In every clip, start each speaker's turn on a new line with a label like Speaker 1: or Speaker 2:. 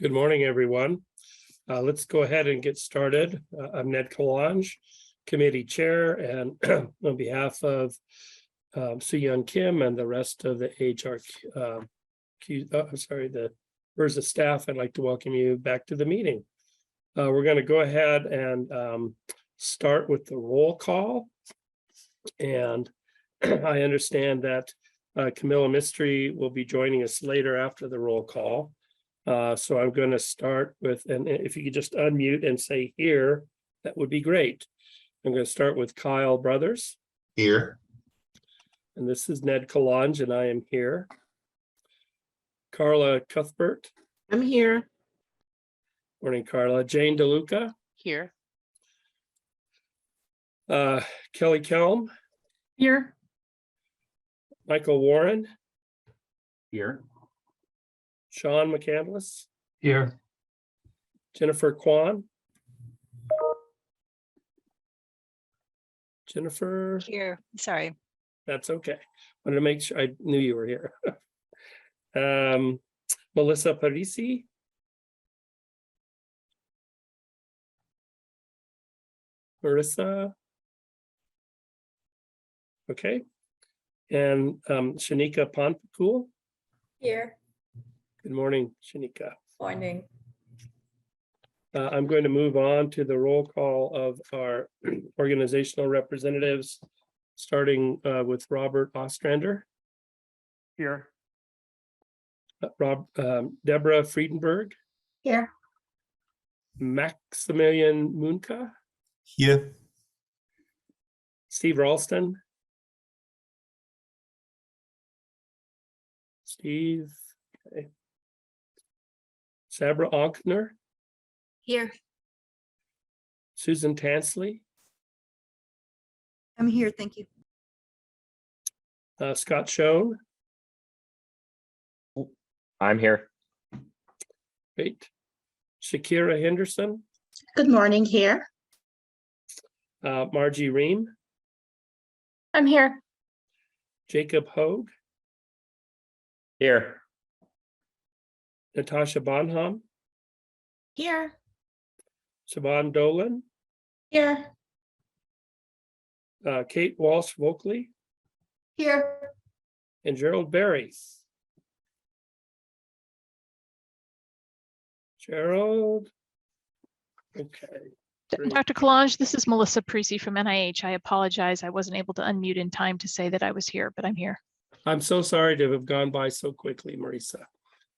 Speaker 1: Good morning, everyone. Let's go ahead and get started. I'm Ned Kalange, Committee Chair, and on behalf of Soo-Yeon Kim and the rest of the the HRSA staff, I'd like to welcome you back to the meeting. We're going to go ahead and start with the roll call. And I understand that Camilla Mystery will be joining us later after the roll call. So I'm going to start with, and if you could just unmute and say here, that would be great. I'm going to start with Kyle Brothers.
Speaker 2: Here.
Speaker 1: And this is Ned Kalange, and I am here. Carla Cuthbert.
Speaker 3: I'm here.
Speaker 1: Morning, Carla. Jane DeLuca.
Speaker 3: Here.
Speaker 1: Kelly Kelm.
Speaker 3: Here.
Speaker 1: Michael Warren.
Speaker 2: Here.
Speaker 1: Sean McCandless.
Speaker 2: Here.
Speaker 1: Jennifer Kwan. Jennifer.
Speaker 4: Here, sorry.
Speaker 1: That's okay. Wanted to make sure I knew you were here. Melissa Parisi. Marissa. Okay. And Shanika Ponpakul.
Speaker 5: Here.
Speaker 1: Good morning, Shanika.
Speaker 5: Morning.
Speaker 1: I'm going to move on to the roll call of our organizational representatives, starting with Robert Ostrander.
Speaker 2: Here.
Speaker 1: Deborah Friedenberg.
Speaker 5: Here.
Speaker 1: Maximilian Munka.
Speaker 2: Here.
Speaker 1: Steve Ralston. Steve. Okay. Sabra Onkner.
Speaker 5: Here.
Speaker 1: Susan Tansley.
Speaker 5: I'm here, thank you.
Speaker 1: Scott Schoen.
Speaker 6: I'm here.
Speaker 1: Great. Shakira Henderson.
Speaker 3: Good morning, here.
Speaker 1: Margie Ream.
Speaker 3: I'm here.
Speaker 1: Jacob Hogue.
Speaker 6: Here.
Speaker 1: Natasha Bonham.
Speaker 3: Here.
Speaker 1: Siobhan Dolan.
Speaker 3: Here.
Speaker 1: Kate Walsh Vokley.
Speaker 5: Here.
Speaker 1: And Gerald Berry. Gerald. Okay. Great.
Speaker 7: Dr. Kalange, this is Melissa Parisi from NIH. I apologize. I wasn't able to unmute in time to say that I was here, but I'm here.
Speaker 1: I'm so sorry to have gone by so quickly, Marisa.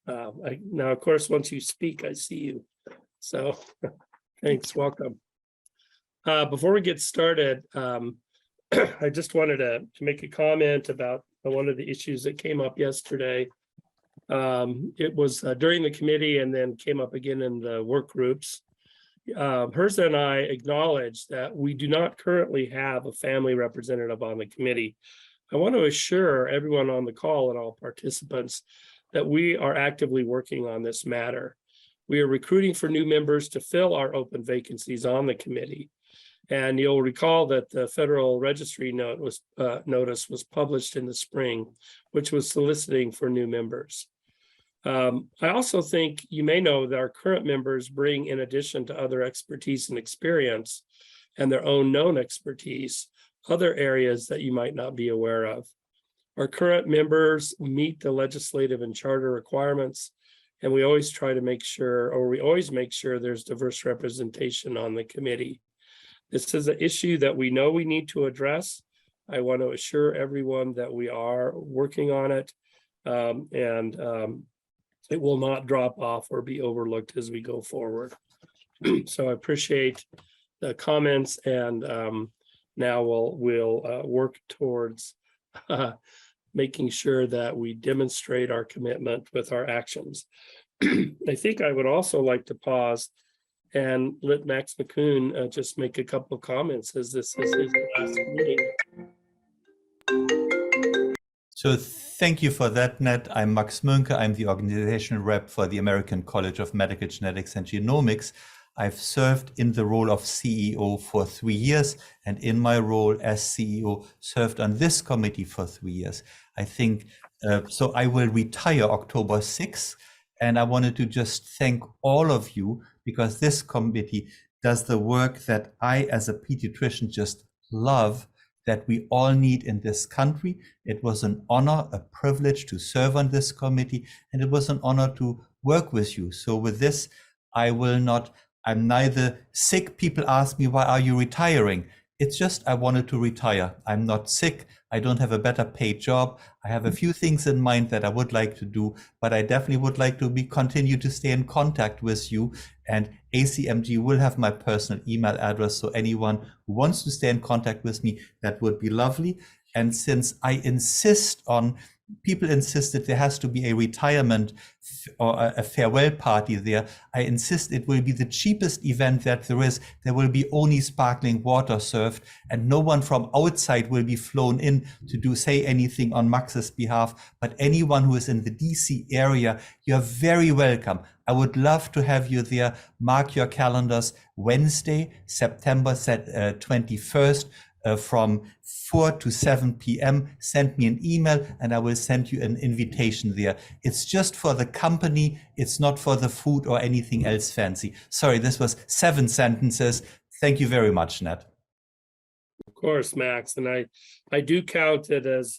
Speaker 1: Now, of course, once you speak, I see you. So thanks, welcome. Before we get started, I just wanted to make a comment about one of the issues that came up yesterday. It was during the committee and then came up again in the work groups. HRSA and I acknowledge that we do not currently have a family representative on the committee. I want to assure everyone on the call and all participants that we are actively working on this matter. We are recruiting for new members to fill our open vacancies on the committee. And you'll recall that the Federal Registry notice was published in the spring, which was soliciting for new members. I also think you may know that our current members bring, in addition to other expertise and experience and their own known expertise, other areas that you might not be aware of. Our current members meet the legislative and charter requirements, and we always try to make sure, or we always make sure there's diverse representation on the committee. This is an issue that we know we need to address. I want to assure everyone that we are working on it, and it will not drop off or be overlooked as we go forward. So I appreciate the comments, and now we'll work towards making sure that we demonstrate our commitment with our actions. I think I would also like to pause and let Max McCoon just make a couple of comments, as this is his last meeting.
Speaker 8: So thank you for that, Ned. I'm Max Mönke. I'm the organizational rep for the American College of Medical Genetics and Genomics. I've served in the role of CEO for 3 years, and in my role as CEO, served on this committee for 3 years. I think, so I will retire October 6th, And I wanted to just thank all of you, because this committee does the work that I, as a pediatrician, just love, that we all need in this country. It was an honor, a privilege to serve on this committee, and it was an honor to work with you. So with this, I'm neither sick. People ask me, why are you retiring? It's just, I wanted to retire. I'm not sick. I don't have a better paid job. I have a few things in mind that I would like to do, but I definitely would like to continue to stay in contact with you. And ACMG will have my personal email address. So anyone who wants to stay in contact with me, that would be lovely. And since people insisted there has to be a retirement or a farewell party there, I insist it will be the cheapest event that there is. There will be only sparkling water served, and no one from outside will be flown in to say anything on Max's behalf. But anyone who is in the DC area, you're very welcome. I would love to have you there. Mark your calendars. Wednesday, September 21st, from 4 to 7 p.m. Send me an email and I will send you an invitation there. It's just for the company. It's not for the food or anything else fancy. Sorry, this was 7 sentences. Thank you very much, Ned.
Speaker 1: Of course, Max, and I do count it as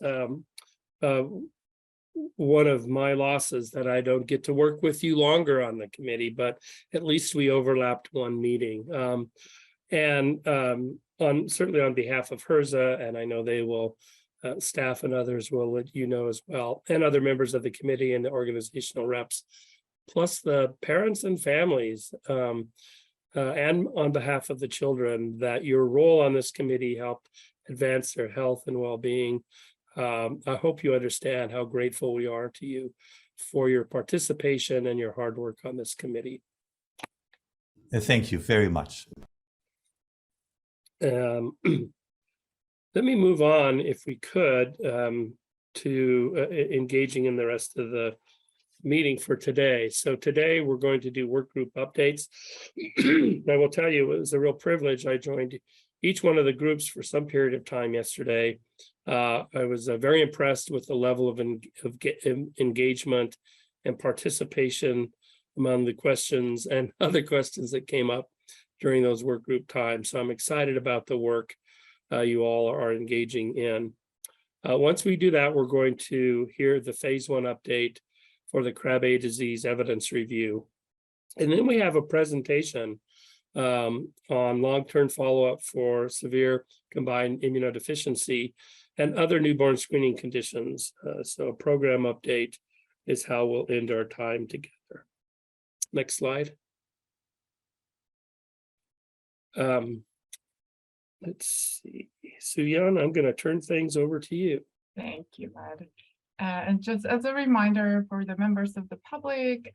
Speaker 1: one of my losses that I don't get to work with you longer on the committee, but at least we overlapped one meeting. Certainly on behalf of HRSA, and I know they will, staff and others will let you know as well, and other members of the committee and the organizational reps, plus the parents and families, and on behalf of the children, that your role on this committee helped advance their health and well-being. I hope you understand how grateful we are to you for your participation and your hard work on this committee.
Speaker 8: Thank you very much.
Speaker 1: Let me move on, if we could, to engaging in the rest of the meeting for today. So today we're going to do work group updates. I will tell you, it was a real privilege. I joined each one of the groups for some period of time yesterday. I was very impressed with the level of engagement and participation among the questions and other questions that came up during those work group times. So I'm excited about the work you all are engaging in. Once we do that, we're going to hear the phase 1 update for the Krabbe disease evidence review. And then we have a presentation on long-term follow-up for severe combined immunodeficiency and other newborn screening conditions. So a program update is how we'll end our time together. Next slide. Let's see, Suyan, I'm going to turn things over to you.
Speaker 4: Thank you, Ed. And just as a reminder for the members of the public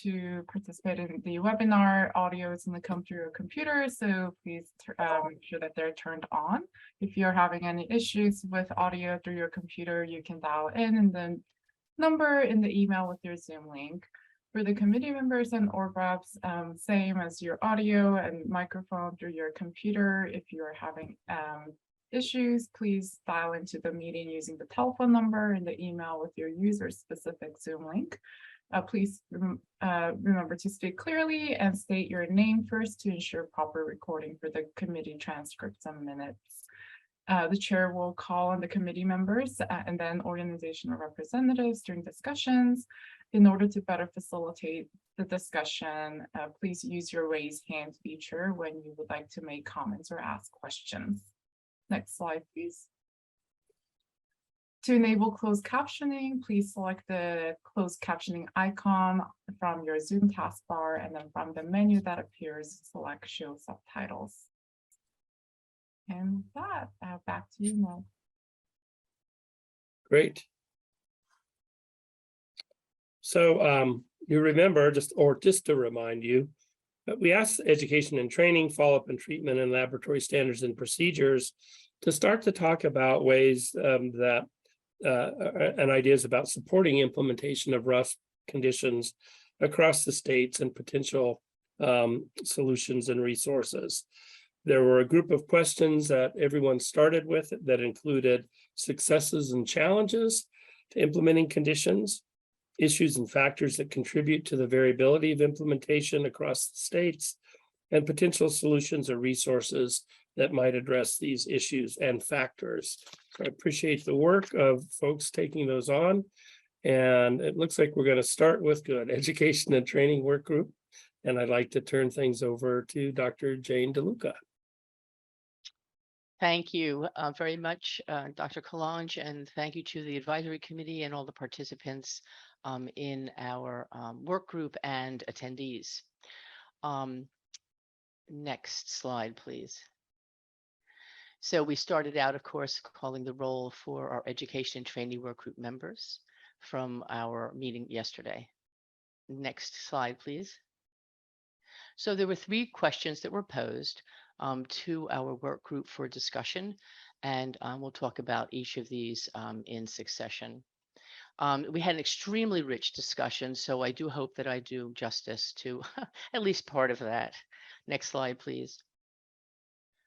Speaker 4: to participate in the webinar, audio is going to come through your computer, so please make sure that they're turned on. If you're having any issues with audio through your computer, you can dial in and then number in the email with your Zoom link. For the committee members and org reps, same as your audio and microphone through your computer. If you're having issues, please dial into the meeting using the telephone number in the email with your user-specific Zoom link. Please remember to speak clearly and state your name first to ensure proper recording for the committee transcripts and minutes. The chair will call on the committee members and then organizational representatives during discussions. In order to better facilitate the discussion, please use your raise hand feature when you would like to make comments or ask questions. Next slide, please. To enable closed captioning, please select the closed captioning icon from your Zoom taskbar, and then from the menu that appears, select Show Subtitles. And with that, back to you, Ned.
Speaker 1: Great. So you remember, just to remind you, that we asked education and training, follow-up and treatment, and laboratory standards and procedures to start to talk about ways and ideas about supporting implementation of RUSP conditions across the states and potential solutions and resources. There were a group of questions that everyone started with that included successes and challenges to implementing conditions, issues and factors that contribute to the variability of implementation across the states, and potential solutions or resources that might address these issues and factors. So I appreciate the work of folks taking those on. And it looks like we're going to start with good education and training work group. And I'd like to turn things over to Dr. Jane DeLuca.
Speaker 6: Thank you very much, Dr. Kalange, and thank you to the advisory committee and all the participants in our work group and attendees. Next slide, please. So we started out, of course, calling the roll for our education and training work group members from our meeting yesterday. Next slide, please. So there were 3 questions that were posed to our work group for discussion, and we'll talk about each of these in succession. We had an extremely rich discussion, so I do hope that I do justice to at least part of that. Next slide, please.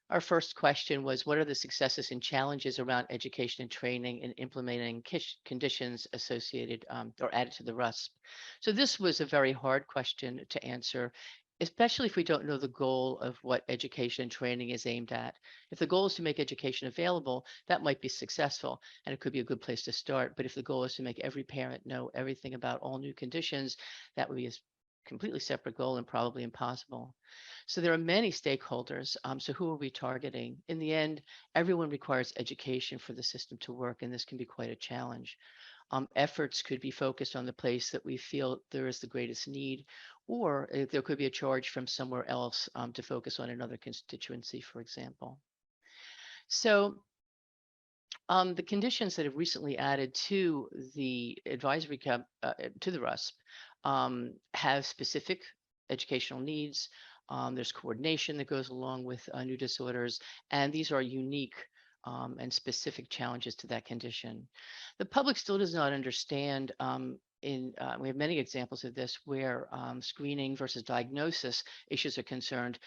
Speaker 6: Our first question was, what are the successes and challenges around education and training in implementing conditions associated or added to the RUSP? So this was a very hard question to answer, especially if we don't know the goal of what education and training is aimed at. If the goal is to make education available, that might be successful, and it could be a good place to start. But if the goal is to make every parent know everything about all new conditions, that would be a completely separate goal and probably impossible. So there are many stakeholders. So who are we targeting? In the end, everyone requires education for the system to work, and this can be quite a challenge. Efforts could be focused on the place that we feel there is the greatest need, or there could be a charge from somewhere else to focus on another constituency, for example. So the conditions that have recently added to the advisory to the RUSP have specific educational needs. There's coordination that goes along with new disorders, and these are unique and specific challenges to that condition. The public still does not understand we have many examples of this where screening versus diagnosis issues are concerned.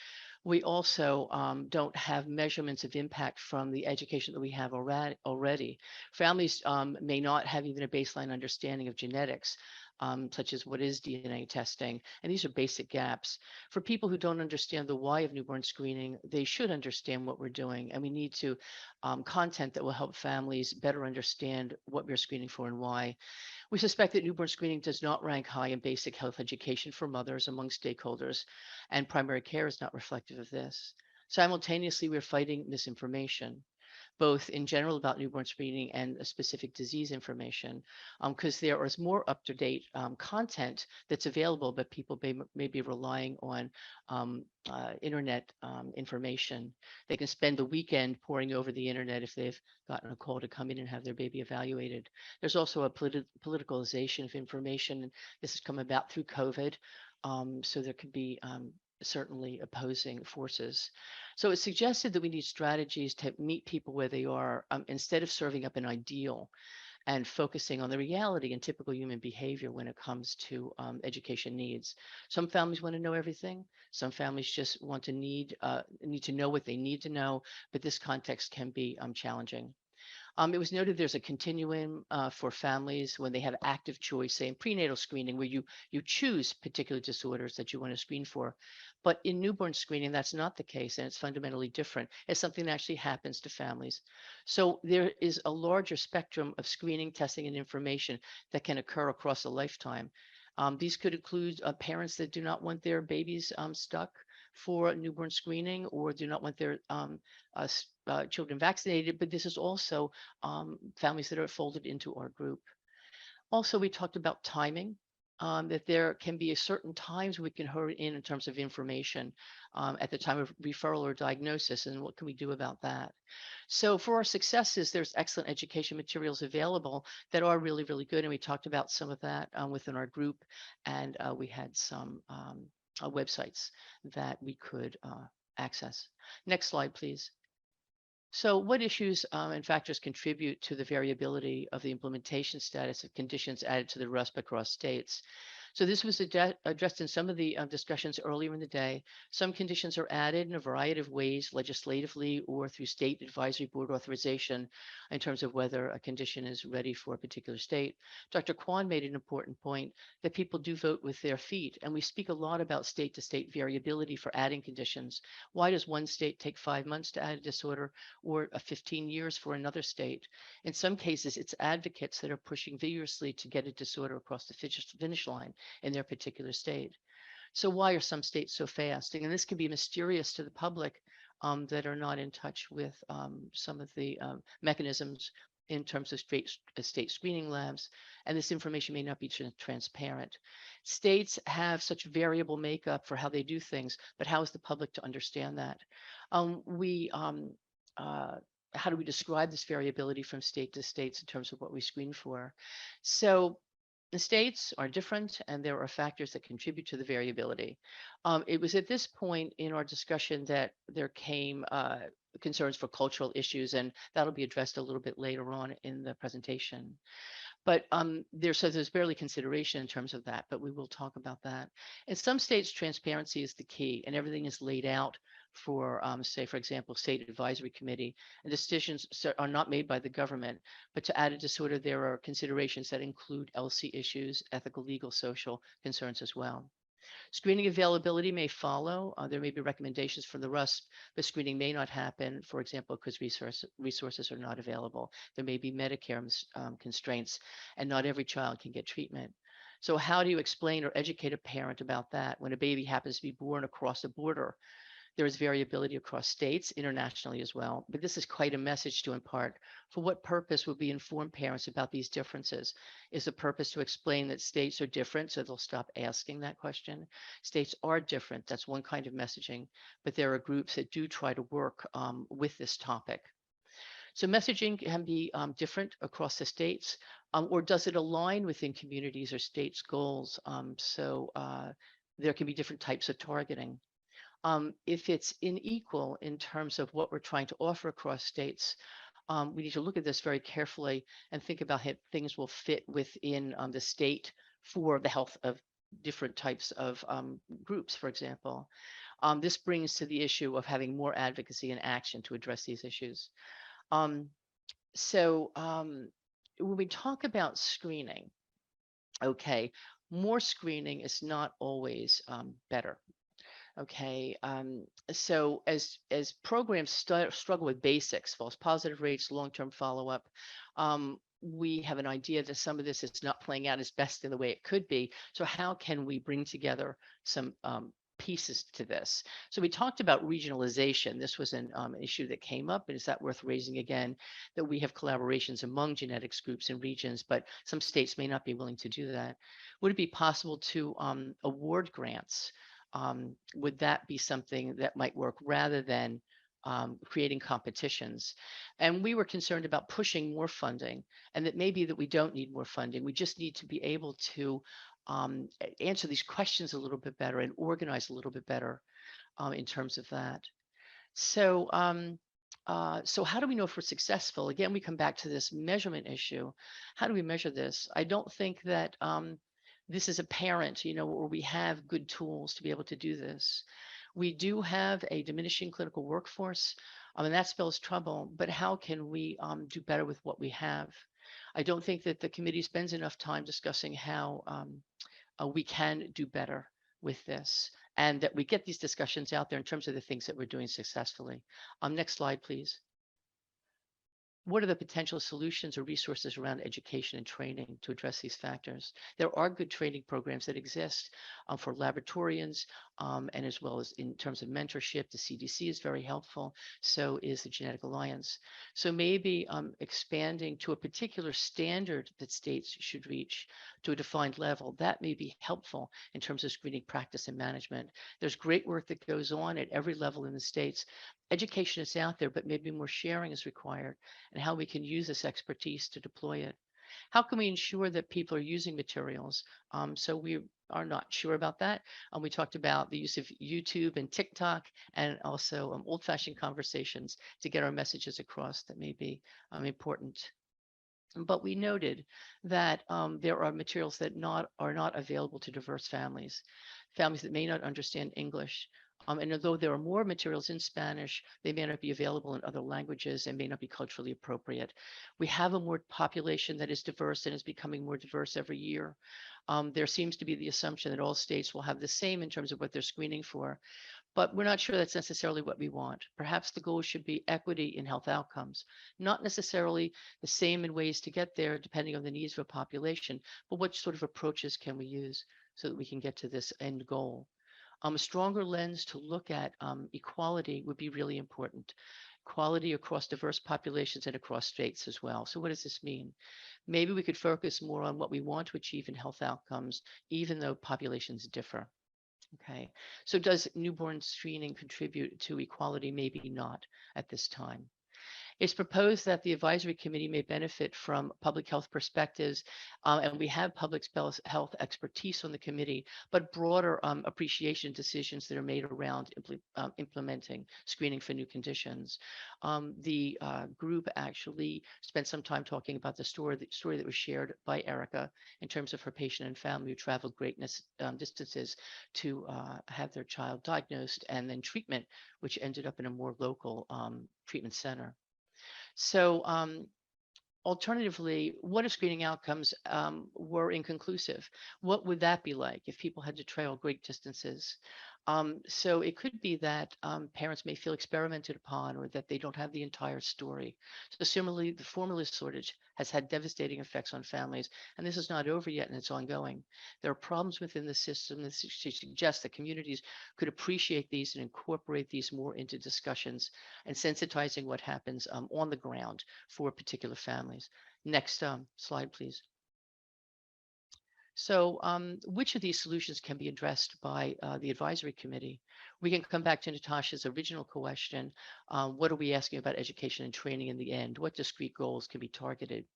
Speaker 6: We also don't have measurements of impact from the education that we have already. Families may not have even a baseline understanding of genetics, such as what is DNA testing. And these are basic gaps. For people who don't understand the why of newborn screening, they should understand what we're doing. And we need to content that will help families better understand what we're screening for and why. We suspect that newborn screening does not rank high in basic health education for mothers among stakeholders, and primary care is not reflective of this. Simultaneously, we're fighting misinformation, both in general about newborn screening and specific disease information, because there is more up-to-date content that's available, but people may be relying on internet information. They can spend the weekend poring over the internet if they've gotten a call to come in and have their baby evaluated. There's also a politicalization of information. And this has come about through COVID, so there could be certainly opposing forces. So it's suggested that we need strategies to meet people where they are instead of serving up an ideal and focusing on the reality and typical human behavior when it comes to education needs. Some families want to know everything. Some families just want to need to know what they need to know, but this context can be challenging. It was noted there's a continuum for families when they have active choice, say in prenatal screening, where you choose particular disorders that you want to screen for. But in newborn screening, that's not the case, and it's fundamentally different. It's something that actually happens to families. So there is a larger spectrum of screening, testing, and information that can occur across a lifetime. These could include parents that do not want their babies stuck for newborn screening or do not want their children vaccinated, but this is also families that are folded into our group. Also, we talked about timing, that there can be a certain times we can hurry in terms of information at the time of referral or diagnosis, and what can we do about that? So for our successes, there's excellent education materials available that are really, really good, and we talked about some of that within our group, and we had some websites that we could access. Next slide, please. So what issues and factors contribute to the variability of the implementation status of conditions added to the RUSP across states? So this was addressed in some of the discussions earlier in the day. Some conditions are added in a variety of ways, legislatively or through state advisory board authorization in terms of whether a condition is ready for a particular state. Dr. Kwan made an important point that people do vote with their feet. And we speak a lot about state to state variability for adding conditions. Why does one state take 5 months to add a disorder or 15 years for another state? In some cases, it's advocates that are pushing vigorously to get a disorder across the finish line in their particular state. So why are some states so fast? And this can be mysterious to the public that are not in touch with some of the mechanisms in terms of state screening labs, and this information may not be transparent. States have such variable makeup for how they do things, but how is the public to understand that? How do we describe this variability from state to states in terms of what we screen for? So the states are different, and there are factors that contribute to the variability. It was at this point in our discussion that there came concerns for cultural issues, and that'll be addressed a little bit later on in the presentation. But there's barely consideration in terms of that, but we will talk about that. In some states, transparency is the key, and everything is laid out for, say, for example, state advisory committee, and decisions are not made by the government. But to add a disorder, there are considerations that include LC issues, ethical, legal, social concerns as well. Screening availability may follow. There may be recommendations from the RUSP, but screening may not happen, for example, because resources are not available. There may be Medicare constraints, and not every child can get treatment. So how do you explain or educate a parent about that when a baby happens to be born across a border? There is variability across states, internationally as well, but this is quite a message to impart. For what purpose would we inform parents about these differences? Is the purpose to explain that states are different, so they'll stop asking that question? States are different, that's one kind of messaging, but there are groups that do try to work with this topic. So messaging can be different across the states, or does it align within communities or states' goals? There can be different types of targeting. If it's unequal in terms of what we're trying to offer across states, we need to look at this very carefully and think about how things will fit within the state for the health of different types of groups, for example. This brings to the issue of having more advocacy and action to address these issues. When we talk about screening, okay, more screening is not always better. Okay, so as programs struggle with basics, false positive rates, long-term follow-up, we have an idea that some of this is not playing out as best in the way it could be. So how can we bring together some pieces to this? So we talked about regionalization. This was an issue that came up, and is that worth raising again, that we have collaborations among genetics groups and regions, but some states may not be willing to do that. Would it be possible to award grants? Would that be something that might work rather than creating competitions? And we were concerned about pushing more funding, and that maybe that we don't need more funding. We just need to be able to answer these questions a little bit better and organize a little bit better in terms of that. So how do we know if we're successful? Again, we come back to this measurement issue. How do we measure this? I don't think that this is apparent, or we have good tools to be able to do this. We do have a diminishing clinical workforce, and that spells trouble, but how can we do better with what we have? I don't think that the committee spends enough time discussing how we can do better with this, and that we get these discussions out there in terms of the things that we're doing successfully. Next slide, please. What are the potential solutions or resources around education and training to address these factors? There are good training programs that exist for laboratorians, and as well as in terms of mentorship. The CDC is very helpful. So is the Genetic Alliance. So maybe expanding to a particular standard that states should reach to a defined level, that may be helpful in terms of screening practice and management. There's great work that goes on at every level in the states. Education is out there, but maybe more sharing is required, and how we can use this expertise to deploy it. How can we ensure that people are using materials? So we are not sure about that. We talked about the use of YouTube and TikTok, and also old-fashioned conversations to get our messages across that may be important. But we noted that there are materials that are not available to diverse families that may not understand English. And although there are more materials in Spanish, they may not be available in other languages and may not be culturally appropriate. We have a more population that is diverse and is becoming more diverse every year. There seems to be the assumption that all states will have the same in terms of what they're screening for, but we're not sure that's necessarily what we want. Perhaps the goal should be equity in health outcomes, not necessarily the same in ways to get there, depending on the needs of a population, but what sort of approaches can we use so that we can get to this end goal? A stronger lens to look at equality would be really important. Equality across diverse populations and across states as well. So what does this mean? Maybe we could focus more on what we want to achieve in health outcomes, even though populations differ. Okay, so does newborn screening contribute to equality? Maybe not at this time. It's proposed that the advisory committee may benefit from public health perspectives, and we have public health expertise on the committee, but broader appreciation decisions that are made around implementing screening for new conditions. The group actually spent some time talking about the story that was shared by Erica in terms of her patient and family who traveled great distances to have their child diagnosed, and then treatment, which ended up in a more local treatment center. So alternatively, what if screening outcomes were inconclusive? What would that be like if people had to travel great distances? So it could be that parents may feel experimented upon, or that they don't have the entire story. So similarly, the formula shortage has had devastating effects on families, and this is not over yet and it's ongoing. There are problems within the system that suggest that communities could appreciate these and incorporate these more into discussions and sensitizing what happens on the ground for particular families. Next slide, please. So which of these solutions can be addressed by the advisory committee? We can come back to Natasha's original question. What are we asking about education and training in the end? What discrete goals can be targeted?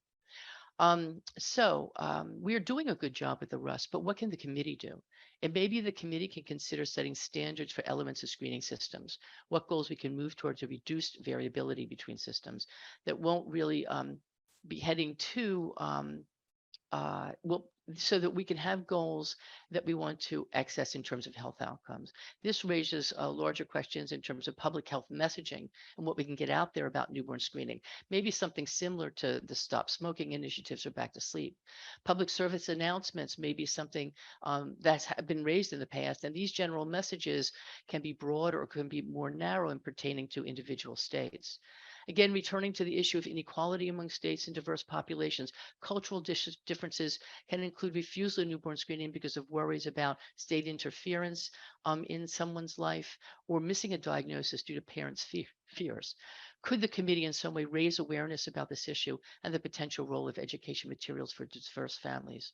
Speaker 6: We are doing a good job with the RUS, but what can the committee do? And maybe the committee can consider setting standards for elements of screening systems, what goals we can move towards a reduced variability between systems that won't really be heading to so that we can have goals that we want to access in terms of health outcomes. This raises larger questions in terms of public health messaging and what we can get out there about newborn screening. Maybe something similar to the Stop Smoking initiatives or Back to Sleep. Public service announcements may be something that's been raised in the past, and these general messages can be broad or can be more narrow in pertaining to individual states. Again, returning to the issue of inequality among states and diverse populations, cultural differences can include refusal of newborn screening because of worries about state interference in someone's life, or missing a diagnosis due to parents' fears. Could the committee in some way raise awareness about this issue and the potential role of education materials for diverse families?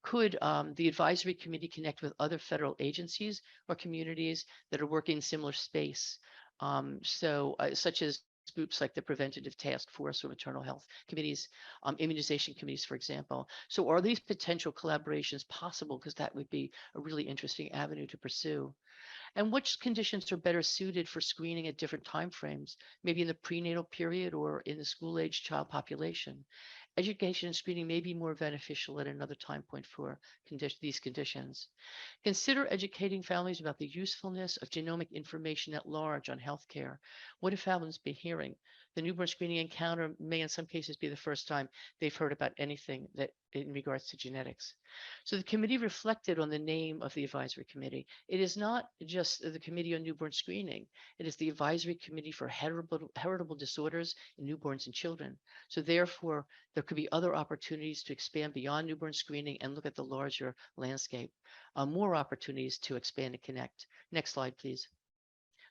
Speaker 6: Could the advisory committee connect with other federal agencies or communities that are working in similar space, such as groups like the Preventative Task Force or maternal health committees, immunization committees, for example? So are these potential collaborations possible? Because that would be a really interesting avenue to pursue. And which conditions are better suited for screening at different timeframes, maybe in the prenatal period or in the school-age child population? Education and screening may be more beneficial at another time point for these conditions. Consider educating families about the usefulness of genomic information at large on healthcare. What have families been hearing? The newborn screening encounter may in some cases be the first time they've heard about anything that in regards to genetics. So the committee reflected on the name of the advisory committee. It is not just the Committee on Newborn Screening. It is the Advisory Committee for Heritable Disorders in Newborns and Children. So therefore, there could be other opportunities to expand beyond newborn screening and look at the larger landscape. More opportunities to expand and connect. Next slide, please.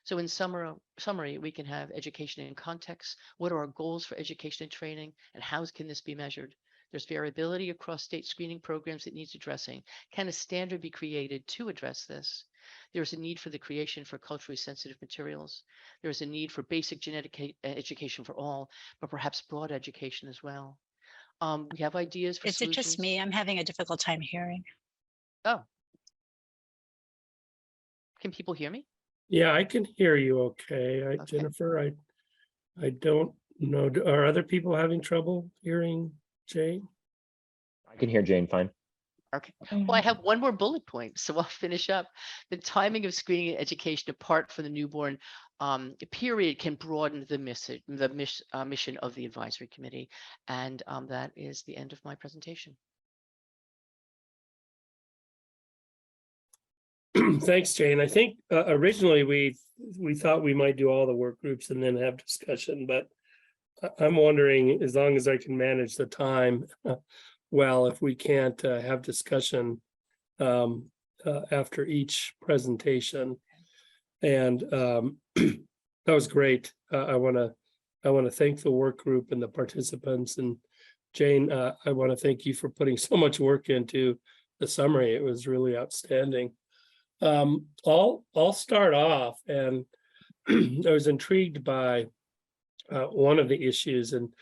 Speaker 6: So in summary, we can have education in context. What are our goals for education and training, and how can this be measured? There's variability across state screening programs that needs addressing. Can a standard be created to address this? There's a need for the creation for culturally sensitive materials. There's a need for basic genetic education for all, but perhaps broad education as well. We have ideas for
Speaker 9: Is it just me? I'm having a difficult time hearing.
Speaker 6: Oh. Can people hear me?
Speaker 1: Yeah, I can hear you okay.
Speaker 6: Okay.
Speaker 1: Jennifer, I don't know. Are other people having trouble hearing Jane?
Speaker 10: I can hear Jane fine.
Speaker 6: Okay. Well, I have one more bullet point, so I'll finish up. The timing of screening and education apart from the newborn period can broaden the mission of the advisory committee. And that is the end of my presentation.
Speaker 1: Thanks, Jane. I think originally we thought we might do all the work groups and then have discussion, but I'm wondering, as long as I can manage the time, well, if we can't have discussion after each presentation. And that was great. I want to thank the work group and the participants. And Jane, I want to thank you for putting so much work into the summary. It was really outstanding. I'll start off, and I was intrigued by one of the issues, and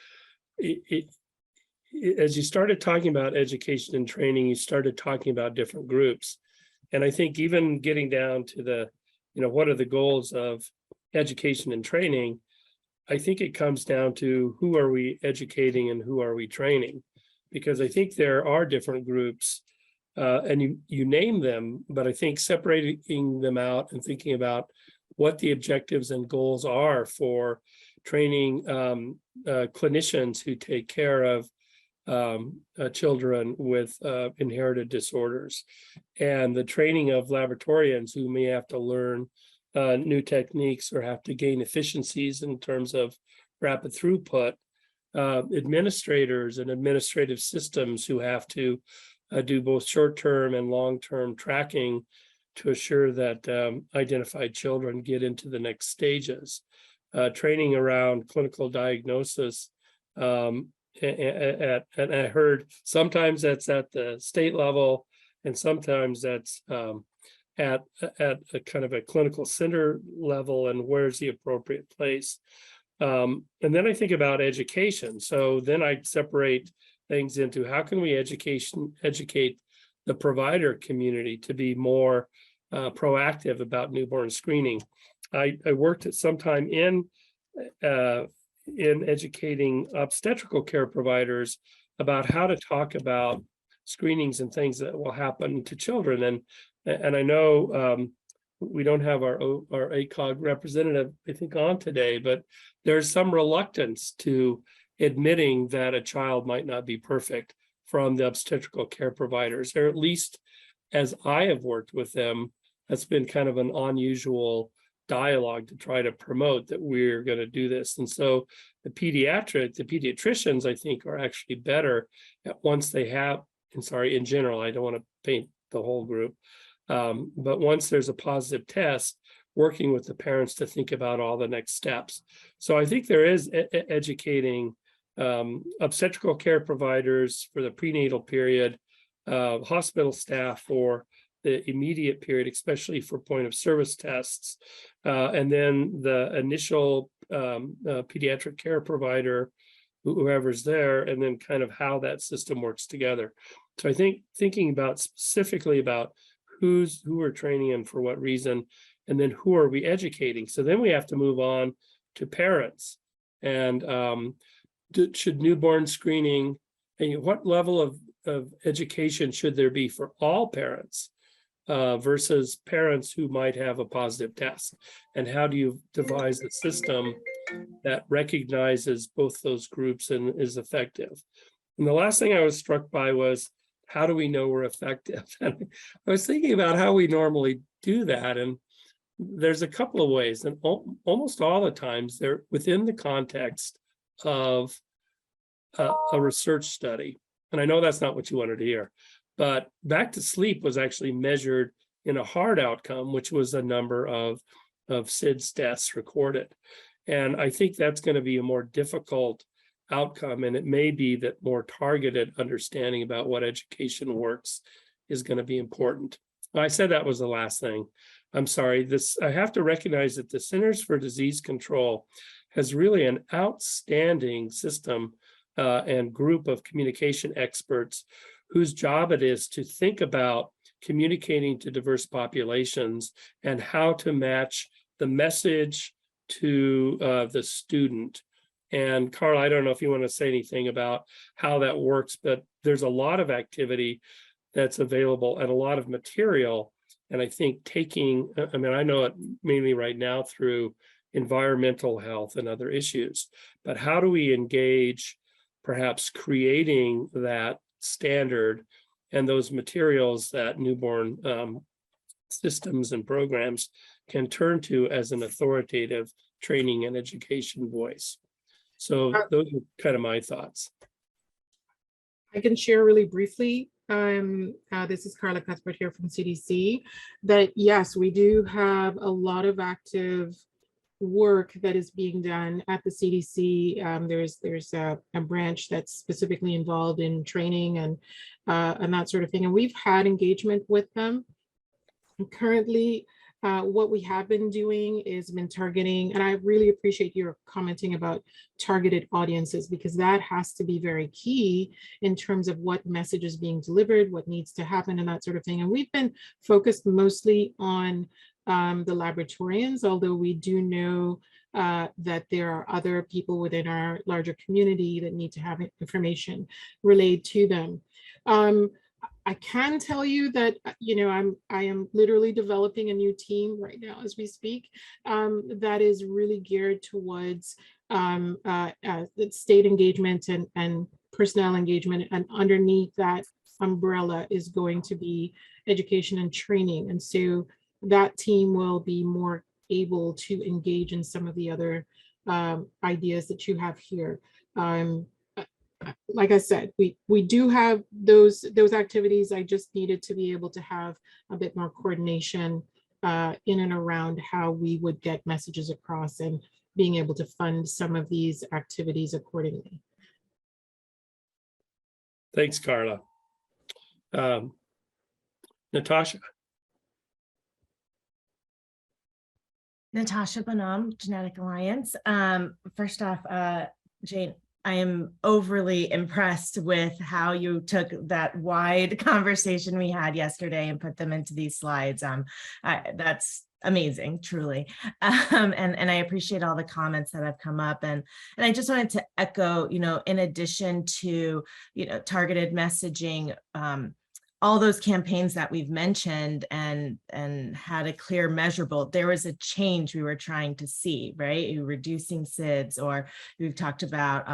Speaker 1: as you started talking about education and training, you started talking about different groups. And I think even getting down to the, what are the goals of education and training, I think it comes down to who are we educating and who are we training? Because I think there are different groups, and you name them, but I think separating them out and thinking about what the objectives and goals are for training clinicians who take care of children with inherited disorders, and the training of laboratorians who may have to learn new techniques or have to gain efficiencies in terms of rapid throughput, administrators and administrative systems who have to do both short-term and long-term tracking to assure that identified children get into the next stages, training around clinical diagnosis. And I heard sometimes that's at the state level, and sometimes that's at a kind of a clinical center level, and where's the appropriate place. And then I think about education. So then I separate things into how can we educate the provider community to be more proactive about newborn screening. I worked at some time in educating obstetrical care providers about how to talk about screenings and things that will happen to children. And I know we don't have our ACOG representative, I think, on today, but there's some reluctance to admitting that a child might not be perfect from the obstetrical care providers, or at least as I have worked with them, that's been kind of an unusual dialogue to try to promote that we're going to do this. And so the pediatricians, I think, are actually better at once they have, in general, I don't want to paint the whole group, but once there's a positive test, working with the parents to think about all the next steps. So I think there is educating obstetrical care providers for the prenatal period, hospital staff for the immediate period, especially for point of service tests, and then the initial pediatric care provider, whoever's there, and then kind of how that system works together. So I think thinking about specifically about who we're training and for what reason, and then who are we educating. So then we have to move on to parents, and should newborn screening, and what level of education should there be for all parents versus parents who might have a positive test, and how do you devise a system that recognizes both those groups and is effective? And the last thing I was struck by was, how do we know we're effective? And I was thinking about how we normally do that, and there's a couple of ways, and almost all the times they're within the context of a research study. And I know that's not what you wanted to hear, but back to sleep was actually measured in a hard outcome, which was a number of SIDS deaths recorded. And I think that's going to be a more difficult outcome, and it may be that more targeted understanding about what education works is going to be important. I said that was the last thing. I'm sorry. I have to recognize that the Centers for Disease Control has really an outstanding system and group of communication experts whose job it is to think about communicating to diverse populations and how to match the message to the student And Carl, I don't know if you want to say anything about how that works, but there's a lot of activity that's available and a lot of material. And I think I mean, I know it mainly right now through environmental health and other issues, but how do we engage perhaps creating that standard and those materials that newborn systems and programs can turn to as an authoritative training and education voice? So those are kind of my thoughts.
Speaker 11: I can share really briefly. This is Carla Cuthbert here from CDC, that yes, we do have a lot of active work that is being done at the CDC. There's a branch that's specifically involved in training and that sort of thing. And we've had engagement with them. And currently, what we have been doing is been targeting, and I really appreciate your commenting about targeted audiences, because that has to be very key in terms of what message is being delivered, what needs to happen, and that sort of thing. And we've been focused mostly on the laboratorians, although we do know that there are other people within our larger community that need to have information relayed to them. I can tell you that, I am literally developing a new team right now as we speak that is really geared towards state engagement and personnel engagement. And underneath that umbrella is going to be education and training. And so that team will be more able to engage in some of the other ideas that you have here. Like I said, we do have those activities. I just needed to be able to have a bit more coordination in and around how we would get messages across and being able to fund some of these activities accordingly.
Speaker 1: Thanks, Carla. Natasha.
Speaker 3: Natasha Bonham, Genetic Alliance. First off, Jane, I am overly impressed with how you took that wide conversation we had yesterday and put them into these slides. That's amazing, truly. And I appreciate all the comments that have come up. And I just wanted to echo, in addition to, targeted messaging, all those campaigns that we've mentioned and had a clear measurable, there was a change we were trying to see, right? Reducing SIDS, or we've talked about,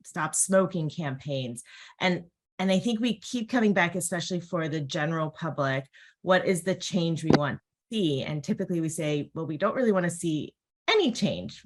Speaker 3: stop smoking campaigns. And I think we keep coming back, especially for the general public, what is the change we want to see? And typically we say, well, we don't really want to see any change.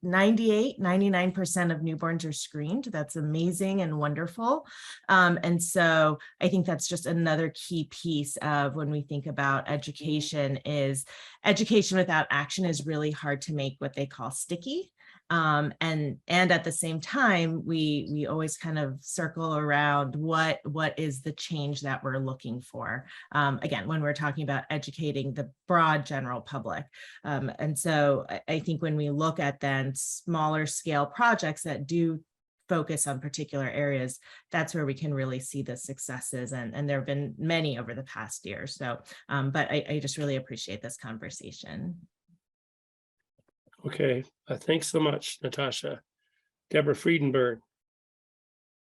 Speaker 3: 99% of newborns are screened. That's amazing and wonderful. And so I think that's just another key piece of when we think about education, is education without action is really hard to make what they call sticky. And at the same time, we always kind of circle around what is the change that we're looking for, again, when we're talking about educating the broad general public. And so I think when we look at then smaller scale projects that do focus on particular areas, that's where we can really see the successes. And there have been many over the past year. So, but I just really appreciate this conversation.
Speaker 1: Okay, thanks so much, Natasha. Deborah Friedenberg.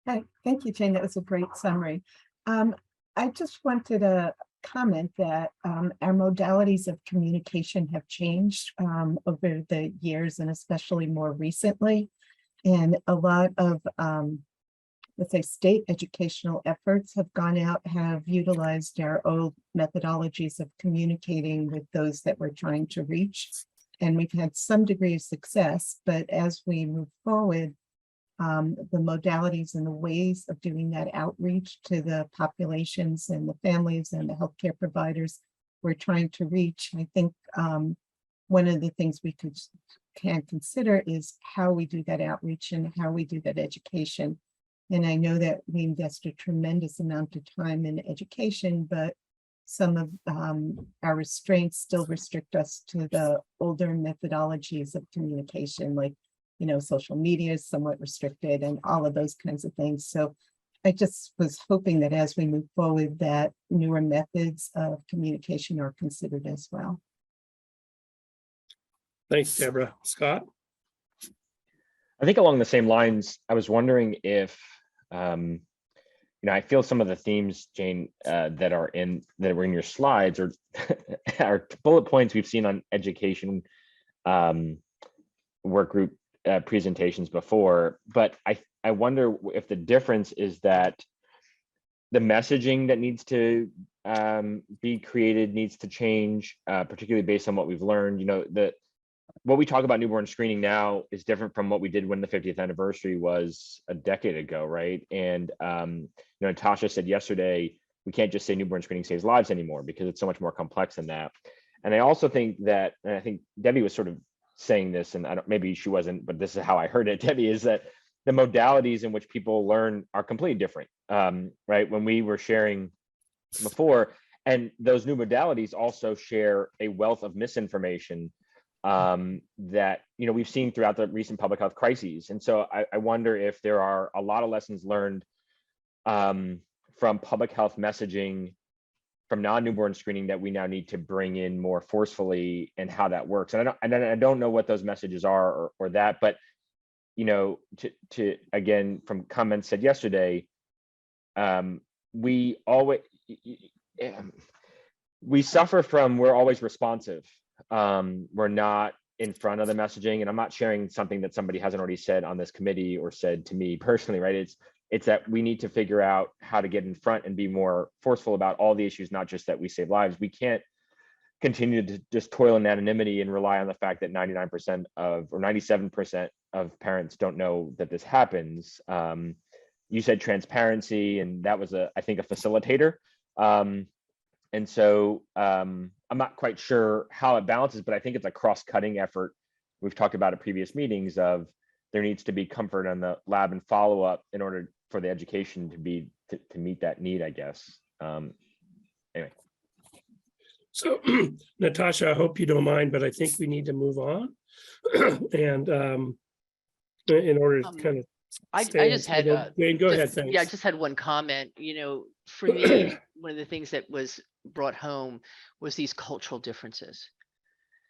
Speaker 12: Hi, thank you, Jane. That was a great summary. I just wanted to comment that our modalities of communication have changed over the years, and especially more recently. And a lot of, let's say, state educational efforts have gone out, have utilized our old methodologies of communicating with those that we're trying to reach. And we've had some degree of success, but as we move forward, the modalities and the ways of doing that outreach to the populations and the families and the healthcare providers we're trying to reach, I think one of the things we can consider is how we do that outreach and how we do that education. And I know that we invest a tremendous amount of time in education, but some of our restraints still restrict us to the older methodologies of communication, like, social media is somewhat restricted and all of those kinds of things. So I just was hoping that as we move forward, that newer methods of communication are considered as well.
Speaker 1: Thanks, Deborah. Scott?
Speaker 10: I think along the same lines, I was wondering if, I feel some of the themes, Jane, that were in your slides or are bullet points we've seen on education work group presentations before, but I wonder if the difference is that the messaging that needs to be created needs to change, particularly based on what we've learned. What we talk about newborn screening now is different from what we did when the 50th anniversary was a decade ago, right? And Natasha said yesterday, we can't just say newborn screening saves lives anymore because it's so much more complex than that. And I also think that, and I think Debbie was sort of saying this, and maybe she wasn't, but this is how I heard it, Debbie, is that the modalities in which people learn are completely different, right? When we were sharing before, and those new modalities also share a wealth of misinformation that we've seen throughout the recent public health crises. And so I wonder if there are a lot of lessons learned from public health messaging from non-newborn screening that we now need to bring in more forcefully, and how that works. And I don't know what those messages are or that, but to again, from comments said yesterday, we suffer from, we're always responsive. We're not in front of the messaging, and I'm not sharing something that somebody hasn't already said on this committee or said to me personally, right? It's that we need to figure out how to get in front and be more forceful about all the issues, not just that we save lives. We can't continue to just toil in anonymity and rely on the fact that 99% or 97% of parents don't know that this happens. You said transparency, and that was I think a facilitator. And so I'm not quite sure how it balances, but I think it's a cross-cutting effort. We've talked about at previous meetings of there needs to be comfort on the lab and follow-up in order for the education to meet that need, I guess. Anyway.
Speaker 1: So Natasha, I hope you don't mind, but I think we need to move on. And in order to kind of
Speaker 6: I just had
Speaker 1: Jane, go ahead. Thanks.
Speaker 6: Yeah, I just had one comment. For me, one of the things that was brought home was these cultural differences.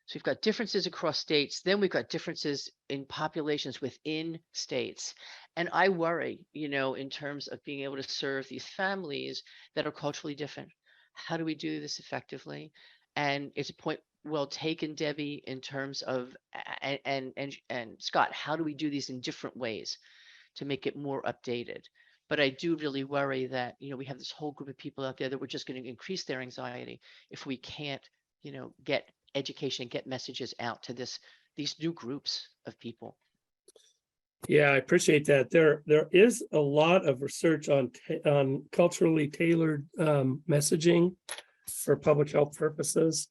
Speaker 6: So we've got differences across states, then we've got differences in populations within states. And I worry, in terms of being able to serve these families that are culturally different. How do we do this effectively? And it's a point well taken, Debbie, in terms of, and Scott, how do we do these in different ways to make it more updated? But I do really worry that, we have this whole group of people out there that we're just going to increase their anxiety if we can't, get education, get messages out to these new groups of people.
Speaker 1: Yeah, I appreciate that. There is a lot of research on culturally tailored messaging for public health purposes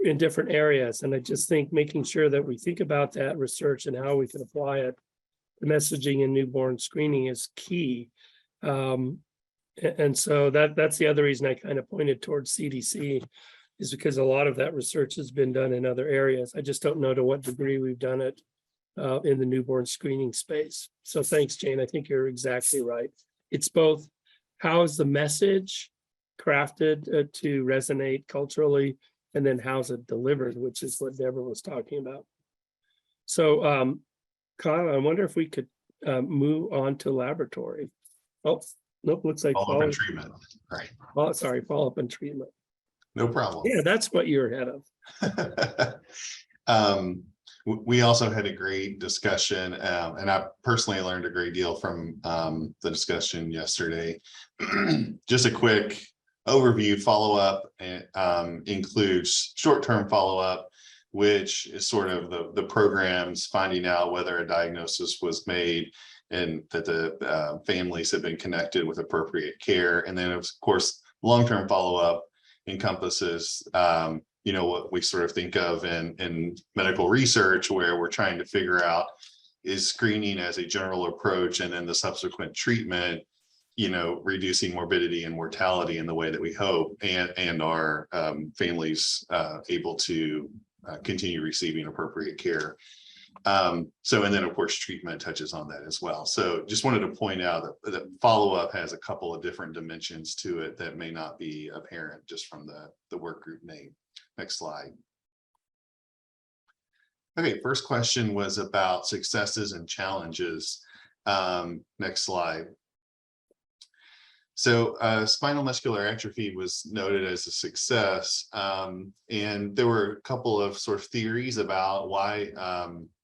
Speaker 1: in different areas. And I just think making sure that we think about that research and how we can apply it, the messaging in newborn screening is key. And so that's the other reason I kind of pointed towards CDC, is because a lot of that research has been done in other areas. I just don't know to what degree we've done it in the newborn screening space. So thanks, Jane. I think you're exactly right. It's both how is the message crafted to resonate culturally, and then how's it delivered, which is what Deborah was talking about. So Kyle, I wonder if we could move on to laboratory. Oh, nope, looks like
Speaker 13: follow-up and treatment, right?
Speaker 1: Oh, sorry, follow-up and treatment.
Speaker 13: No problem.
Speaker 1: Yeah, that's what you're ahead
Speaker 13: of. We also had a great discussion, and I personally learned a great deal from the discussion yesterday. Just a quick overview. Follow-up includes short-term follow-up, which is sort of the programs finding out whether a diagnosis was made and that the families have been connected with appropriate care. And then, of course, long-term follow-up encompasses what we sort of think of in medical research, where we're trying to figure out, is screening as a general approach and then the subsequent treatment, reducing morbidity and mortality in the way that we hope, and are families able to continue receiving appropriate care. And then of course treatment touches on that as well. So just wanted to point out that follow-up has a couple of different dimensions to it that may not be apparent just from the work group name. Next slide. Okay, first question was about successes and challenges. Next slide. So spinal muscular atrophy was noted as a success, and there were a couple of sort of theories about why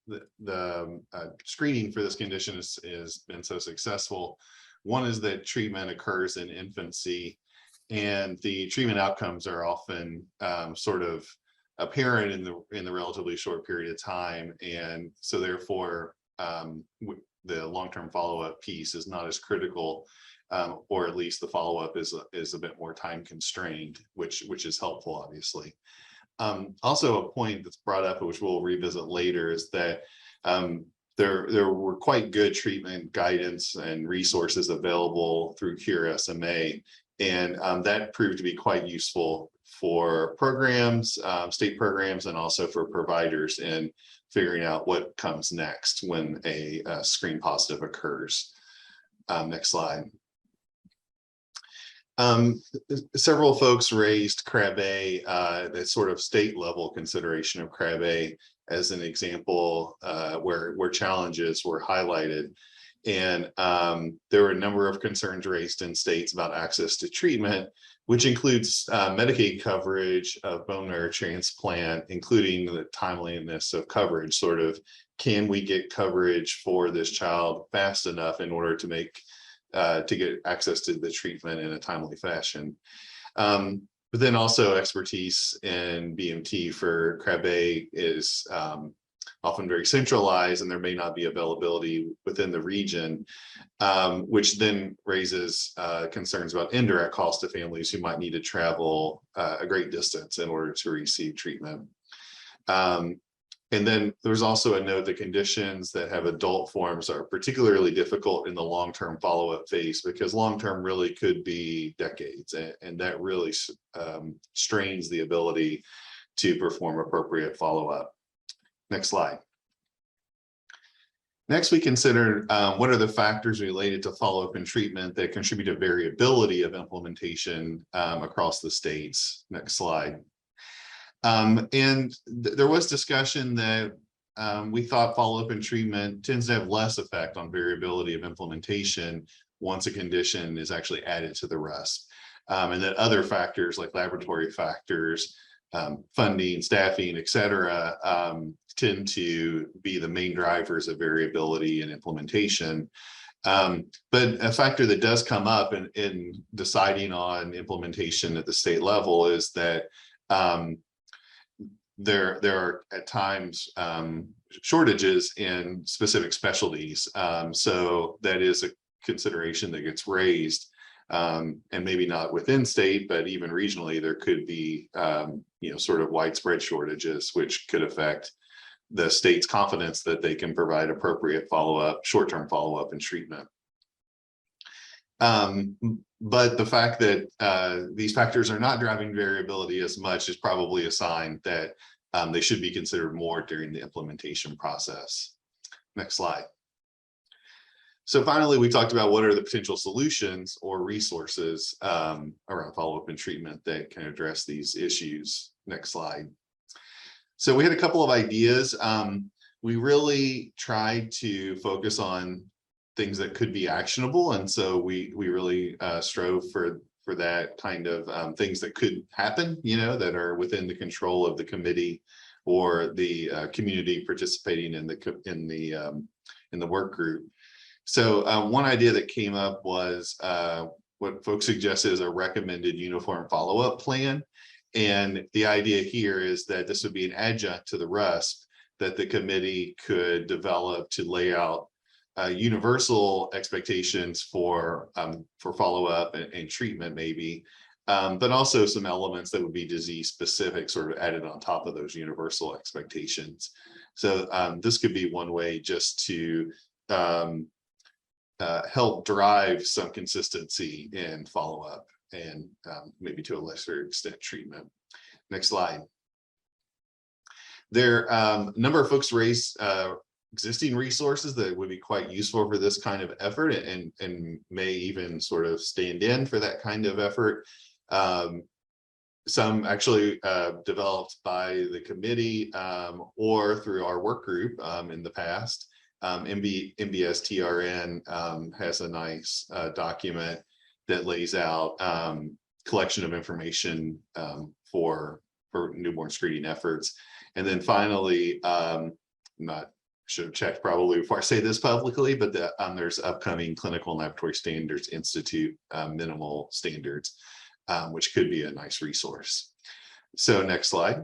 Speaker 13: the screening for this condition has been so successful. One is that treatment occurs in infancy, and the treatment outcomes are often sort of apparent in the relatively short period of time, and so therefore the long-term follow-up piece is not as critical. Or at least the follow-up is a bit more time constrained, which is helpful, obviously. Also, a point that's brought up, which we'll revisit later, is that there were quite good treatment guidance and resources available through HRSA, and that proved to be quite useful for programs, state programs, and also for providers in figuring out what comes next when a screen positive occurs. Next slide. Several folks raised Krabbe, the sort of state level consideration of Krabbe as an example where challenges were highlighted. And there were a number of concerns raised in states about access to treatment, which includes Medicaid coverage of bone marrow transplant, including the timeliness of coverage. Sort of, can we get coverage for this child fast enough in order to make to get access to the treatment in a timely fashion. But then also expertise in BMT for Krabbe is often very centralized, and there may not be availability within the region, which then raises concerns about indirect cost to families who might need to travel a great distance in order to receive treatment. And then there's also a note that conditions that have adult forms are particularly difficult in the long-term follow-up phase, because long-term really could be decades, and that really strains the ability to perform appropriate follow-up. Next slide. Next, we considered what are the factors related to follow-up and treatment that contribute to variability of implementation across the states. Next slide. And there was discussion that we thought follow-up and treatment tends to have less effect on variability of implementation once a condition is actually added to the RUSP, and that other factors like laboratory factors, funding, staffing, et cetera, tend to be the main drivers of variability in implementation. But a factor that does come up in deciding on implementation at the state level is that there are at times shortages in specific specialties. So that is a consideration that gets raised, and maybe not within state, but even regionally, there could be sort of widespread shortages, which could affect the state's confidence that they can provide appropriate follow-up, short-term follow-up and treatment. But the fact that these factors are not driving variability as much is probably a sign that they should be considered more during the implementation process. Next slide. So finally, we talked about what are the potential solutions or resources around follow-up and treatment that can address these issues. Next slide. So we had a couple of ideas. We really tried to focus on things that could be actionable, and so we really strove for that kind of things that could happen, that are within the control of the committee or the community participating in the work group. So one idea that came up was what folks suggested is a recommended uniform follow-up plan, and the idea here is that this would be an adjunct to the RUSP that the committee could develop to lay out universal expectations for follow-up and treatment maybe, but also some elements that would be disease specific sort of added on top of those universal expectations. So this could be one way just to help drive some consistency in follow-up and maybe to a lesser extent treatment. Next slide. There a number of folks raised existing resources that would be quite useful for this kind of effort and may even sort of stand in for that kind of effort. some actually developed by the committee or through our work group in the past. MBSTRN has a nice document that lays out collection of information for newborn screening efforts. And then finally, should have checked probably before I say this publicly, but there's upcoming Clinical Laboratory Standards Institute minimal standards, which could be a nice resource. So next slide.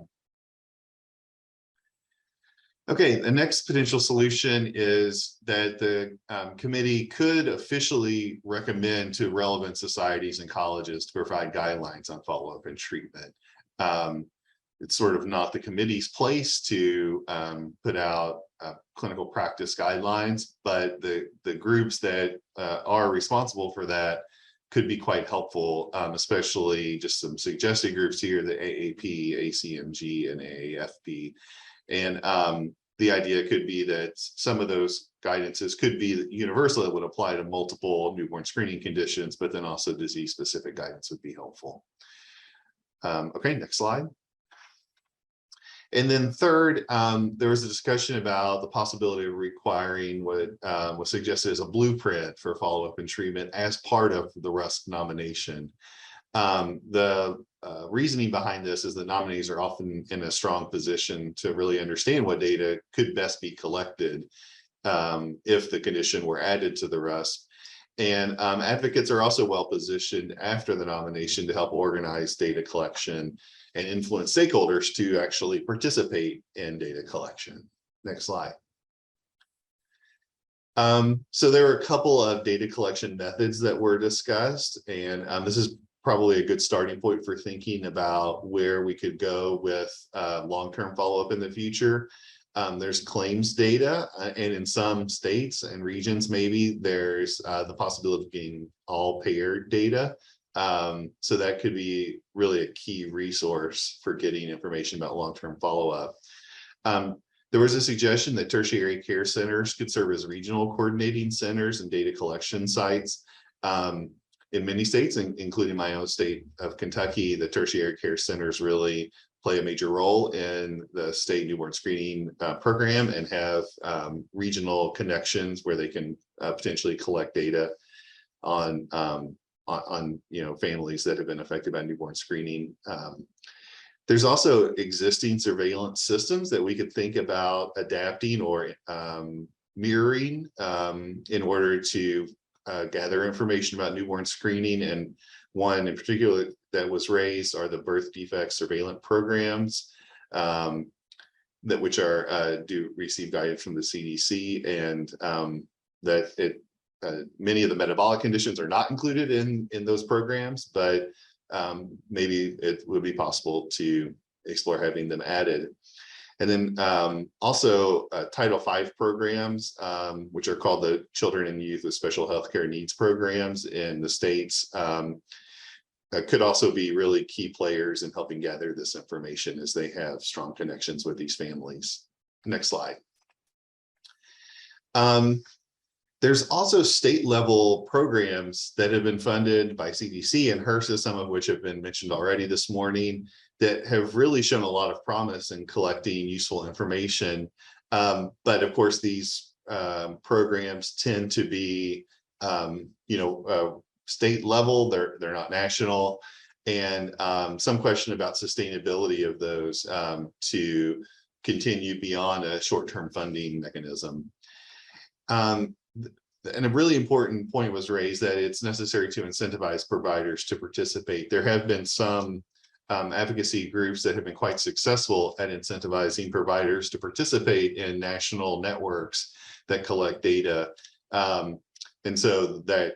Speaker 13: Okay, the next potential solution is that the committee could officially recommend to relevant societies and colleges to provide guidelines on follow-up and treatment. It's sort of not the committee's place to put out clinical practice guidelines, but the groups that are responsible for that could be quite helpful, especially just some suggested groups here, the AAP, ACMG, and AAFP. And the idea could be that some of those guidances could be universal. It would apply to multiple newborn screening conditions, but then also disease-specific guidance would be helpful. Okay, next slide. And then third, there was a discussion about the possibility of requiring what was suggested as a blueprint for follow-up and treatment as part of the RUSC nomination. The reasoning behind this is that nominees are often in a strong position to really understand what data could best be collected if the condition were added to the RUSC. And advocates are also well positioned after the nomination to help organize data collection and influence stakeholders to actually participate in data collection. Next slide. So there are a couple of data collection methods that were discussed, and this is probably a good starting point for thinking about where we could go with long-term follow-up in the future. There's claims data, and in some states and regions, maybe there's the possibility of getting all payer data. So that could be really a key resource for getting information about long-term follow-up. There was a suggestion that tertiary care centers could serve as regional coordinating centers and data collection sites. In many states, including my own state of Kentucky, the tertiary care centers really play a major role in the state newborn screening program and have regional connections where they can potentially collect data on families that have been affected by newborn screening. There's also existing surveillance systems that we could think about adapting or mirroring in order to gather information about newborn screening. And one in particular that was raised are the birth defect surveillance programs which do receive guidance from the CDC, and many of the metabolic conditions are not included in those programs, but maybe it would be possible to explore having them added. And then also Title V programs, which are called the Children and Youth with Special Healthcare Needs programs in the states, could also be really key players in helping gather this information as they have strong connections with these families. Next slide. There's also state level programs that have been funded by CDC and HRSA, some of which have been mentioned already this morning, that have really shown a lot of promise in collecting useful information. But of course, these programs tend to be, state level, they're not national, and some question about sustainability of those to continue beyond a short-term funding mechanism. And a really important point was raised that it's necessary to incentivize providers to participate. There have been some advocacy groups that have been quite successful at incentivizing providers to participate in national networks that collect data. And so that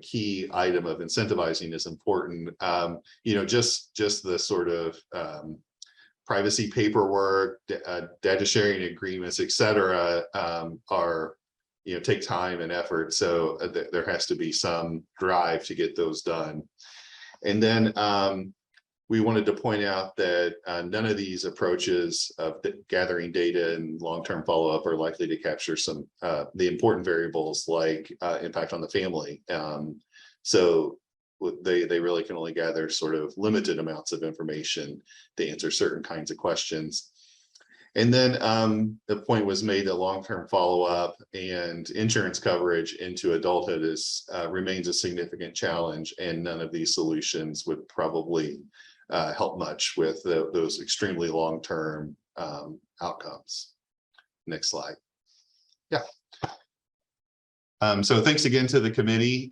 Speaker 13: key item of incentivizing is important. Just the sort of privacy paperwork, data sharing agreements, et cetera, are take time and effort. So there has to be some drive to get those done. And then we wanted to point out that none of these approaches of gathering data and long-term follow-up are likely to capture some the important variables like impact on the family. So they really can only gather sort of limited amounts of information to answer certain kinds of questions. And then the point was made that long-term follow-up and insurance coverage into adulthood remains a significant challenge, and none of these solutions would probably help much with those extremely long-term outcomes. Next slide. Yeah. So thanks again to the committee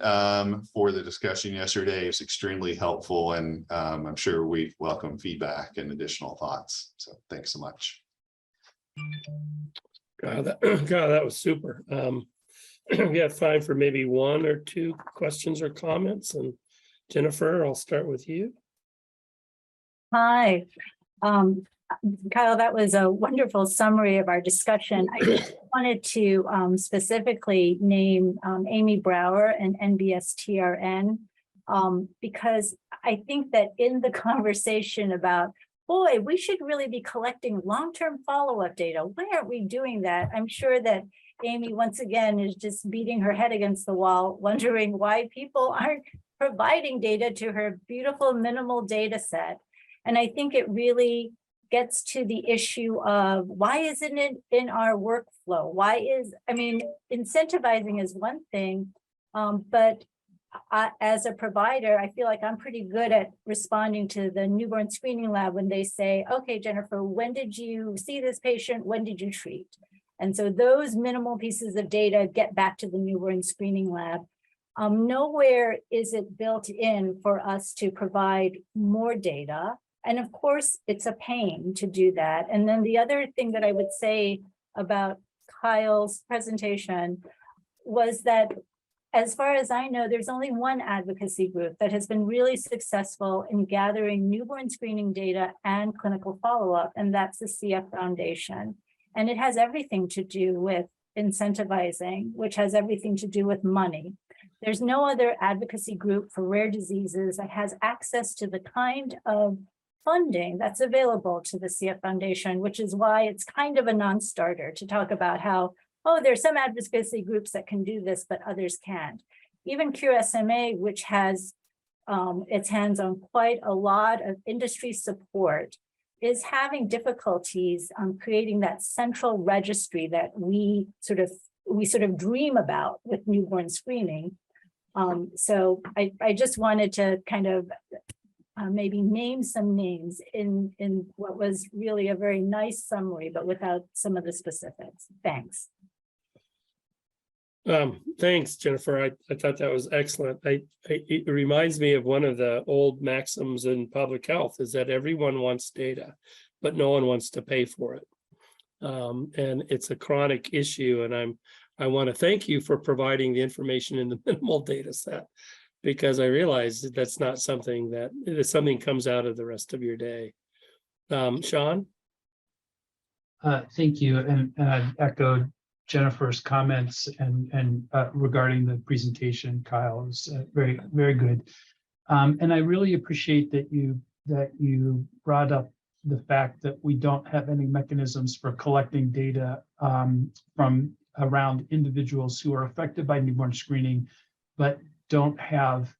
Speaker 13: for the discussion yesterday. It's extremely helpful, and I'm sure we welcome feedback and additional thoughts. So thanks so much.
Speaker 1: God, that was super. We have time for maybe one or two questions or comments. And Jennifer, I'll start with you.
Speaker 14: Hi, Kyle, that was a wonderful summary of our discussion. I just wanted to specifically name Amy Brower and NBSTRN because I think that in the conversation about, boy, we should really be collecting long-term follow-up data. Why aren't we doing that? I'm sure that Amy, once again, is just beating her head against the wall, wondering why people aren't providing data to her beautiful minimal data set. And I think it really gets to the issue of why isn't it in our workflow? I mean, incentivizing is one thing, but as a provider, I feel like I'm pretty good at responding to the newborn screening lab when they say, okay, Jennifer, when did you see this patient? When did you treat? And so those minimal pieces of data get back to the newborn screening lab. Nowhere is it built in for us to provide more data. And of course, it's a pain to do that. And then the other thing that I would say about Kyle's presentation was that, as far as I know, there's only one advocacy group that has been really successful in gathering newborn screening data and clinical follow-up, and that's the CF Foundation. And it has everything to do with incentivizing, which has everything to do with money. There's no other advocacy group for rare diseases that has access to the kind of funding that's available to the CF Foundation, which is why it's kind of a non-starter to talk about how, oh, there's some advocacy groups that can do this, but others can't. Even HRSA, which has its hands on quite a lot of industry support, is having difficulties creating that central registry that we sort of dream about with newborn screening. So I just wanted to kind of maybe name some names in what was really a very nice summary, but without some of the specifics. Thanks.
Speaker 1: Thanks, Jennifer. I thought that was excellent. It reminds me of one of the old maxims in public health, is that everyone wants data, but no one wants to pay for it. And it's a chronic issue. And I want to thank you for providing the information in the minimal data set, because I realize that that's not something that comes out of the rest of your day. Sean?
Speaker 2: Thank you. And I'd echo Jennifer's comments and regarding the presentation. Kyle, is very, very good. And I really appreciate that you brought up the fact that we don't have any mechanisms for collecting data from around individuals who are affected by newborn screening, but don't have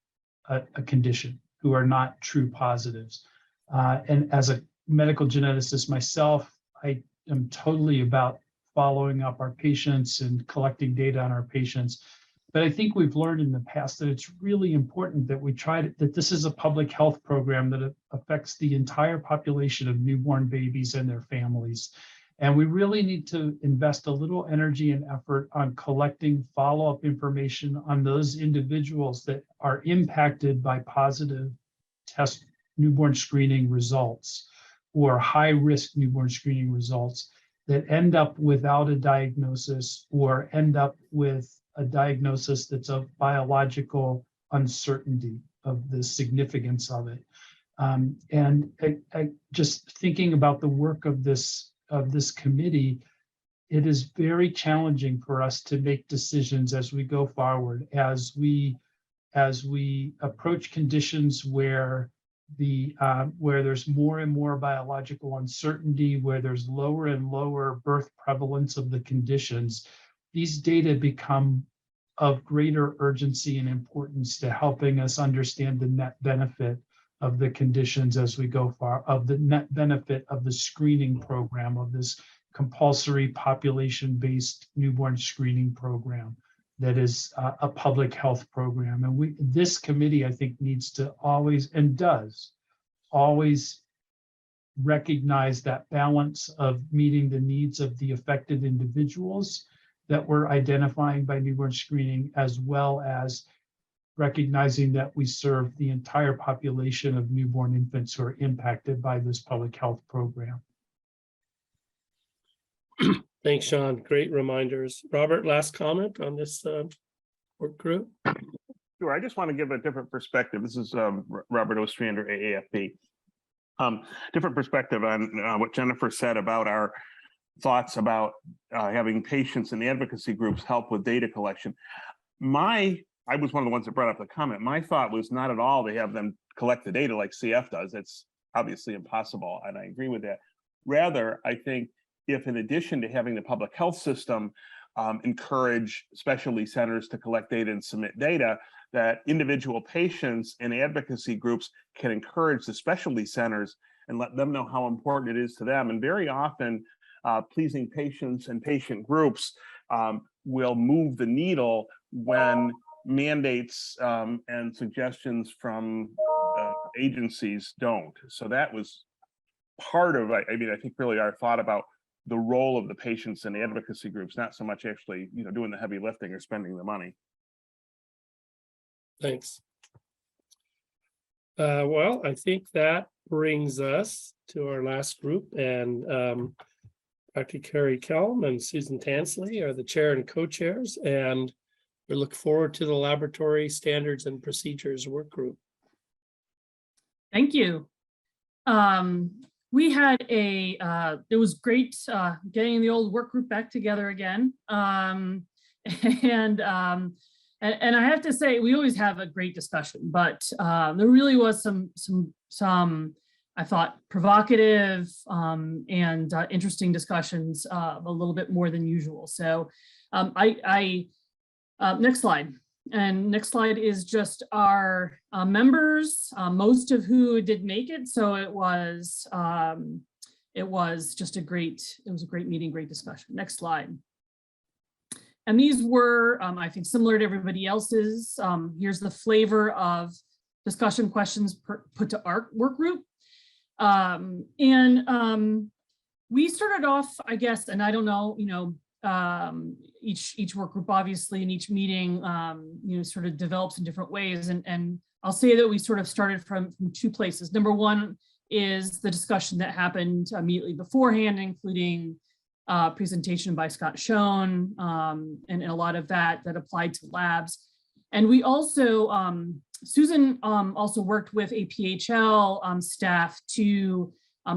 Speaker 2: a condition, who are not true positives. And as a medical geneticist myself, I am totally about following up our patients and collecting data on our patients. But I think we've learned in the past that it's really important that that this is a public health program that affects the entire population of newborn babies and their families. And we really need to invest a little energy and effort on collecting follow-up information on those individuals that are impacted by positive test newborn screening results or high-risk newborn screening results that end up without a diagnosis or end up with a diagnosis that's of biological uncertainty of the significance of it. And I just thinking about the work of this committee, it is very challenging for us to make decisions as we go forward, as we approach conditions where there's more and more biological uncertainty, where there's lower and lower birth prevalence of the conditions. These data become of greater urgency and importance to helping us understand the net benefit of the conditions as we go far, of the net benefit of the screening program, of this compulsory population-based newborn screening program that is a public health program. And this committee, I think, needs to always, and does always, recognize that balance of meeting the needs of the affected individuals that we're identifying by newborn screening, as well as recognizing that we serve the entire population of newborn infants who are impacted by this public health program.
Speaker 1: Thanks, Sean. Great reminders. Robert, last comment on this work group?
Speaker 15: Sure. I just want to give a different perspective. This is Robert Ostrander, AAFP. Different perspective on what Jennifer said about our thoughts about having patients and advocacy groups help with data collection. I was one of the ones that brought up the comment. My thought was not at all to have them collect the data like CF does. It's obviously impossible, and I agree with that. Rather, I think if in addition to having the public health system encourage specialty centers to collect data and submit data, that individual patients and advocacy groups can encourage the specialty centers and let them know how important it is to them. And very often, pleasing patients and patient groups will move the needle when mandates and suggestions from agencies don't. So that was part of, I think really our thought about the role of the patients and advocacy groups, not so much actually, doing the heavy lifting or spending the money.
Speaker 1: Thanks. Well, I think that brings us to our last group, and Dr. Carrie Kelm and Susan Tansley are the chair and co-chairs, and we look forward to the Laboratory Standards and Procedures work group.
Speaker 16: Thank you. We had it was great getting the old work group back together again. And I have to say, we always have a great discussion, but there really was some I thought provocative and interesting discussions, a little bit more than usual. So next slide. And next slide is just our members, most of who did make it. So it was just a great meeting, great discussion. Next slide. And these were, I think, similar to everybody else's. Here's the flavor of discussion questions put to our work group. We started off, I guess, and I don't know, each work group obviously in each meeting, sort of develops in different ways. And I'll say that we sort of started from two places. Number one is the discussion that happened immediately beforehand, including presentation by Scott Schoen, and a lot of that applied to labs. And we also, Susan also worked with APHL staff to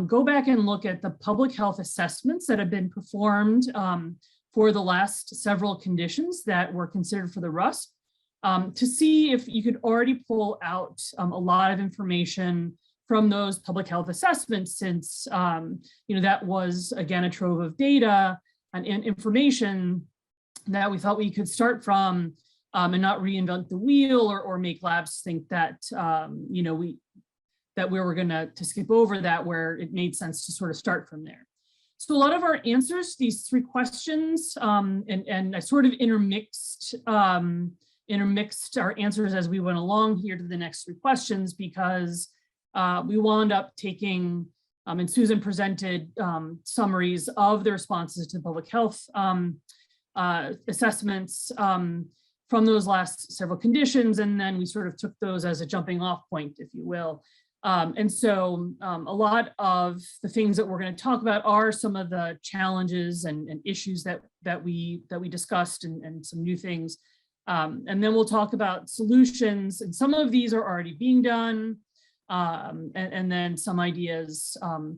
Speaker 16: go back and look at the public health assessments that have been performed for the last several conditions that were considered for the RUSP, to see if you could already pull out a lot of information from those public health assessments, since that was, again, a trove of data and information that we thought we could start from, and not reinvent the wheel or make labs think that we were going to skip over that, where it made sense to sort of start from there. So a lot of our answers, these three questions, and I sort of intermixed our answers as we went along here to the next three questions, because we wound up taking, and Susan presented summaries of the responses to public health assessments from those last several conditions, and then we sort of took those as a jumping off point, if you will. And so a lot of the things that we're going to talk about are some of the challenges and issues that we discussed, and some new things. And then we'll talk about solutions, and some of these are already being done, and then some ideas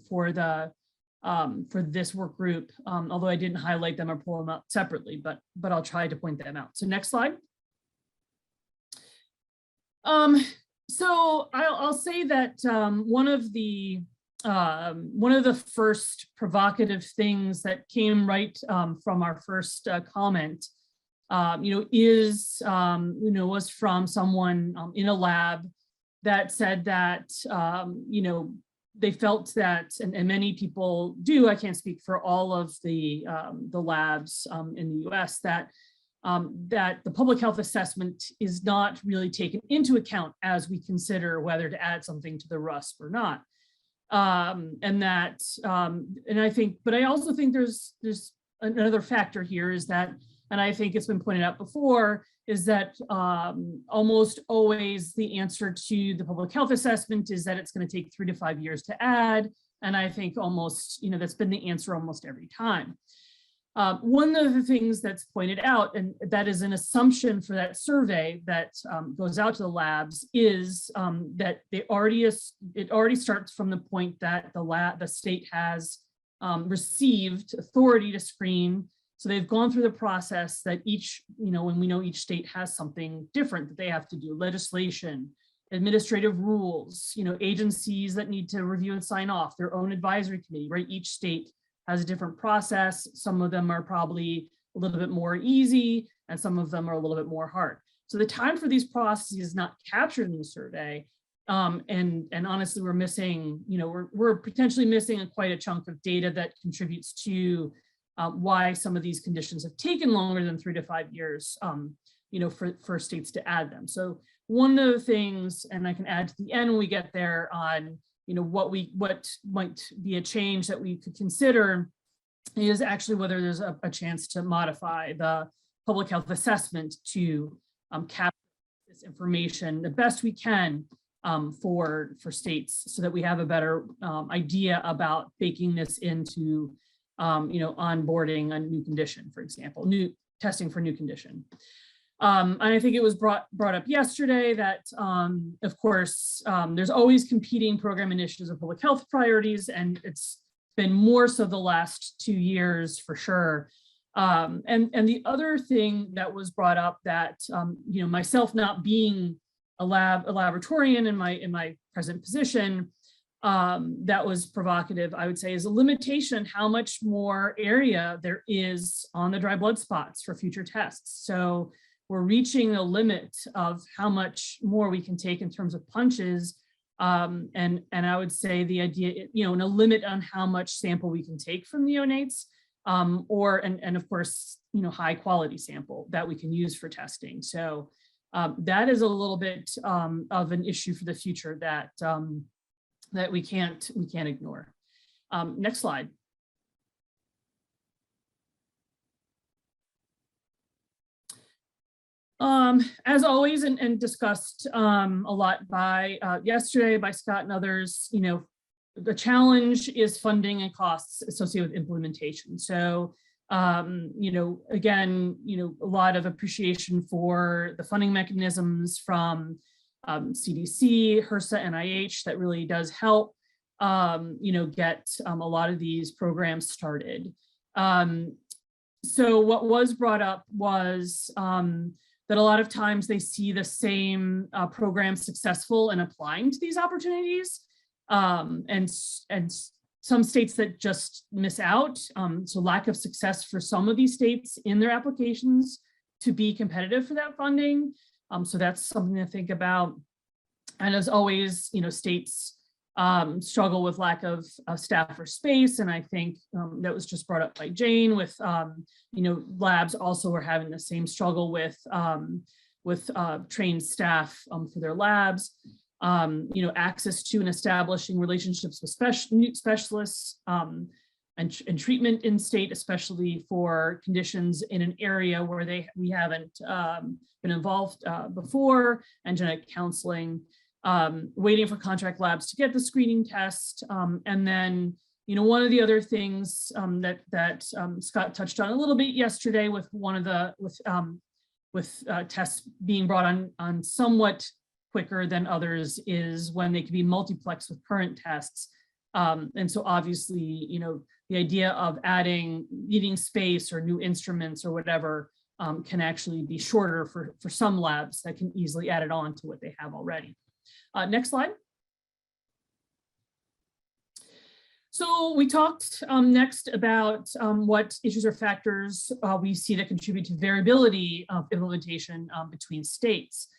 Speaker 16: for this work group, although I didn't highlight them or pull them up separately, but I'll try to point them out. So next slide. So I'll say that one of the first provocative things that came right from our first comment was from someone in a lab that said that, they felt that, and many people do, I can't speak for all of the labs in the US, that the public health assessment is not really taken into account as we consider whether to add something to the RUSP or not. And I think, but I also think there's another factor here is that, and I think it's been pointed out before, is that almost always the answer to the public health assessment is that it's going to take 3 to 5 years to add. And I think almost, that's been the answer almost every time. One of the things that's pointed out, and that is an assumption for that survey that goes out to the labs, is that it already starts from the point that the state has received authority to screen. So they've gone through the process that each, when we know each state has something different that they have to do, legislation, administrative rules, agencies that need to review and sign off, their own advisory committee, right? Each state has a different process. Some of them are probably a little bit more easy and some of them are a little bit more hard. So the time for these processes is not captured in the survey. And honestly, we're missing, we're potentially missing quite a chunk of data that contributes to why some of these conditions have taken longer than 3 to 5 years, for states to add them. So one of the things, and I can add to the end when we get there on, what might be a change that we could consider is actually whether there's a chance to modify the public health assessment to capture this information the best we can for states, so that we have a better idea about baking this into onboarding a new condition, for example, new testing for new condition. And I think it was brought up yesterday that, of course, there's always competing program initiatives of public health priorities, and it's been more so the last 2 years for sure. And the other thing that was brought up that, myself not being a laboratorian in my present position, that was provocative, I would say, is a limitation how much more area there is on the dry blood spots for future tests. So we're reaching the limit of how much more we can take in terms of punches. And I would say the idea, and a limit on how much sample we can take from neonates, and of course, high quality sample that we can use for testing. So that is a little bit of an issue for the future that that we can't ignore. Next slide. As always, and discussed a lot by yesterday by Scott and others, the challenge is funding and costs associated with implementation. So, again, a lot of appreciation for the funding mechanisms from CDC, HRSA, NIH that really does help, get a lot of these programs started. So what was brought up was that a lot of times they see the same programs successful in applying to these opportunities, and some states that just miss out. So lack of success for some of these states in their applications to be competitive for that funding. So that's something to think about. And as always, states struggle with lack of staff or space. And I think that was just brought up by Jane with, labs also are having the same struggle with trained staff for their labs, access to and establishing relationships with specialists and treatment in state, especially for conditions in an area where we haven't been involved before, and genetic counseling. Waiting for contract labs to get the screening test. And then, one of the other things that Scott touched on a little bit yesterday with one of the, with tests being brought on somewhat quicker than others is when they can be multiplexed with current tests. And so obviously, the idea of needing space or new instruments or whatever can actually be shorter for some labs that can easily add it on to what they have already. Next slide. So we talked next about what issues or factors we see that contribute to variability of implementation between states.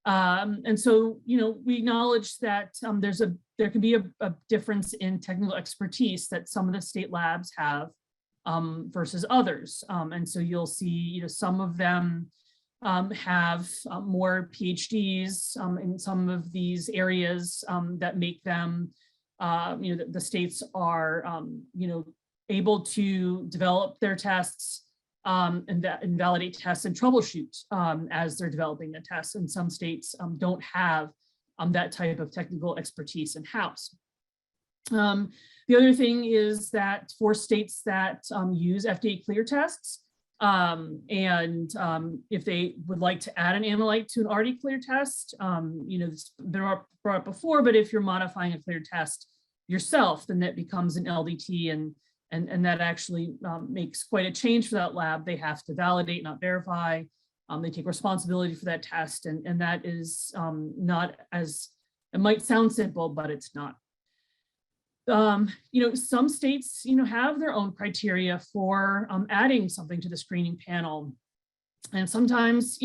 Speaker 16: And so, we acknowledge that there can be a difference in technical expertise that some of the state labs have versus others. And so you'll see, some of them have more PhDs in some of these areas that make them the states are, able to develop their tests and validate tests and troubleshoot as they're developing the tests. And some states don't have that type of technical expertise in-house. The other thing is that for states that use FDA clear tests, and if they would like to add an analyte to an already cleared test, it's been brought up before, but if you're modifying a cleared test yourself, then that becomes an LDT, and that actually makes quite a change for that lab. They have to validate, not verify. They take responsibility for that test, and that is not as, it might sound simple, but it's not. Some states, have their own criteria for adding something to the screening panel. And sometimes,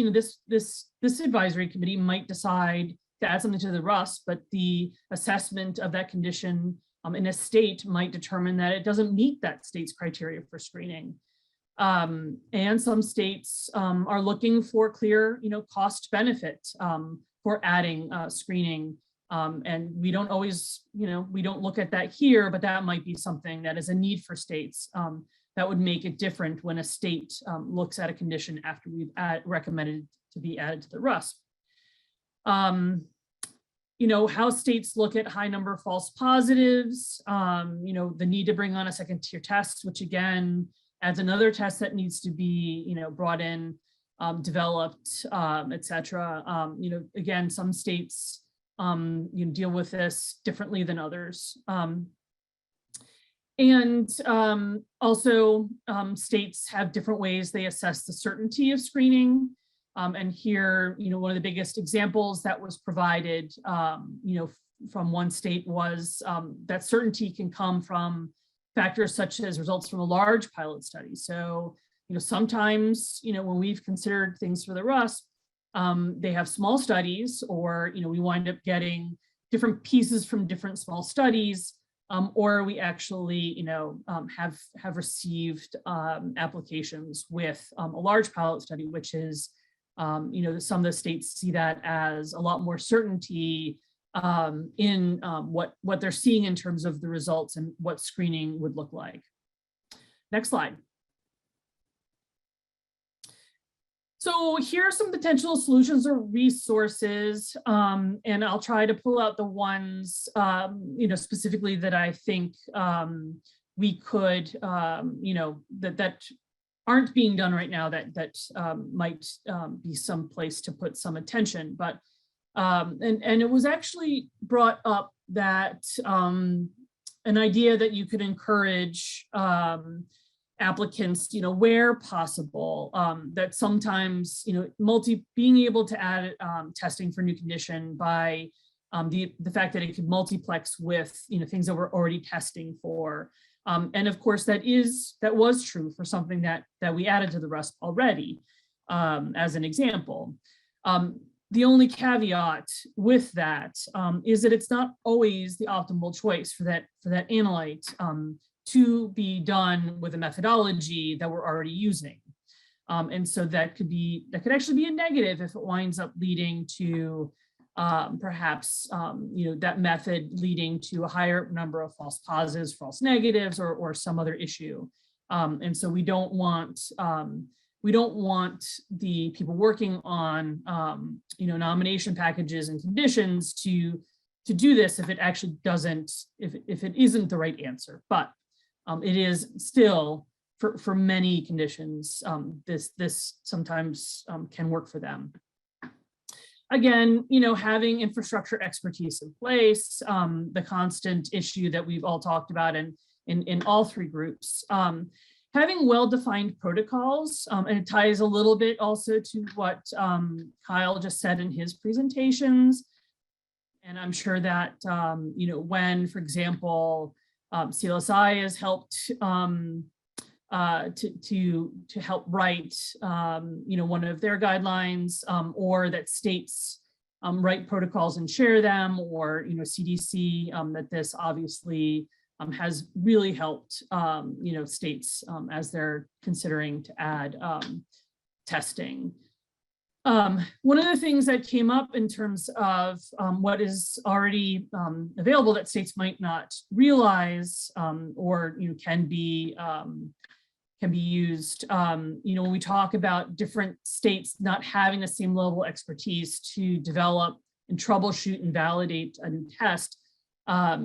Speaker 16: this advisory committee might decide to add something to the RUS, but the assessment of that condition in a state might determine that it doesn't meet that state's criteria for screening. And some states are looking for clear, cost benefit for adding screening. And we don't always, we don't look at that here, but that might be something that is a need for states that would make it different when a state looks at a condition after we've recommended to be added to the RUS. How states look at high number of false positives, the need to bring on a second tier test, which again adds another test that needs to be, brought in, developed, et cetera. Again, some states deal with this differently than others. Also, states have different ways they assess the certainty of screening. And here, one of the biggest examples that was provided, from one state was that certainty can come from factors such as results from a large pilot study. So, sometimes, when we've considered things for the RUS, they have small studies, or, we wind up getting different pieces from different small studies, or we actually, have received applications with a large pilot study, which is, some of the states see that as a lot more certainty in what they're seeing in terms of the results and what screening would look like. Next slide. So here are some potential solutions or resources, and I'll try to pull out the ones, specifically that I think we could, that aren't being done right now that might be some place to put some attention. But and it was actually brought up that an idea that you could encourage applicants, where possible, that sometimes, being able to add testing for new condition by the fact that it could multiplex with, things that we're already testing for. And of course, that was true for something that we added to the RUS already, as an example. The only caveat with that is that it's not always the optimal choice for that analyte to be done with a methodology that we're already using. And so that could actually be a negative if it winds up leading to perhaps that method leading to a higher number of false positives, false negatives, or some other issue. And so we don't want the people working on nomination packages and conditions to do this if it actually doesn't, if it isn't the right answer. But it is still for many conditions, this sometimes can work for them. Again, having infrastructure expertise in place, the constant issue that we've all talked about in all three groups, having well-defined protocols, and it ties a little bit also to what Kyle just said in his presentations. And I'm sure that, when, for example, CLSI has helped to help write, one of their guidelines, or that states write protocols and share them, or CDC, that this obviously has really helped states as they're considering to add testing. One of the things that came up in terms of what is already available that states might not realize, or can be used, when we talk about different states not having the same level of expertise to develop and troubleshoot and validate a new test,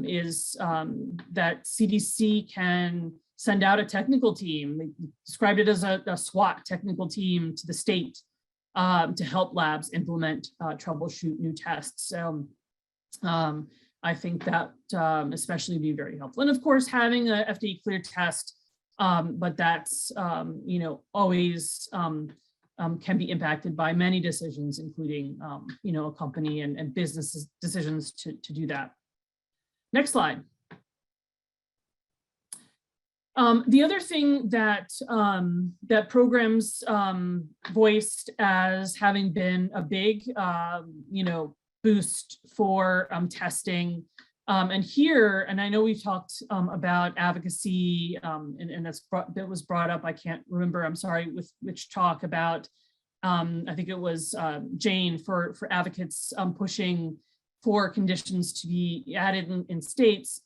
Speaker 16: is that CDC can send out a technical team. They described it as a SWAT technical team to the state to help labs implement, troubleshoot new tests. So I think that especially be very helpful. And of course, having a FDA cleared test, but that's, always can be impacted by many decisions, including, a company and business decisions to do that. Next slide. The other thing that that programs voiced as having been a big, boost for testing, and here, and I know we've talked about advocacy, and that was brought up. I can't remember. I'm sorry, with which talk about. I think it was Jane for advocates pushing for conditions to be added in states.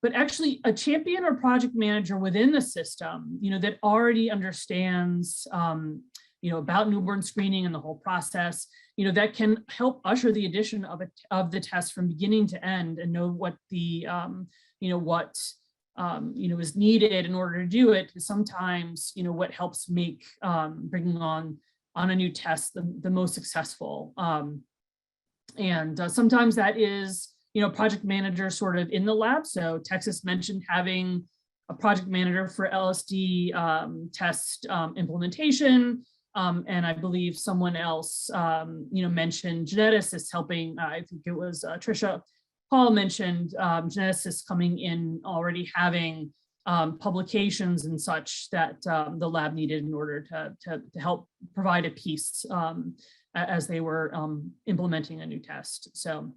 Speaker 16: But actually a champion or project manager within the system, that already understands, about newborn screening and the whole process, that can help usher the addition of the test from beginning to end and know what the, is needed in order to do it. Sometimes, what helps make bringing on a new test the most successful. And sometimes that is, project manager sort of in the lab. So Texas mentioned having a project manager for LSD test implementation. And I believe someone else, mentioned geneticists helping. I think it was Trisha Paul mentioned geneticists coming in already having publications and such that the lab needed in order to help provide a piece as they were implementing a new test. So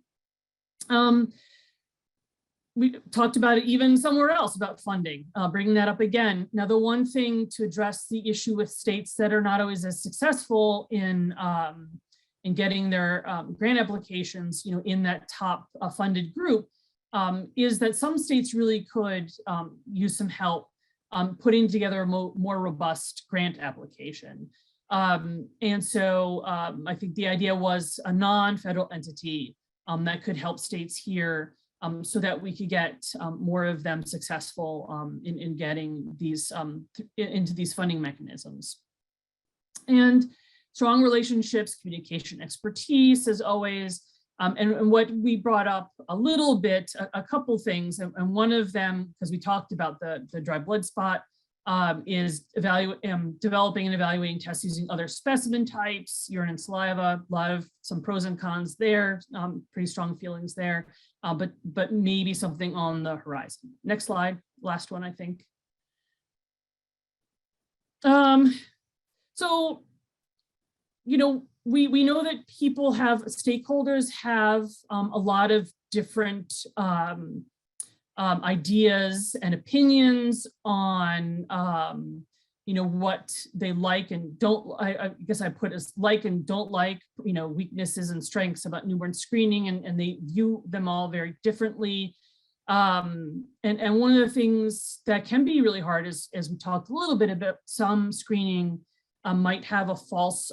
Speaker 16: we talked about it even somewhere else about funding, bringing that up again. Now, the one thing to address the issue with states that are not always as successful in getting their grant applications, in that top funded group, is that some states really could use some help putting together a more robust grant application. And so I think the idea was a non-federal entity that could help states here so that we could get more of them successful in getting these into these funding mechanisms. And strong relationships, communication expertise as always. And what we brought up a little bit, a couple things, and one of them, because we talked about the dry blood spot, is developing and evaluating tests using other specimen types, urine and saliva, some pros and cons there, pretty strong feelings there, but maybe something on the horizon. Next slide, last one, I think. So, we know that stakeholders have a lot of different ideas and opinions on, what they like and don't. I guess I put as like and don't like, weaknesses and strengths about newborn screening, and they view them all very differently. And one of the things that can be really hard is, as we talked a little bit about, some screening might have a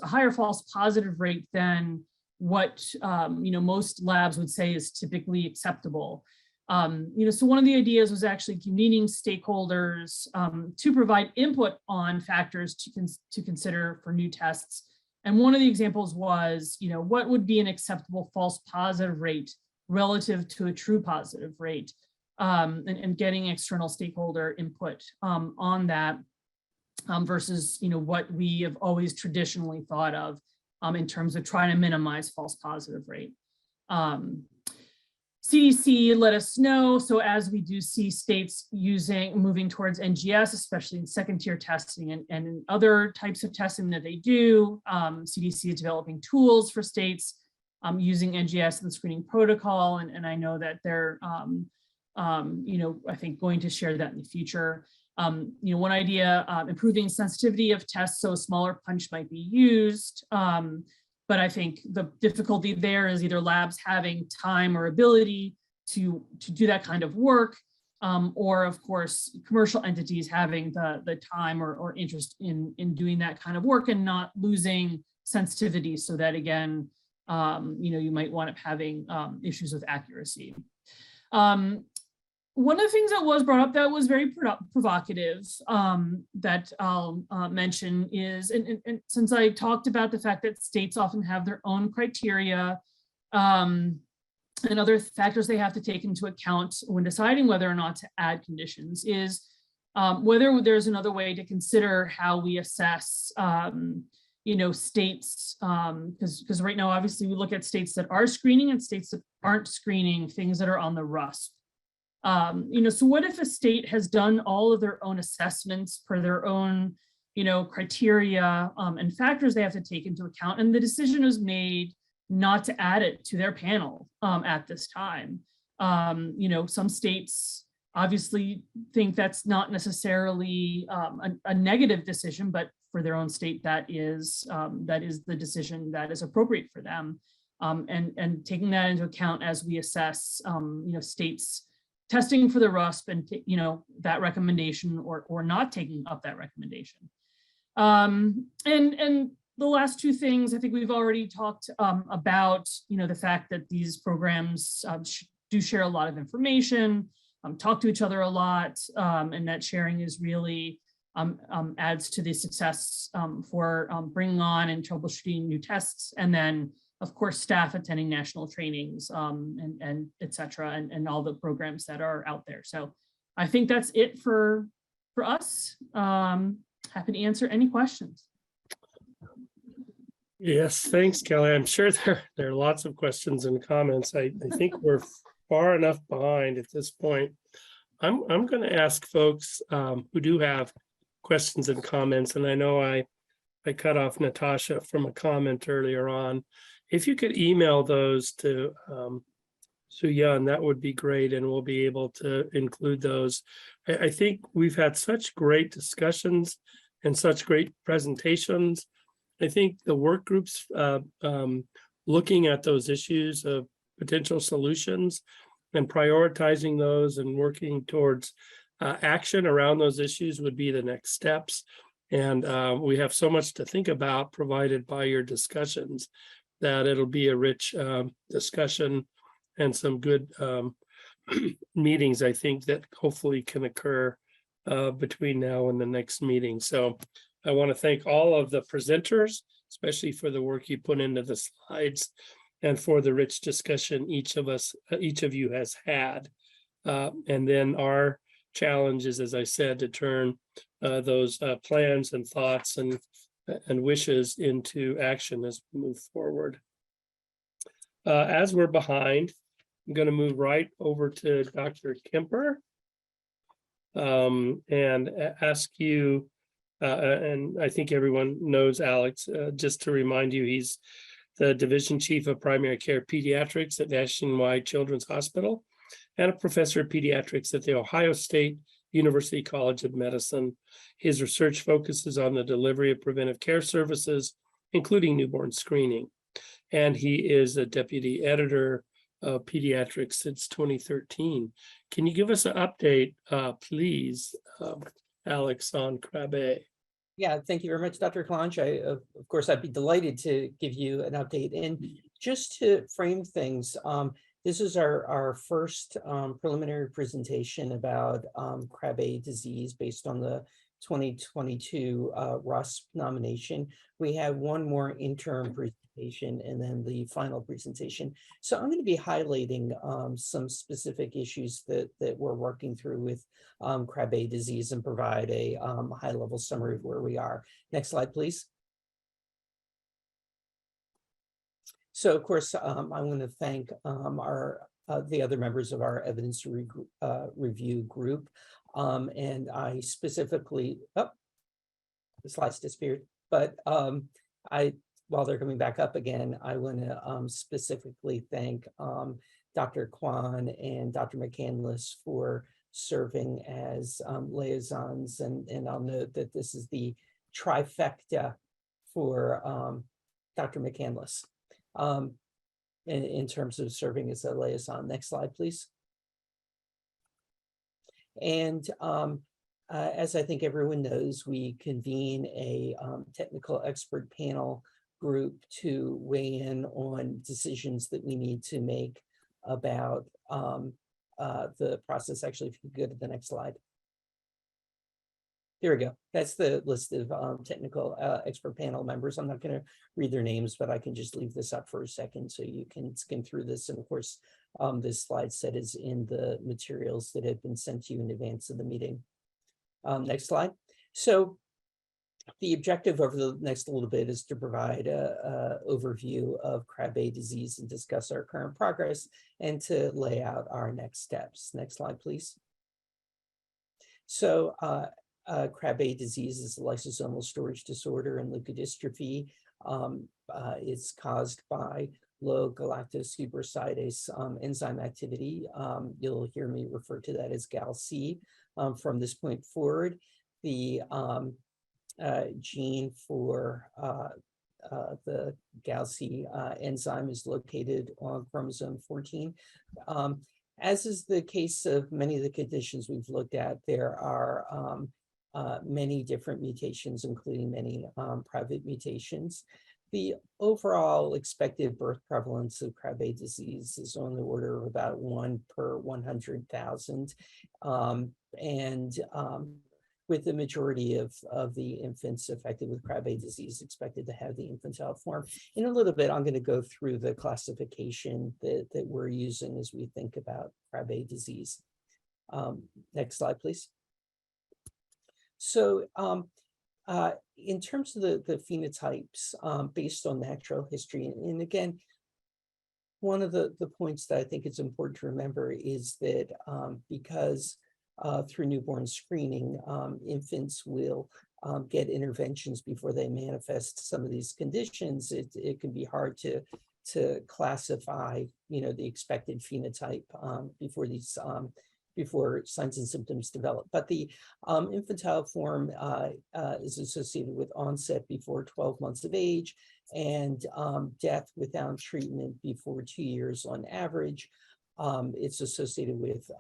Speaker 16: higher false positive rate than what most labs would say is typically acceptable. So one of the ideas was actually convening stakeholders to provide input on factors to consider for new tests. And one of the examples was, what would be an acceptable false positive rate relative to a true positive rate, and getting external stakeholder input on that. Versus, what we have always traditionally thought of in terms of trying to minimize false positive rate. CDC let us know. So as we do see states moving towards NGS, especially in second tier testing and in other types of testing that they do, CDC is developing tools for states using NGS and the screening protocol. And I know that they're, I think going to share that in the future. One idea, improving sensitivity of tests so a smaller punch might be used. But I think the difficulty there is either labs having time or ability to do that kind of work, or of course, commercial entities having the time or interest in doing that kind of work and not losing sensitivity, so that again, you might wind up having issues with accuracy. One of the things that was brought up that was very provocative that I'll mention is, and since I talked about the fact that states often have their own criteria and other factors they have to take into account when deciding whether or not to add conditions, is whether there's another way to consider how we assess states, because right now, obviously, we look at states that are screening and states that aren't screening things that are on the RUSP. So what if a state has done all of their own assessments per their own, criteria and factors they have to take into account, and the decision is made not to add it to their panel at this time? Some states obviously think that's not necessarily a negative decision, but for their own state, that is the decision that is appropriate for them. And taking that into account as we assess, states testing for the RUSP and, that recommendation or not taking up that recommendation. And the last two things, I think we've already talked about, the fact that these programs do share a lot of information, talk to each other a lot, and that sharing is really adds to the success for bringing on and troubleshooting new tests, and then of course, staff attending national trainings and et cetera, and all the programs that are out there. So I think that's it for us. Happy to answer any questions.
Speaker 1: Yes, thanks, Kelly. I'm sure there are lots of questions and comments. I think we're far enough behind at this point. I'm going to ask folks who do have questions and comments, and I know I cut off Natasha from a comment earlier on. If you could email those to Soo-Yeon, that would be great, and we'll be able to include those. I think we've had such great discussions and such great presentations. I think the work groups looking at those issues of potential solutions and prioritizing those and working towards action around those issues would be the next steps. And we have so much to think about provided by your discussions, that it'll be a rich discussion and some good meetings, I think, that hopefully can occur between now and the next meeting. So I want to thank all of the presenters, especially for the work you put into the slides and for the rich discussion each of you has had. And then our challenge is, as I said, to turn those plans and thoughts and wishes into action as we move forward. As we're behind, I'm going to move right over to Dr. Kemper and ask you, and I think everyone knows Alex, just to remind you, he's the Division Chief of Primary Care Pediatrics at Nationwide Children's Hospital and a professor of pediatrics at the Ohio State University College of Medicine. His research focuses on the delivery of preventive care services, including newborn screening. And he is a deputy editor of pediatrics since 2013. Can you give us an update, please, Alex, on Krabbe?
Speaker 17: Yeah, thank you very much, Dr. Kalanch. Of course, I'd be delighted to give you an update. And just to frame things, this is our first preliminary presentation about Krabbe disease based on the 2022 RUSP nomination. We have one more interim presentation and then the final presentation. So I'm going to be highlighting some specific issues that we're working through with Krabbe disease and provide a high-level summary of where we are. Next slide, please. So, of course, I want to thank our the other members of our evidence review group. And I specifically, oh, the slides disappeared, but while they're coming back up again, I want to specifically thank Dr. Kwan and Dr. McCandless for serving as liaisons, and I'll note that this is the trifecta for Dr. McCandless in terms of serving as a liaison. Next slide, please. And as I think everyone knows, we convene a technical expert panel group to weigh in on decisions that we need to make about the process. Actually, if you could go to the next slide. Here we go. That's the list of technical expert panel members. I'm not going to read their names, but I can just leave this up for a second so you can skim through this. And of course, this slide set is in the materials that have been sent to you in advance of the meeting. Next slide. So the objective over the next little bit is to provide an overview of Krabbe disease and discuss our current progress and to lay out our next steps. Next slide, please. So Krabbe disease is a lysosomal storage disorder and leukodystrophy. It's caused by low galactosuperosidase enzyme activity. You'll hear me refer to that as GAL-C from this point forward. The gene for the GAL-C enzyme is located on chromosome 14. As is the case of many of the conditions we've looked at, there are many different mutations, including many private mutations. The overall expected birth prevalence of Krabbe disease is on the order of about 1 per 100,000. With the majority of the infants affected with Krabbe disease expected to have the infantile form. In a little bit, I'm going to go through the classification that we're using as we think about Krabbe disease. Next slide, please. So in terms of the phenotypes based on natural history, and again, one of the points that I think it's important to remember is that because through newborn screening, infants will get interventions before they manifest some of these conditions. It can be hard to classify, the expected phenotype before signs and symptoms develop. But the infantile form is associated with onset before 12 months of age and death without treatment before 2 years on average. It's associated with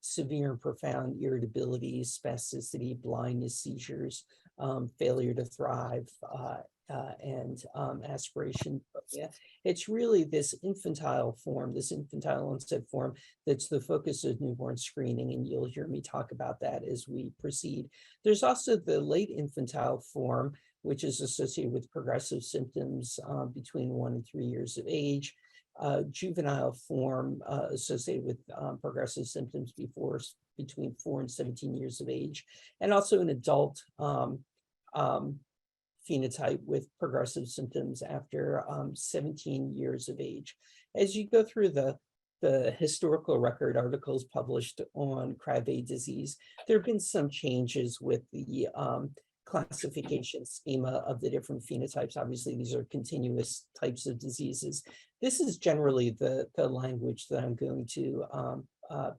Speaker 17: severe and profound irritability, spasticity, blindness, seizures, failure to thrive, and aspiration. Yeah, it's really this infantile form, this infantile onset form, that's the focus of newborn screening, and you'll hear me talk about that as we proceed. There's also the late infantile form, which is associated with progressive symptoms between 1 and 3 years of age. Juvenile form associated with progressive symptoms between 4 and 17 years of age, and also an adult phenotype with progressive symptoms after 17 years of age. As you go through the historical record articles published on Krabbe disease, there have been some changes with the classification schema of the different phenotypes. Obviously, these are continuous types of diseases. This is generally the language that I'm going to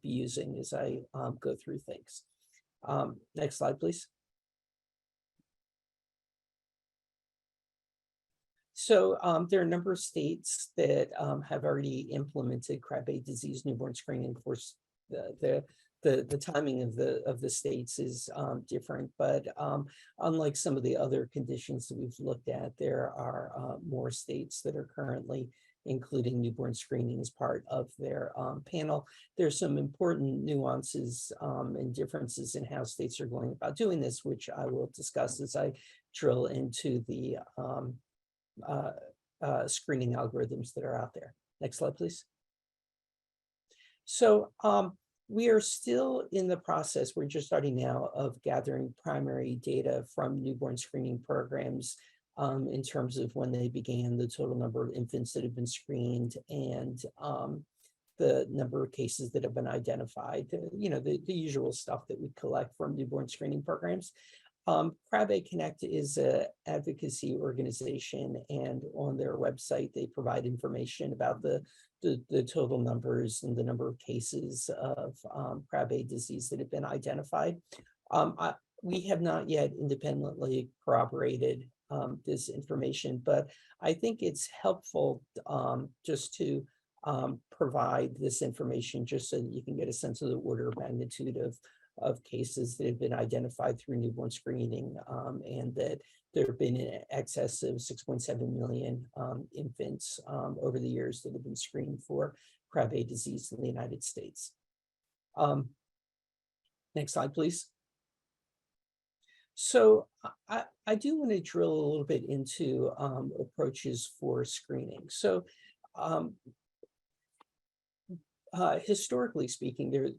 Speaker 17: be using as I go through things. Next slide, please. So there are a number of states that have already implemented Krabbe disease newborn screening. Of course, the timing of the states is different, but unlike some of the other conditions that we've looked at, there are more states that are currently including newborn screening as part of their panel. There's some important nuances and differences in how states are going about doing this, which I will discuss as I drill into the screening algorithms that are out there. Next slide, please. So we are still in the process, we're just starting now, of gathering primary data from newborn screening programs in terms of when they began, the total number of infants that have been screened, and the number of cases that have been identified, the usual stuff that we collect from newborn screening programs. Crab Connect is an advocacy organization, and on their website, they provide information about the total numbers and the number of cases of crab disease that have been identified. We have not yet independently corroborated this information, but I think it's helpful just to provide this information just so that you can get a sense of the order of magnitude of cases that have been identified through newborn screening, and that there have been in excess of 6.7 million infants over the years that have been screened for crab disease in the United States. Next slide, please. So I do want to drill a little bit into approaches for screening. So historically speaking,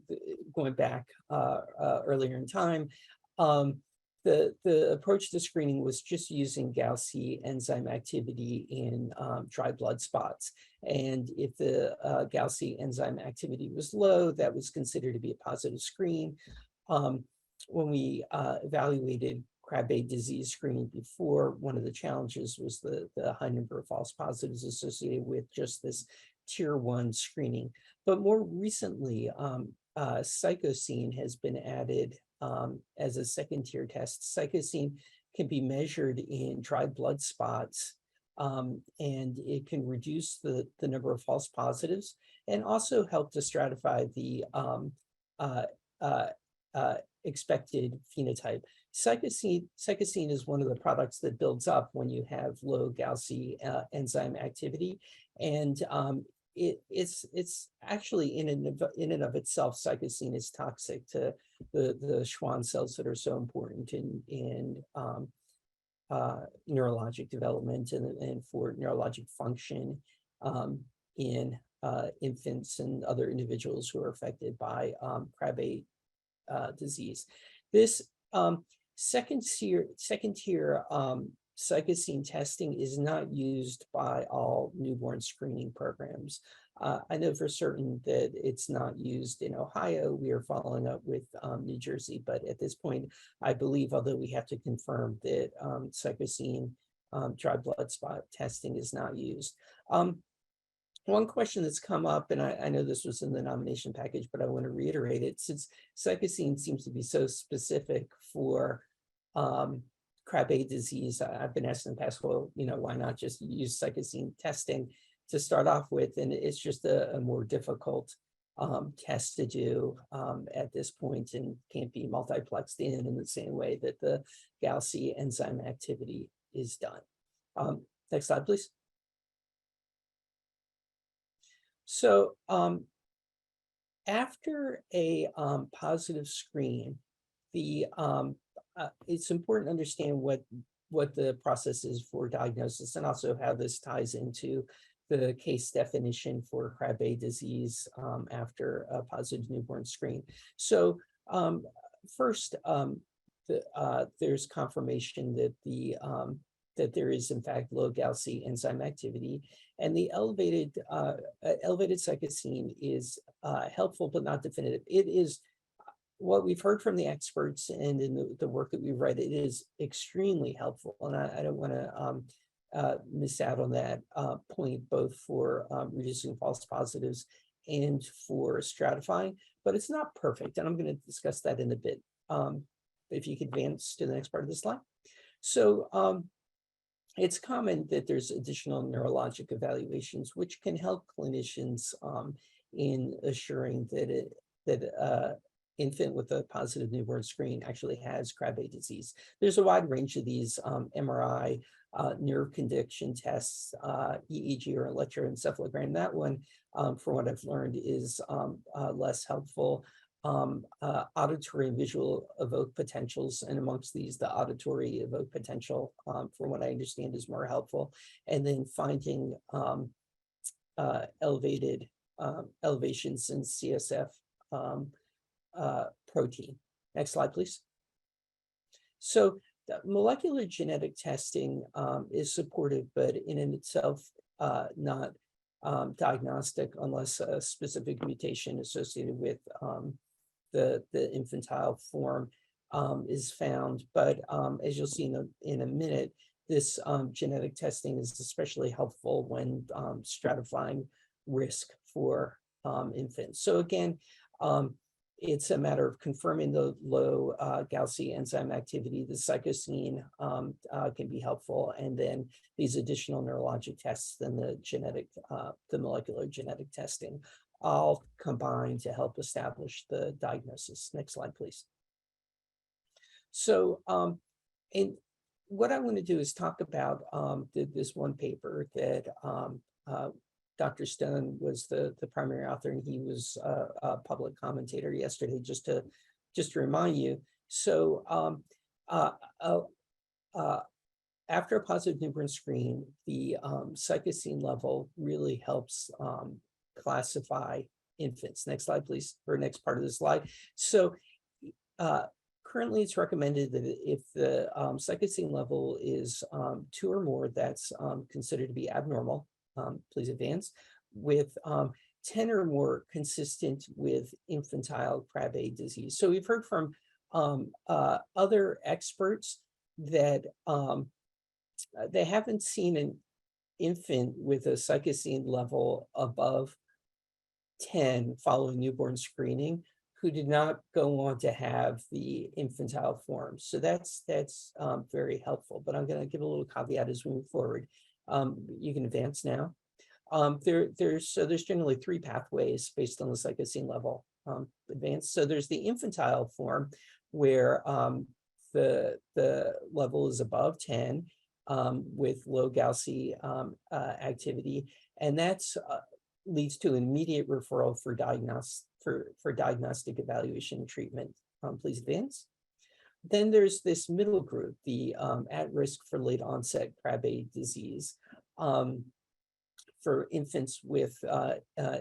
Speaker 17: going back earlier in time, the approach to screening was just using GALC enzyme activity in dry blood spots. And if the GALC enzyme activity was low, that was considered to be a positive screen. When we evaluated crab disease screening before, one of the challenges was the high number of false positives associated with just this tier 1 screening. But more recently, cytosine has been added as a second tier test. Cytosine can be measured in dry blood spots, and it can reduce the number of false positives and also help to stratify the expected phenotype. Cytosine is one of the products that builds up when you have low GALC enzyme activity, and it's actually in and of itself, cytosine is toxic to the Schwann cells that are so important in neurologic development and for neurologic function in infants and other individuals who are affected by crab disease. This second tier cytosine testing is not used by all newborn screening programs. I know for certain that it's not used in Ohio. We are following up with New Jersey, but at this point, I believe, although we have to confirm that cytosine dry blood spot testing is not used. One question that's come up, and I know this was in the nomination package, but I want to reiterate it, since cytosine seems to be so specific for crab disease, I've been asked in the past, well, why not just use cytosine testing to start off with? And it's just a more difficult test to do at this point, and can't be multiplexed in the same way that the GALC enzyme activity is done. Next slide, please. So after a positive screen, it's important to understand what the process is for diagnosis, and also how this ties into the case definition for crab disease after a positive newborn screen. So first, there's confirmation that that there is in fact low GALC enzyme activity, and the elevated cytosine is helpful but not definitive. It is what we've heard from the experts, and in the work that we've read, it is extremely helpful, and I don't want to miss out on that point, both for reducing false positives and for stratifying, but it's not perfect, and I'm going to discuss that in a bit. If you could advance to the next part of the slide. So it's common that there's additional neurologic evaluations which can help clinicians in assuring that infant with a positive newborn screen actually has crab disease. There's a wide range of these: MRI, nerve conduction tests, EEG or electroencephalogram. That one, from what I've learned, is less helpful. Auditory and visual evoked potentials, and amongst these, the auditory evoked potential, from what I understand, is more helpful. And then finding elevations in CSF protein. Next slide, please. So molecular genetic testing is supportive, but in itself not diagnostic unless a specific mutation associated with the infantile form is found. But as you'll see in a minute, this genetic testing is especially helpful when stratifying risk for infants. So again, it's a matter of confirming the low GALC enzyme activity. The cytosine can be helpful, and then these additional neurologic tests and the molecular genetic testing all combine to help establish the diagnosis. Next slide, please. So, and what I want to do is talk about this one paper that Dr. Stone was the primary author, and he was a public commentator yesterday, just to remind you. So after a positive newborn screen, the cytosine level really helps classify infants. Next slide, please, or next part of the slide. So currently it's recommended that if the cytosine level is 2 or more, that's considered to be abnormal. Please advance. With 10 or more, consistent with infantile Krabbe disease. So we've heard from other experts that they haven't seen an infant with a cytosine level above 10 following newborn screening who did not go on to have the infantile form. So that's very helpful, but I'm going to give a little caveat as we move forward. You can advance now. There's generally 3 pathways based on the cytosine level. Advance. So there's the infantile form where the level is above 10 with low GALC activity, and that's leads to immediate referral for diagnostic evaluation and treatment. Please advance. Then there's this middle group, the at risk for late onset Krabbe disease for infants with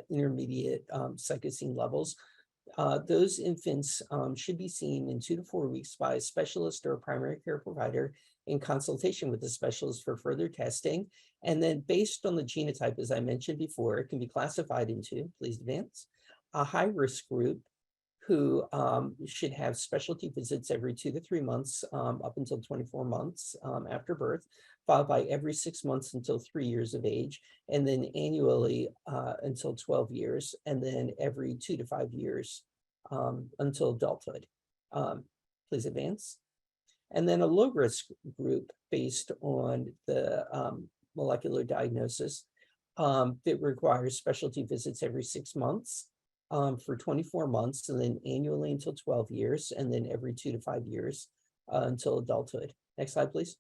Speaker 17: intermediate cytosine levels. Those infants should be seen in 2 to 4 weeks by a specialist or a primary care provider in consultation with the specialist for further testing. And then based on the genotype, as I mentioned before, it can be classified into, please advance, a high risk group who should have specialty visits every 2 to 3 months up until 24 months after birth, followed by every 6 months until 3 years of age, and then annually until 12 years, and then every 2 to 5 years until adulthood. Please advance. And then a low risk group based on the molecular diagnosis that requires specialty visits every 6 months for 24 months, and then annually until 12 years, and then every 2 to 5 years until adulthood. Next slide, please.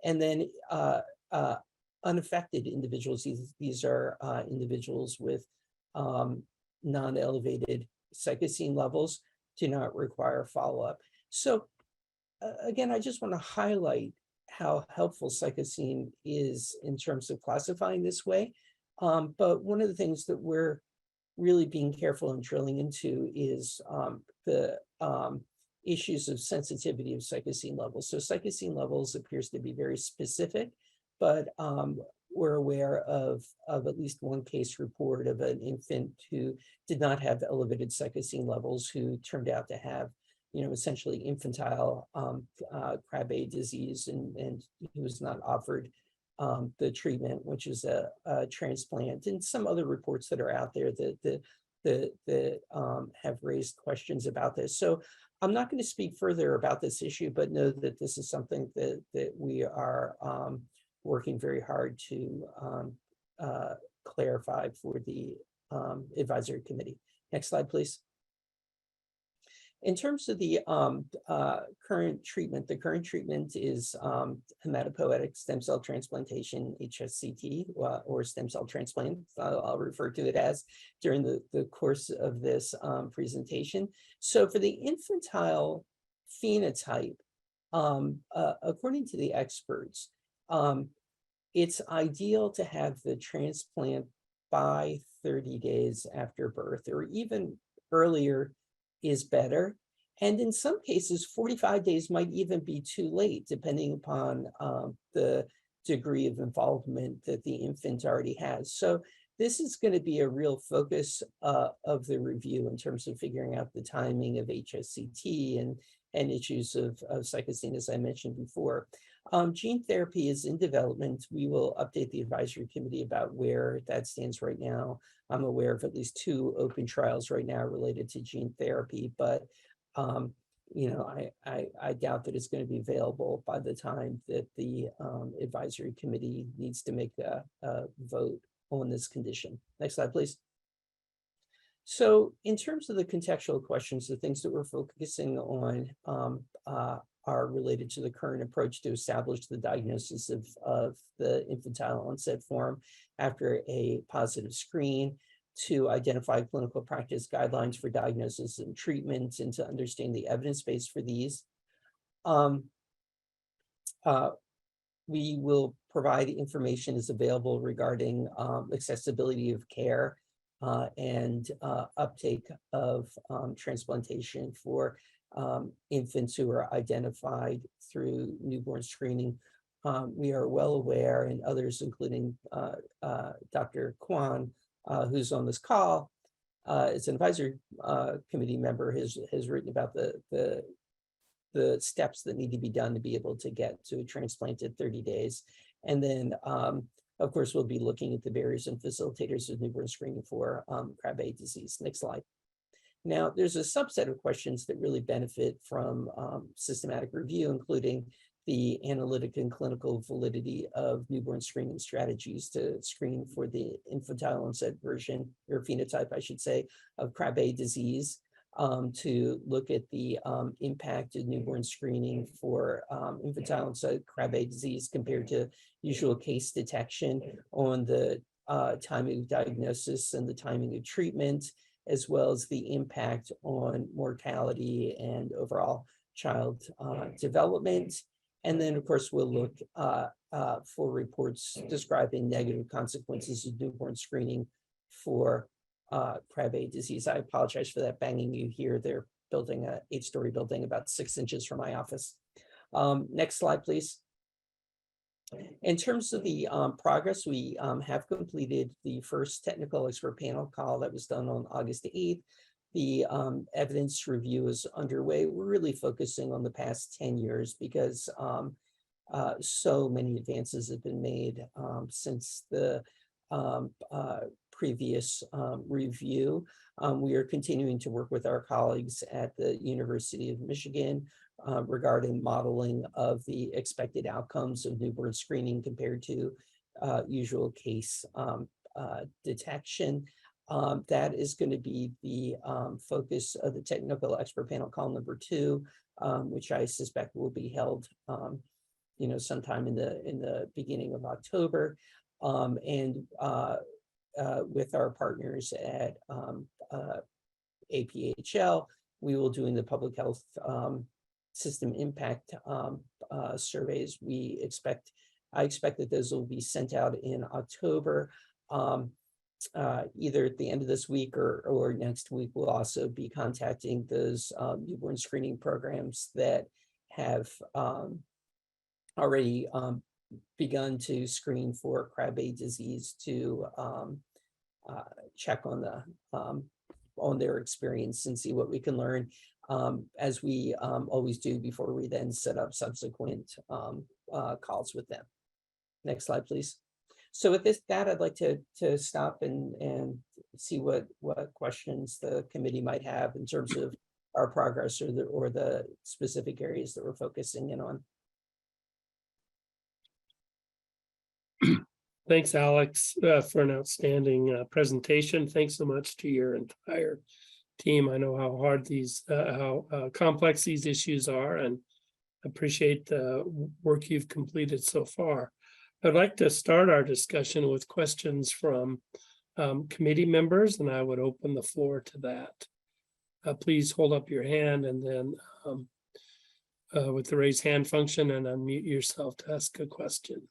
Speaker 17: And then unaffected individuals, these are individuals with non-elevated cytosine levels, do not require follow-up. So again, I just want to highlight how helpful cytosine is in terms of classifying this way. But one of the things that we're really being careful and drilling into is the issues of sensitivity of cytosine levels. So cytosine levels appears to be very specific, but we're aware of at least one case report of an infant who did not have elevated cytosine levels, who turned out to have, essentially infantile Krabbe disease, and he was not offered the treatment, which is a transplant, and some other reports that are out there that have raised questions about this. So I'm not going to speak further about this issue, but know that this is something that we are working very hard to clarify for the advisory committee. Next slide, please. In terms of the current treatment, the current treatment is hematopoietic stem cell transplantation, HSCT, or stem cell transplant, I'll refer to it as, during the course of this presentation. So for the infantile phenotype, according to the experts, it's ideal to have the transplant by 30 days after birth, or even earlier is better. And in some cases, 45 days might even be too late, depending upon the degree of involvement that the infant already has. So this is going to be a real focus of the review in terms of figuring out the timing of HSCT and issues of psychosine, as I mentioned before. Gene therapy is in development. We will update the advisory committee about where that stands right now. I'm aware of at least 2 open trials right now related to gene therapy, but you know, I doubt that it's going to be available by the time that the advisory committee needs to make a vote on this condition. Next slide, please. So in terms of the contextual questions, the things that we're focusing on are related to the current approach to establish the diagnosis of the infantile onset form after a positive screen, to identify clinical practice guidelines for diagnosis and treatment, and to understand the evidence base for these. We will provide information as available regarding accessibility of care and uptake of transplantation for infants who are identified through newborn screening. We are well aware, and others, including Dr. Kwan, who's on this call, is an advisory committee member, has written about the steps that need to be done to be able to get to a transplant at 30 days. And then, of course, we'll be looking at the barriers and facilitators of newborn screening for Krabbe disease. Next slide. Now, there's a subset of questions that really benefit from systematic review, including the analytic and clinical validity of newborn screening strategies to screen for the infantile onset version, or phenotype, I should say, of Krabbe disease, to look at the impact of newborn screening for infantile onset Krabbe disease compared to usual case detection on the timing of diagnosis and the timing of treatment, as well as the impact on mortality and overall child development. And then, of course, we'll look for reports describing negative consequences of newborn screening for Krabbe disease. I apologize for that banging you hear. They're building a 8-story building about 6 inches from my office. Next slide, please. In terms of the progress, we have completed the first technical expert panel call that was done on August 8th. The evidence review is underway. We're really focusing on the past 10 years because so many advances have been made since the previous review. We are continuing to work with our colleagues at the University of Michigan regarding modeling of the expected outcomes of newborn screening compared to usual case detection. That is going to be the focus of the technical expert panel call number 2, which I suspect will be held, sometime in the beginning of October, and with our partners at APHL, we will doing the public health system impact surveys. I expect that those will be sent out in October. Either at the end of this week or next week. We'll also be contacting those newborn screening programs that have already begun to screen for Krabbe disease to check on their experience and see what we can learn, as we always do before we then set up subsequent calls with them. Next slide, please. So with that, I'd like to stop and see what questions the committee might have in terms of our progress or the specific areas that we're focusing in on.
Speaker 1: Thanks, Alex, for an outstanding presentation. Thanks so much to your entire team. I know how hard how complex these issues are, and appreciate the work you've completed so far. I'd like to start our discussion with questions from committee members, and I would open the floor to that. Please hold up your hand and then with the raise hand function, and unmute yourself to ask a question.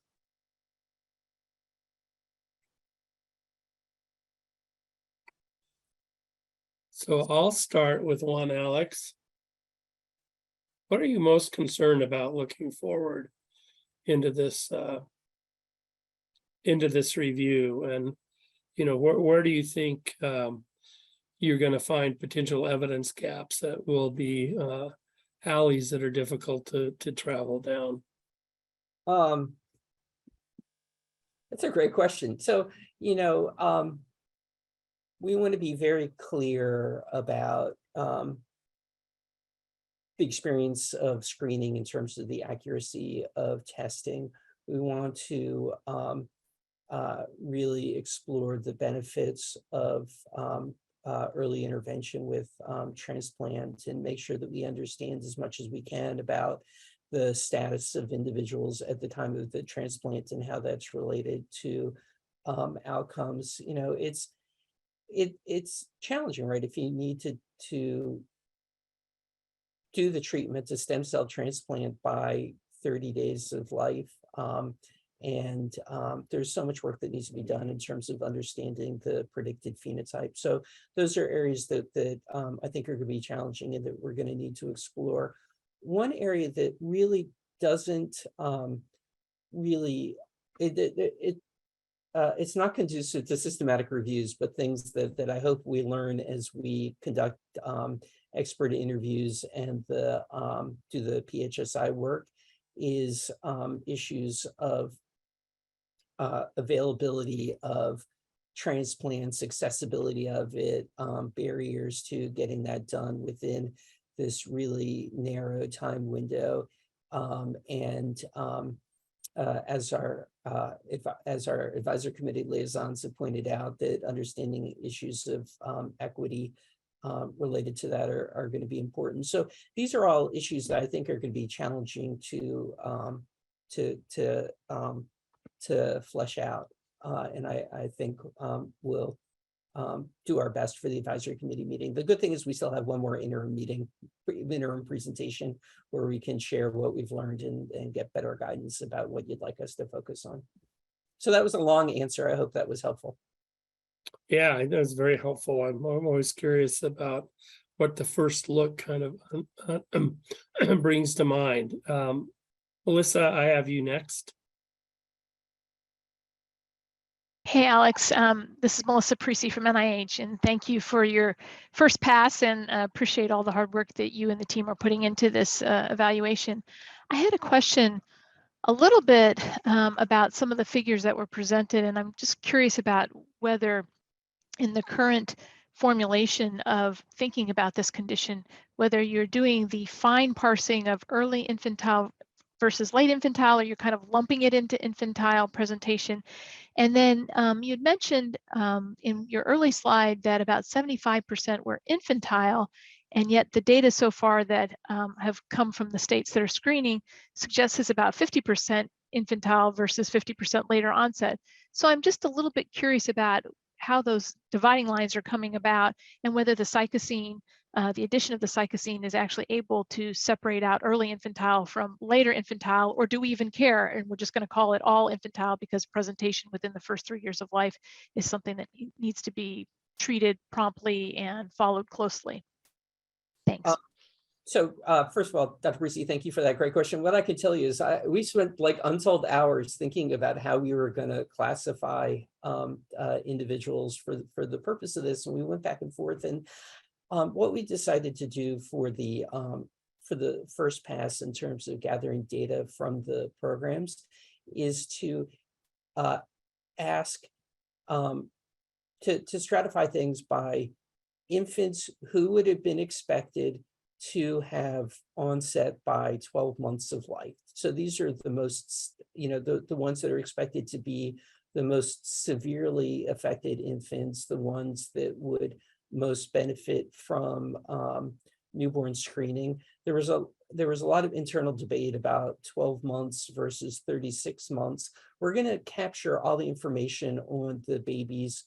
Speaker 1: So I'll start with one, Alex. What are you most concerned about looking forward into this review? And where do you think you're going to find potential evidence gaps that will be alleys that are difficult to travel down?
Speaker 17: That's a great question. So, we want to be very clear about the experience of screening in terms of the accuracy of testing. We want to really explore the benefits of early intervention with transplant and make sure that we understand as much as we can about the status of individuals at the time of the transplant and how that's related to outcomes. It's challenging, right? If you need to do the treatment to stem cell transplant by 30 days of life. And there's so much work that needs to be done in terms of understanding the predicted phenotype. So those are areas that I think are going to be challenging and that we're going to need to explore. One area that really doesn't it's not conducive to systematic reviews, but things that I hope we learn as we conduct expert interviews and do the PHSI work is issues of availability of transplants, accessibility of it, barriers to getting that done within this really narrow time window. As our advisory committee liaisons have pointed out, that understanding issues of equity related to that are going to be important. So these are all issues that I think are going to be challenging to flesh out. And I think we'll do our best for the advisory committee meeting. The good thing is we still have one more interim presentation where we can share what we've learned and get better guidance about what you'd like us to focus on. So that was a long answer. I hope that was helpful.
Speaker 1: Yeah, it was very helpful. I'm always curious about what the first look kind of brings to mind. Melissa, I have you next.
Speaker 7: Hey, Alex, this is Melissa Parisi from NIH, and thank you for your first pass and appreciate all the hard work that you and the team are putting into this evaluation. I had a question a little bit about some of the figures that were presented, and I'm just curious about whether in the current formulation of thinking about this condition, whether you're doing the fine parsing of early infantile versus late infantile, or you're kind of lumping it into infantile presentation. And then you had mentioned in your early slide that about 75% were infantile, and yet the data so far that have come from the states that are screening suggests it's about 50% infantile versus 50% later onset. So I'm just a little bit curious about how those dividing lines are coming about and whether the cycosine, the addition of the cycosine is actually able to separate out early infantile from later infantile, or do we even care? And we're just going to call it all infantile because presentation within the first 3 years of life is something that needs to be treated promptly and followed closely. Thanks.
Speaker 17: So first of all, Dr. Parisi, thank you for that great question. What I can tell you is we spent like untold hours thinking about how we were going to classify individuals for the purpose of this, and we went back and forth. And what we decided to do for the first pass in terms of gathering data from the programs is to ask to stratify things by infants who would have been expected to have onset by 12 months of life. So these are the most, the ones that are expected to be the most severely affected infants, the ones that would most benefit from newborn screening. There was a lot of internal debate about 12 months versus 36 months. We're going to capture all the information on the babies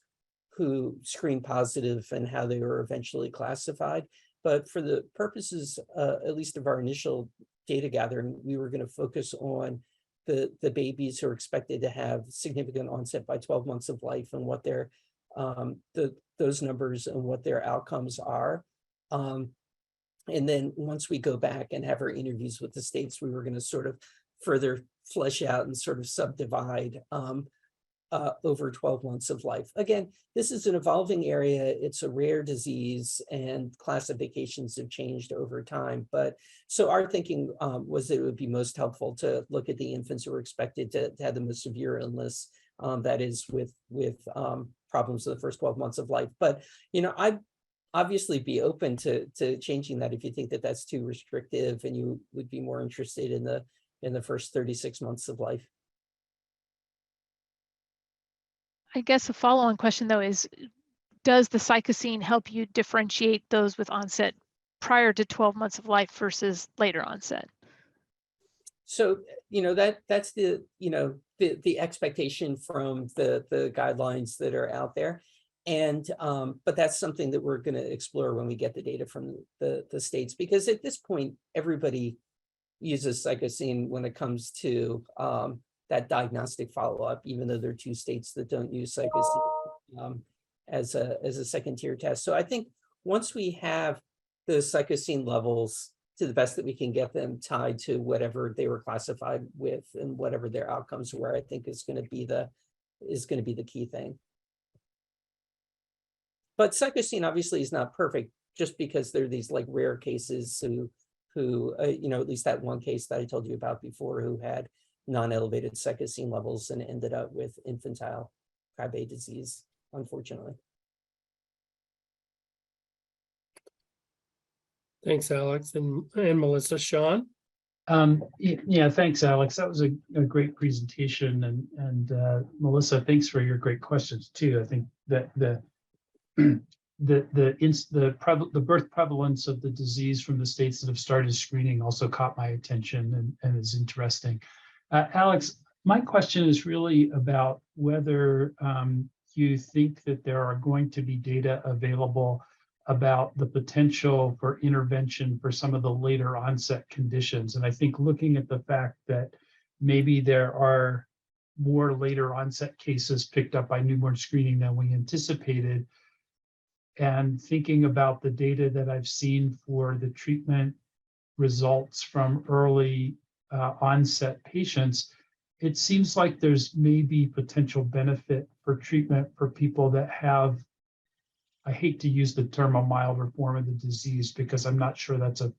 Speaker 17: who screened positive and how they were eventually classified. But for the purposes, at least of our initial data gathering, we were going to focus on the babies who are expected to have significant onset by 12 months of life and what their those numbers and what their outcomes are. And then once we go back and have our interviews with the states, we were going to sort of further flesh out and sort of subdivide over 12 months of life. Again, this is an evolving area. It's a rare disease and classifications have changed over time. But so our thinking was that it would be most helpful to look at the infants who are expected to have the most severe illness, that is with problems of the first 12 months of life. But, I'd obviously be open to changing that if you think that that's too restrictive and you would be more interested in the first 36 months of life.
Speaker 7: I guess a follow-on question though is, does the cycosine help you differentiate those with onset prior to 12 months of life versus later onset?
Speaker 17: So, that's the expectation from the guidelines that are out there. And but that's something that we're going to explore when we get the data from the states, because at this point, everybody uses cycosine when it comes to that diagnostic follow-up, even though there are 2 states that don't use cycosine as a second tier test. So I think once we have the cycosine levels to the best that we can get them tied to whatever they were classified with and whatever their outcomes were, I think is going to be the key thing. But cycosine obviously is not perfect, just because there are these like rare cases who at least that one case that I told you about before, who had non-elevated cycosine levels and ended up with infantile Krabbe disease, unfortunately.
Speaker 1: Thanks, Alex. And Melissa. Sean?
Speaker 2: Yeah, thanks, Alex. That was a great presentation. And Melissa, thanks for your great questions too. I think that the birth prevalence of the disease from the states that have started screening also caught my attention and is interesting. Alex, my question is really about whether you think that there are going to be data available about the potential for intervention for some of the later onset conditions. And I think looking at the fact that maybe there are more later onset cases picked up by newborn screening than we anticipated, and thinking about the data that I've seen for the treatment results from early onset patients, it seems like there's maybe potential benefit for treatment for people that have, I hate to use the term a milder form of the disease because I'm not sure that's an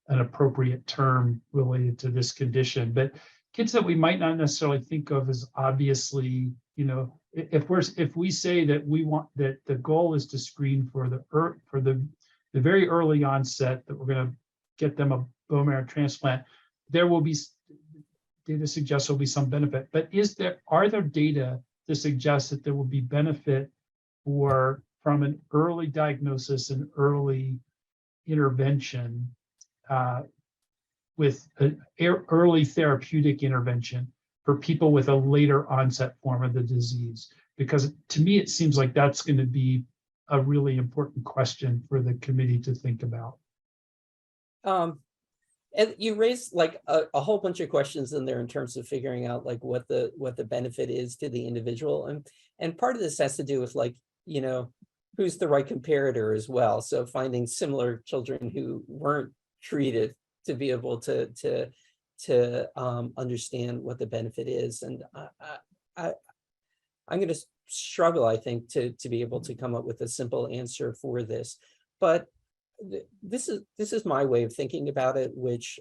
Speaker 2: appropriate term related to this condition, but kids that we might not necessarily think of as obviously, if we say that we want that the goal is to screen for the very early onset, that we're going to get them a bone marrow transplant, there will be data suggests there'll be some benefit. But are there data to suggest that there will be benefit from an early diagnosis and early intervention with an early therapeutic intervention for people with a later onset form of the disease? Because to me, it seems like that's going to be a really important question for the committee to think about.
Speaker 17: And you raised like a whole bunch of questions in there in terms of figuring out like what the benefit is to the individual. And part of this has to do with like, who's the right comparator as well. So finding similar children who weren't treated to be able to understand what the benefit is. And I'm going to struggle, I think, to be able to come up with a simple answer for this. But this is my way of thinking about it, which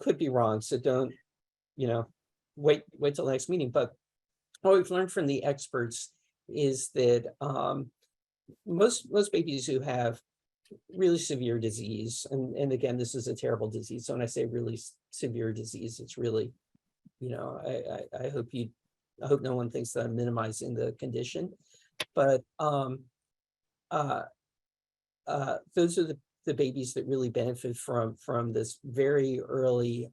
Speaker 17: could be wrong. So don't, wait till the next meeting. But what we've learned from the experts is that most babies who have really severe disease, and again, this is a terrible disease. So when I say really severe disease, it's really, I hope no one thinks that I'm minimizing the condition, but those are the babies that really benefit from this very early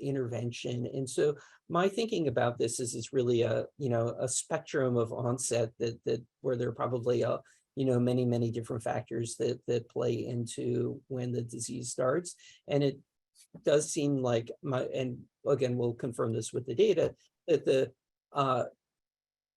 Speaker 17: intervention. And so my thinking about this is it's really a spectrum of onset that where there are probably many different factors that play into when the disease starts. And it does seem like and again, we'll confirm this with the data, that the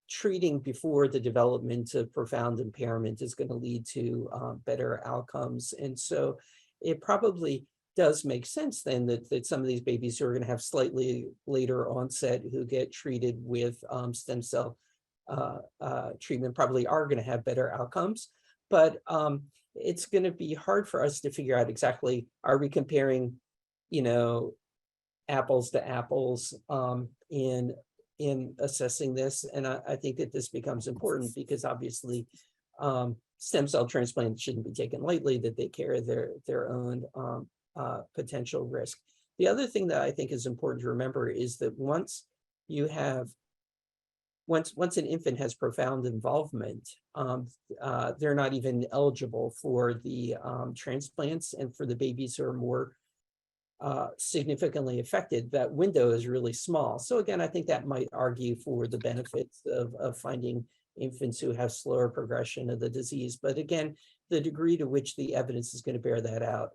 Speaker 17: treating before the development of profound impairment is going to lead to better outcomes. And so it probably does make sense then that some of these babies who are going to have slightly later onset who get treated with stem cell treatment probably are going to have better outcomes. But it's going to be hard for us to figure out exactly, are we comparing, apples to apples in assessing this? And I think that this becomes important because obviously stem cell transplants shouldn't be taken lightly, that they carry their own potential risk. The other thing that I think is important to remember is that once an infant has profound involvement, they're not even eligible for the transplants, and for the babies who are more significantly affected, that window is really small. So again, I think that might argue for the benefits of finding infants who have slower progression of the disease. But again, the degree to which the evidence is going to bear that out,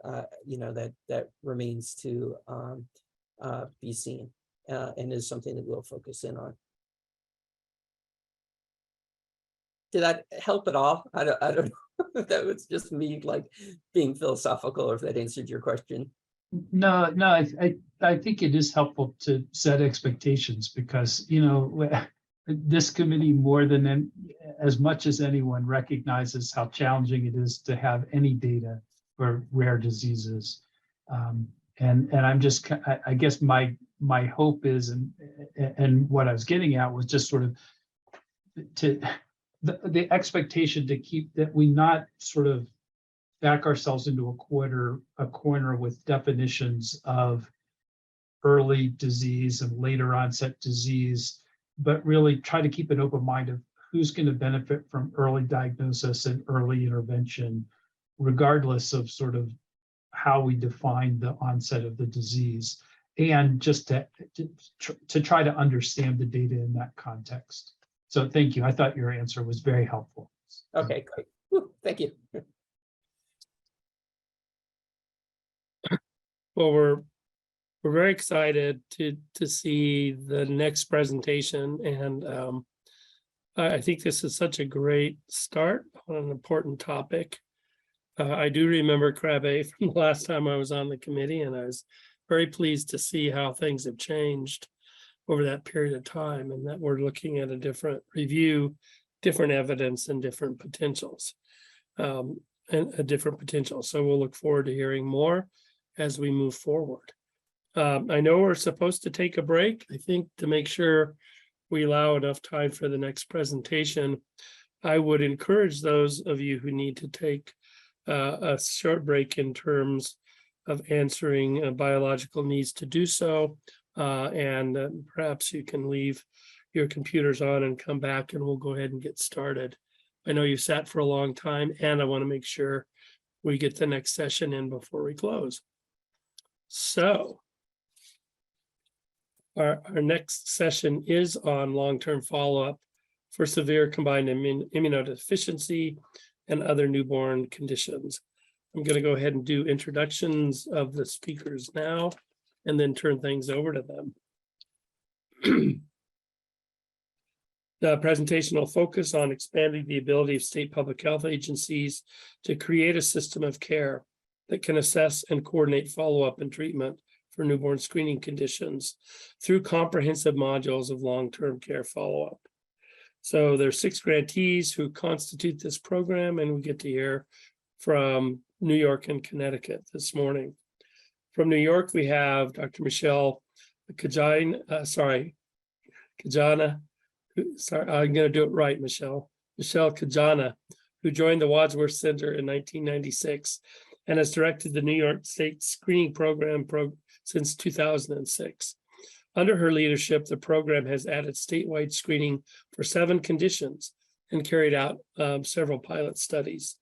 Speaker 17: that remains to be seen, and is something that we'll focus in on. Did that help at all? I don't know if that was just me like being philosophical, or if that answered your question.
Speaker 2: No, I think it is helpful to set expectations because, this committee more than as much as anyone recognizes how challenging it is to have any data for rare diseases. And I'm just, I guess my hope is, and what I was getting at was just sort of the expectation to keep that we not sort of back ourselves into a corner with definitions of early disease and later onset disease, but really try to keep an open mind of who's going to benefit from early diagnosis and early intervention, regardless of sort of how we define the onset of the disease, and just to try to understand the data in that context. So thank you. I thought your answer was very helpful.
Speaker 17: Okay, great. Whew, thank you.
Speaker 1: Well, we're very excited to see the next presentation, and I think this is such a great start on an important topic. I do remember Krabbe from the last time I was on the committee, and I was very pleased to see how things have changed over that period of time, and that we're looking at a different review, different evidence, and different potentials, and a different potential. So we'll look forward to hearing more as we move forward. I know we're supposed to take a break, I think, to make sure we allow enough time for the next presentation. I would encourage those of you who need to take a short break in terms of answering biological needs to do so. And perhaps you can leave your computers on and come back, and we'll go ahead and get started. I know you sat for a long time, and I want to make sure we get the next session in before we close. So our next session is on long-term follow-up for severe combined immunodeficiency and other newborn conditions. I'm going to go ahead and do introductions of the speakers now, and then turn things over to them. The presentation will focus on expanding the ability of state public health agencies to create a system of care that can assess and coordinate follow-up and treatment for newborn screening conditions through comprehensive modules of long-term care follow-up. So there's 6 grantees who constitute this program, and we get to hear from New York and Connecticut this morning. From New York, we have Dr. Michelle Kajana. Sorry, I'm going to do it right, Michelle Kajana, who joined the Wadsworth Center in 1996 and has directed the New York State Screening Program since 2006. Under her leadership, the program has added statewide screening for 7 conditions and carried out several pilot studies.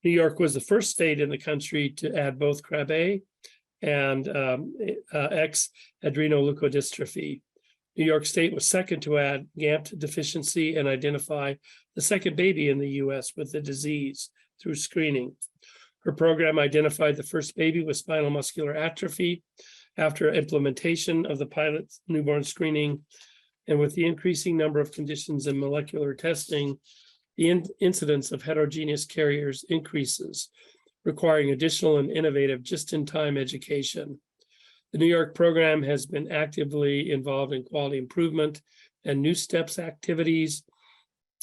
Speaker 1: New York was the first state in the country to add both Krabbe and X adrenoleukodystrophy. New York State was second to add GAMT deficiency and identify the second baby in the US with the disease through screening. Her program identified the first baby with spinal muscular atrophy after implementation of the pilot newborn screening. And with the increasing number of conditions and molecular testing, the incidence of heterogeneous carriers increases, requiring additional and innovative just-in-time education. The New York program has been actively involved in quality improvement and New Steps activities,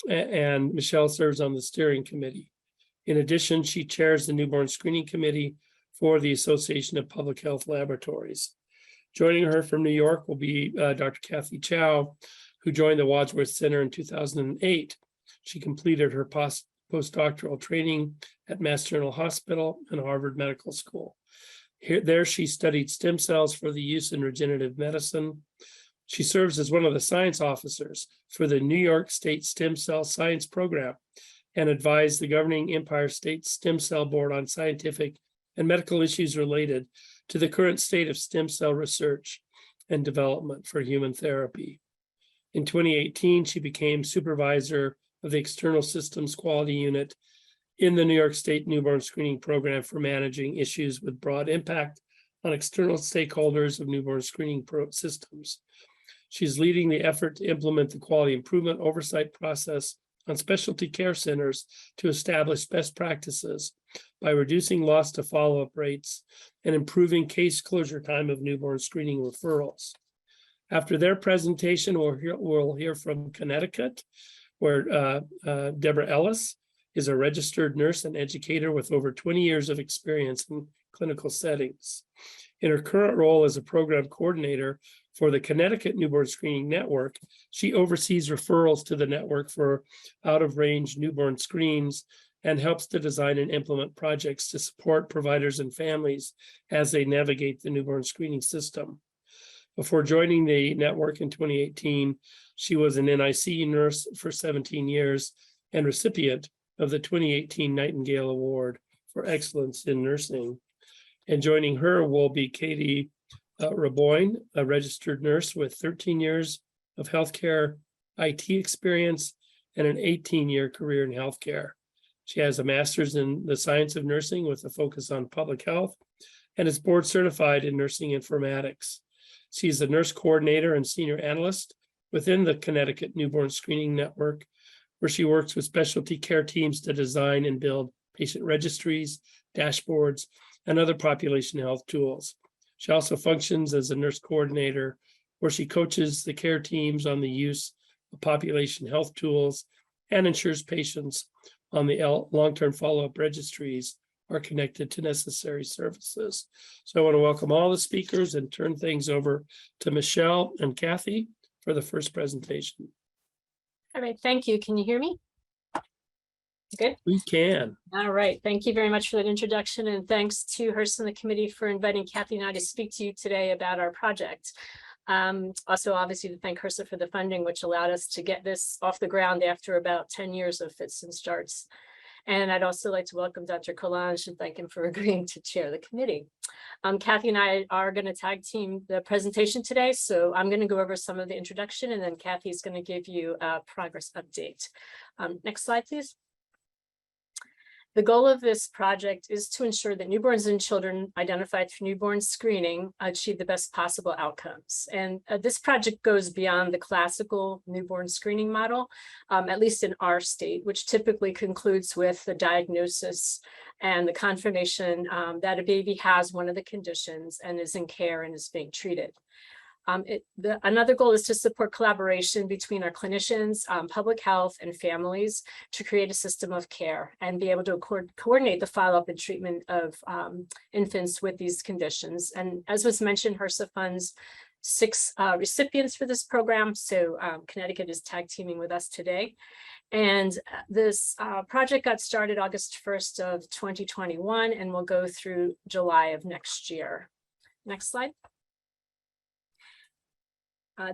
Speaker 1: and Michelle serves on the steering committee. In addition, she chairs the Newborn Screening Committee for the Association of Public Health Laboratories. Joining her from New York will be Dr. Kathy Chow, who joined the Wadsworth Center in 2008. She completed her postdoctoral training at Mass General Hospital and Harvard Medical School. There she studied stem cells for the use in regenerative medicine. She serves as one of the science officers for the New York State Stem Cell Science Program and advised the governing Empire State Stem Cell Board on scientific and medical issues related to the current state of stem cell research and development for human therapy. In 2018, she became supervisor of the External Systems Quality Unit in the New York State Newborn Screening Program for managing issues with broad impact on external stakeholders of newborn screening systems. She's leading the effort to implement the quality improvement oversight process on specialty care centers to establish best practices by reducing loss to follow-up rates and improving case closure time of newborn screening referrals. After their presentation, we'll hear from Connecticut, where Deborah Ellis is a registered nurse and educator with over 20 years of experience in clinical settings. In her current role as a program coordinator for the Connecticut Newborn Screening Network, she oversees referrals to the network for out-of-range newborn screens and helps to design and implement projects to support providers and families as they navigate the newborn screening system. Before joining the network in 2018, she was an NICU nurse for 17 years and recipient of the 2018 Nightingale Award for Excellence in Nursing. And joining her will be Katie Raboyne, a registered nurse with 13 years of healthcare IT experience and an 18-year career in healthcare. She has a master's in the science of nursing with a focus on public health and is board certified in nursing informatics. She's a nurse coordinator and senior analyst within the Connecticut Newborn Screening Network, where she works with specialty care teams to design and build patient registries, dashboards, and other population health tools. She also functions as a nurse coordinator, where she coaches the care teams on the use of population health tools and ensures patients on the long-term follow-up registries are connected to necessary services. So I want to welcome all the speakers and turn things over to Michelle and Kathy for the first presentation.
Speaker 18: All right, thank you. Can you hear me? Good.
Speaker 1: We can.
Speaker 18: All right, thank you very much for that introduction, and thanks to HRSA and the committee for inviting Kathy and I to speak to you today about our project. Also, obviously, to thank HRSA for the funding, which allowed us to get this off the ground after about 10 years of fits and starts. And I'd also like to welcome Dr. Kalanj and thank him for agreeing to chair the committee. Kathy and I are going to tag team the presentation today. So I'm going to go over some of the introduction and then Kathy's going to give you a progress update. Next slide, please. The goal of this project is to ensure that newborns and children identified through newborn screening achieve the best possible outcomes. And this project goes beyond the classical newborn screening model, at least in our state, which typically concludes with the diagnosis and the confirmation that a baby has one of the conditions and is in care and is being treated. Another goal is to support collaboration between our clinicians, public health, and families to create a system of care and be able to coordinate the follow-up and treatment of infants with these conditions. And as was mentioned, HRSA funds 6 recipients for this program. So Connecticut is tag teaming with us today. And this project got started August 1st of 2021 and will go through July of next year. Next slide.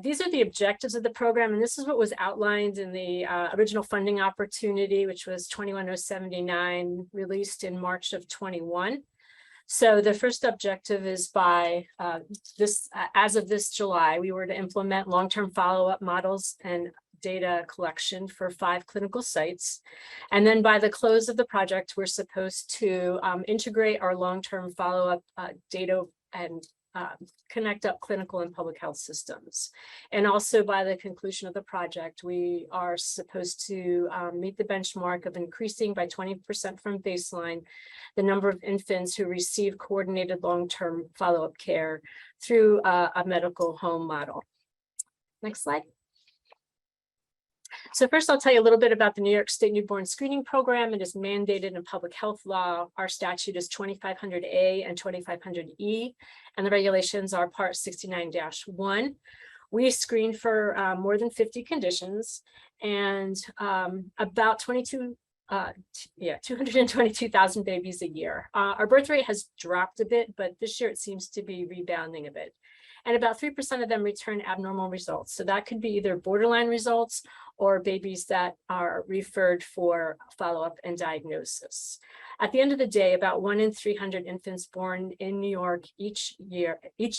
Speaker 18: These are the objectives of the program, and this is what was outlined in the original funding opportunity, which was 21079, released in March of 21. So the first objective is by as of this July, we were to implement long-term follow-up models and data collection for 5 clinical sites. And then by the close of the project, we're supposed to integrate our long-term follow-up data and connect up clinical and public health systems. And also by the conclusion of the project, we are supposed to meet the benchmark of increasing by 20% from baseline the number of infants who receive coordinated long-term follow-up care through a medical home model. Next slide. So first, I'll tell you a little bit about the New York State Newborn Screening Program. It is mandated in public health law. Our statute is 2500A and 2500E, and the regulations are Part 69-1. We screen for more than 50 conditions, and about 222,000 babies a year. Our birth rate has dropped a bit, but this year it seems to be rebounding a bit. And about 3% of them return abnormal results. So that could be either borderline results or babies that are referred for follow-up and diagnosis. At the end of the day, about 1 in 300 infants born in New York each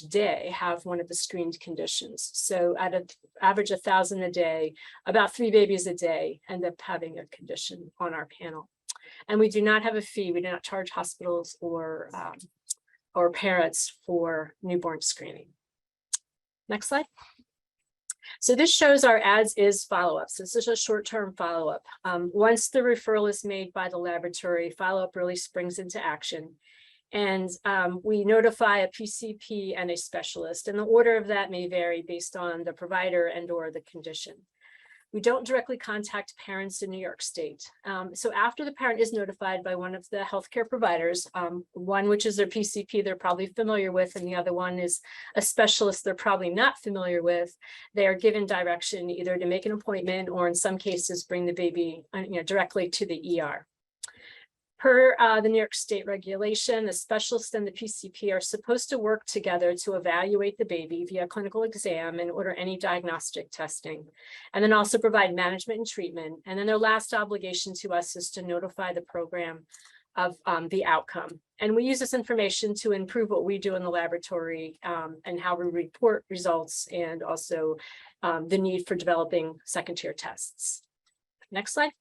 Speaker 18: day have one of the screened conditions. So at an average 1,000 a day, about 3 babies a day end up having a condition on our panel. And we do not have a fee. We do not charge hospitals or parents for newborn screening. Next slide. So this shows our as-is follow-up. So this is a short-term follow-up. Once the referral is made by the laboratory, follow-up really springs into action. And we notify a PCP and a specialist, and the order of that may vary based on the provider and or the condition. We don't directly contact parents in New York State. So after the parent is notified by one of the healthcare providers, one which is their PCP they're probably familiar with, and the other one is a specialist they're probably not familiar with, they are given direction either to make an appointment or in some cases bring the baby directly to the ER. Per the New York State regulation, the specialist and the PCP are supposed to work together to evaluate the baby via clinical exam and order any diagnostic testing, and then also provide management and treatment. And then their last obligation to us is to notify the program of the outcome. And we use this information to improve what we do in the laboratory and how we report results, and also the need for developing second-tier tests. Next slide.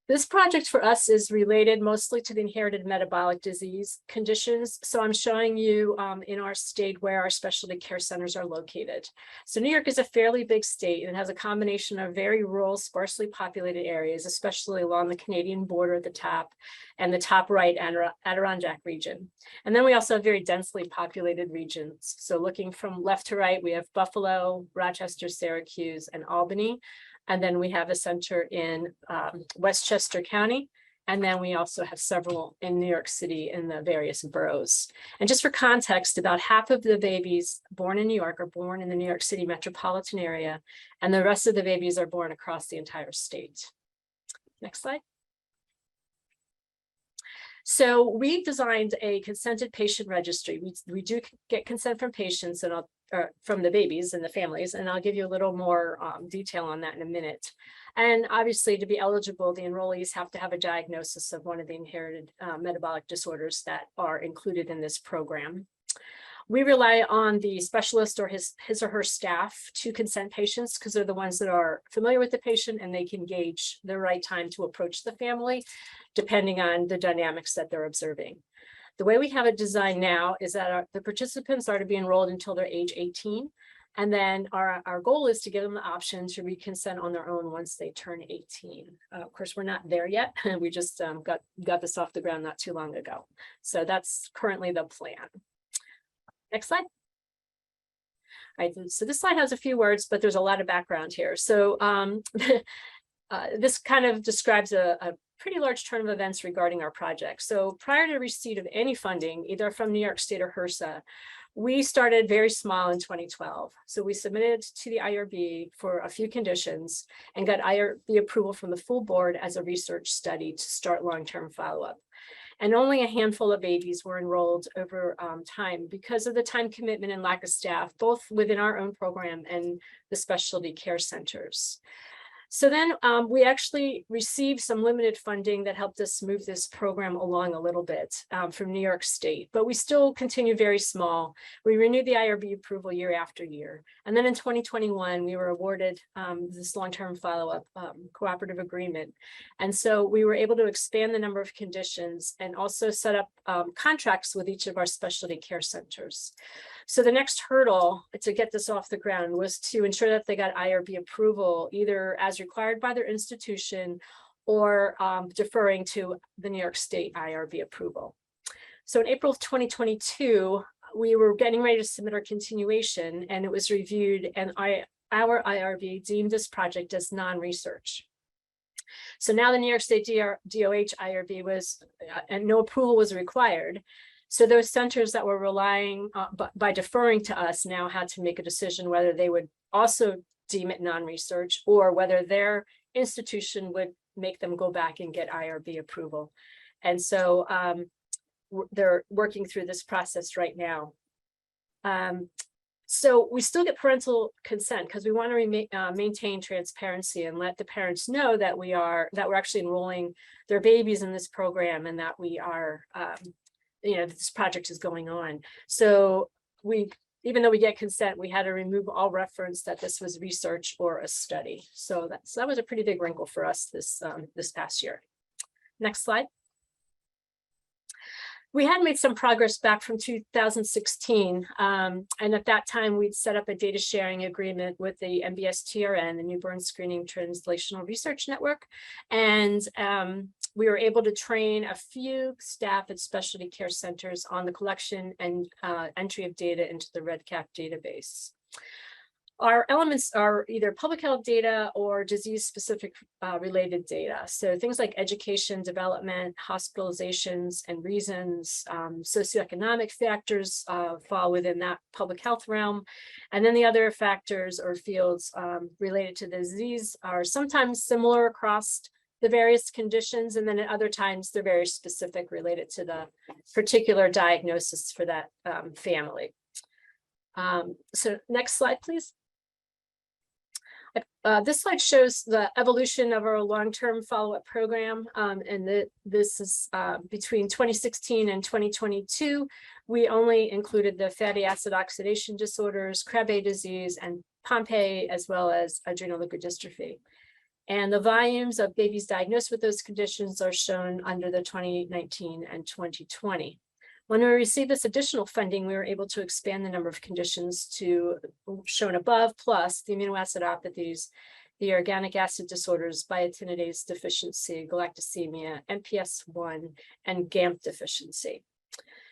Speaker 18: This project for us is related mostly to the inherited metabolic disease conditions. So I'm showing you in our state where our specialty care centers are located. So New York is a fairly big state and has a combination of very rural, sparsely populated areas, especially along the Canadian border at the top and the top right Adirondack region. And then we also have very densely populated regions. So looking from left to right, we have Buffalo, Rochester, Syracuse, and Albany. And then we have a center in Westchester County. And then we also have several in New York City in the various boroughs. And just for context, about half of the babies born in New York are born in the New York City metropolitan area, and the rest of the babies are born across the entire state. Next slide. So we designed a consented patient registry. We do get consent from patients and from the babies and the families, and I'll give you a little more detail on that in a minute. And obviously, to be eligible, the enrollees have to have a diagnosis of one of the inherited metabolic disorders that are included in this program. We rely on the specialist or his or her staff to consent patients because they're the ones that are familiar with the patient and they can gauge the right time to approach the family, depending on the dynamics that they're observing. The way we have it designed now is that the participants are to be enrolled until they're age 18. And then our goal is to give them the option to reconsent on their own once they turn 18. Of course, we're not there yet. We just got this off the ground not too long ago. So that's currently the plan. Next slide. All right, so this slide has a few words, but there's a lot of background here. So this kind of describes a pretty large turn of events regarding our project. So prior to receipt of any funding, either from New York State or HRSA, we started very small in 2012. So we submitted to the IRB for a few conditions and got IRB approval from the full board as a research study to start long-term follow-up. And only a handful of babies were enrolled over time because of the time commitment and lack of staff, both within our own program and the specialty care centers. So then we actually received some limited funding that helped us move this program along a little bit from New York State, but we still continue very small. We renewed the IRB approval year after year. And then in 2021, we were awarded this long-term follow-up cooperative agreement. And so we were able to expand the number of conditions and also set up contracts with each of our specialty care centers. So the next hurdle to get this off the ground was to ensure that they got IRB approval, either as required by their institution or deferring to the New York State IRB approval. So in April of 2022, we were getting ready to submit our continuation, and it was reviewed, and our IRB deemed this project as non-research. So now the New York State DOH IRB was, and no approval was required. So those centers that were relying by deferring to us now had to make a decision whether they would also deem it non-research or whether their institution would make them go back and get IRB approval. And so they're working through this process right now. So we still get parental consent because we want to maintain transparency and let the parents know that we're actually enrolling their babies in this program and that we are this project is going on. So even though we get consent, we had to remove all reference that this was research or a study. So that was a pretty big wrinkle for us this past year. Next slide. We had made some progress back from 2016. And at that time, we'd set up a data sharing agreement with the NBSTRN, the Newborn Screening Translational Research Network. And we were able to train a few staff at specialty care centers on the collection and entry of data into the REDCap database. Our elements are either public health data or disease-specific related data. So things like education, development, hospitalizations, and reasons, socioeconomic factors fall within that public health realm. And then the other factors or fields related to the disease are sometimes similar across the various conditions, and then at other times they're very specific related to the particular diagnosis for that family. So next slide, please. This slide shows the evolution of our long-term follow-up program, and this is between 2016 and 2022. We only included the fatty acid oxidation disorders, Krabbe disease, and Pompe, as well as adrenal leukodystrophy. And the volumes of babies diagnosed with those conditions are shown under the 2019 and 2020. When we received this additional funding, we were able to expand the number of conditions to shown above, plus the aminoacidopathies, the organic acid disorders, biotinidase deficiency, galactosemia, MPS 1, and GAMP deficiency.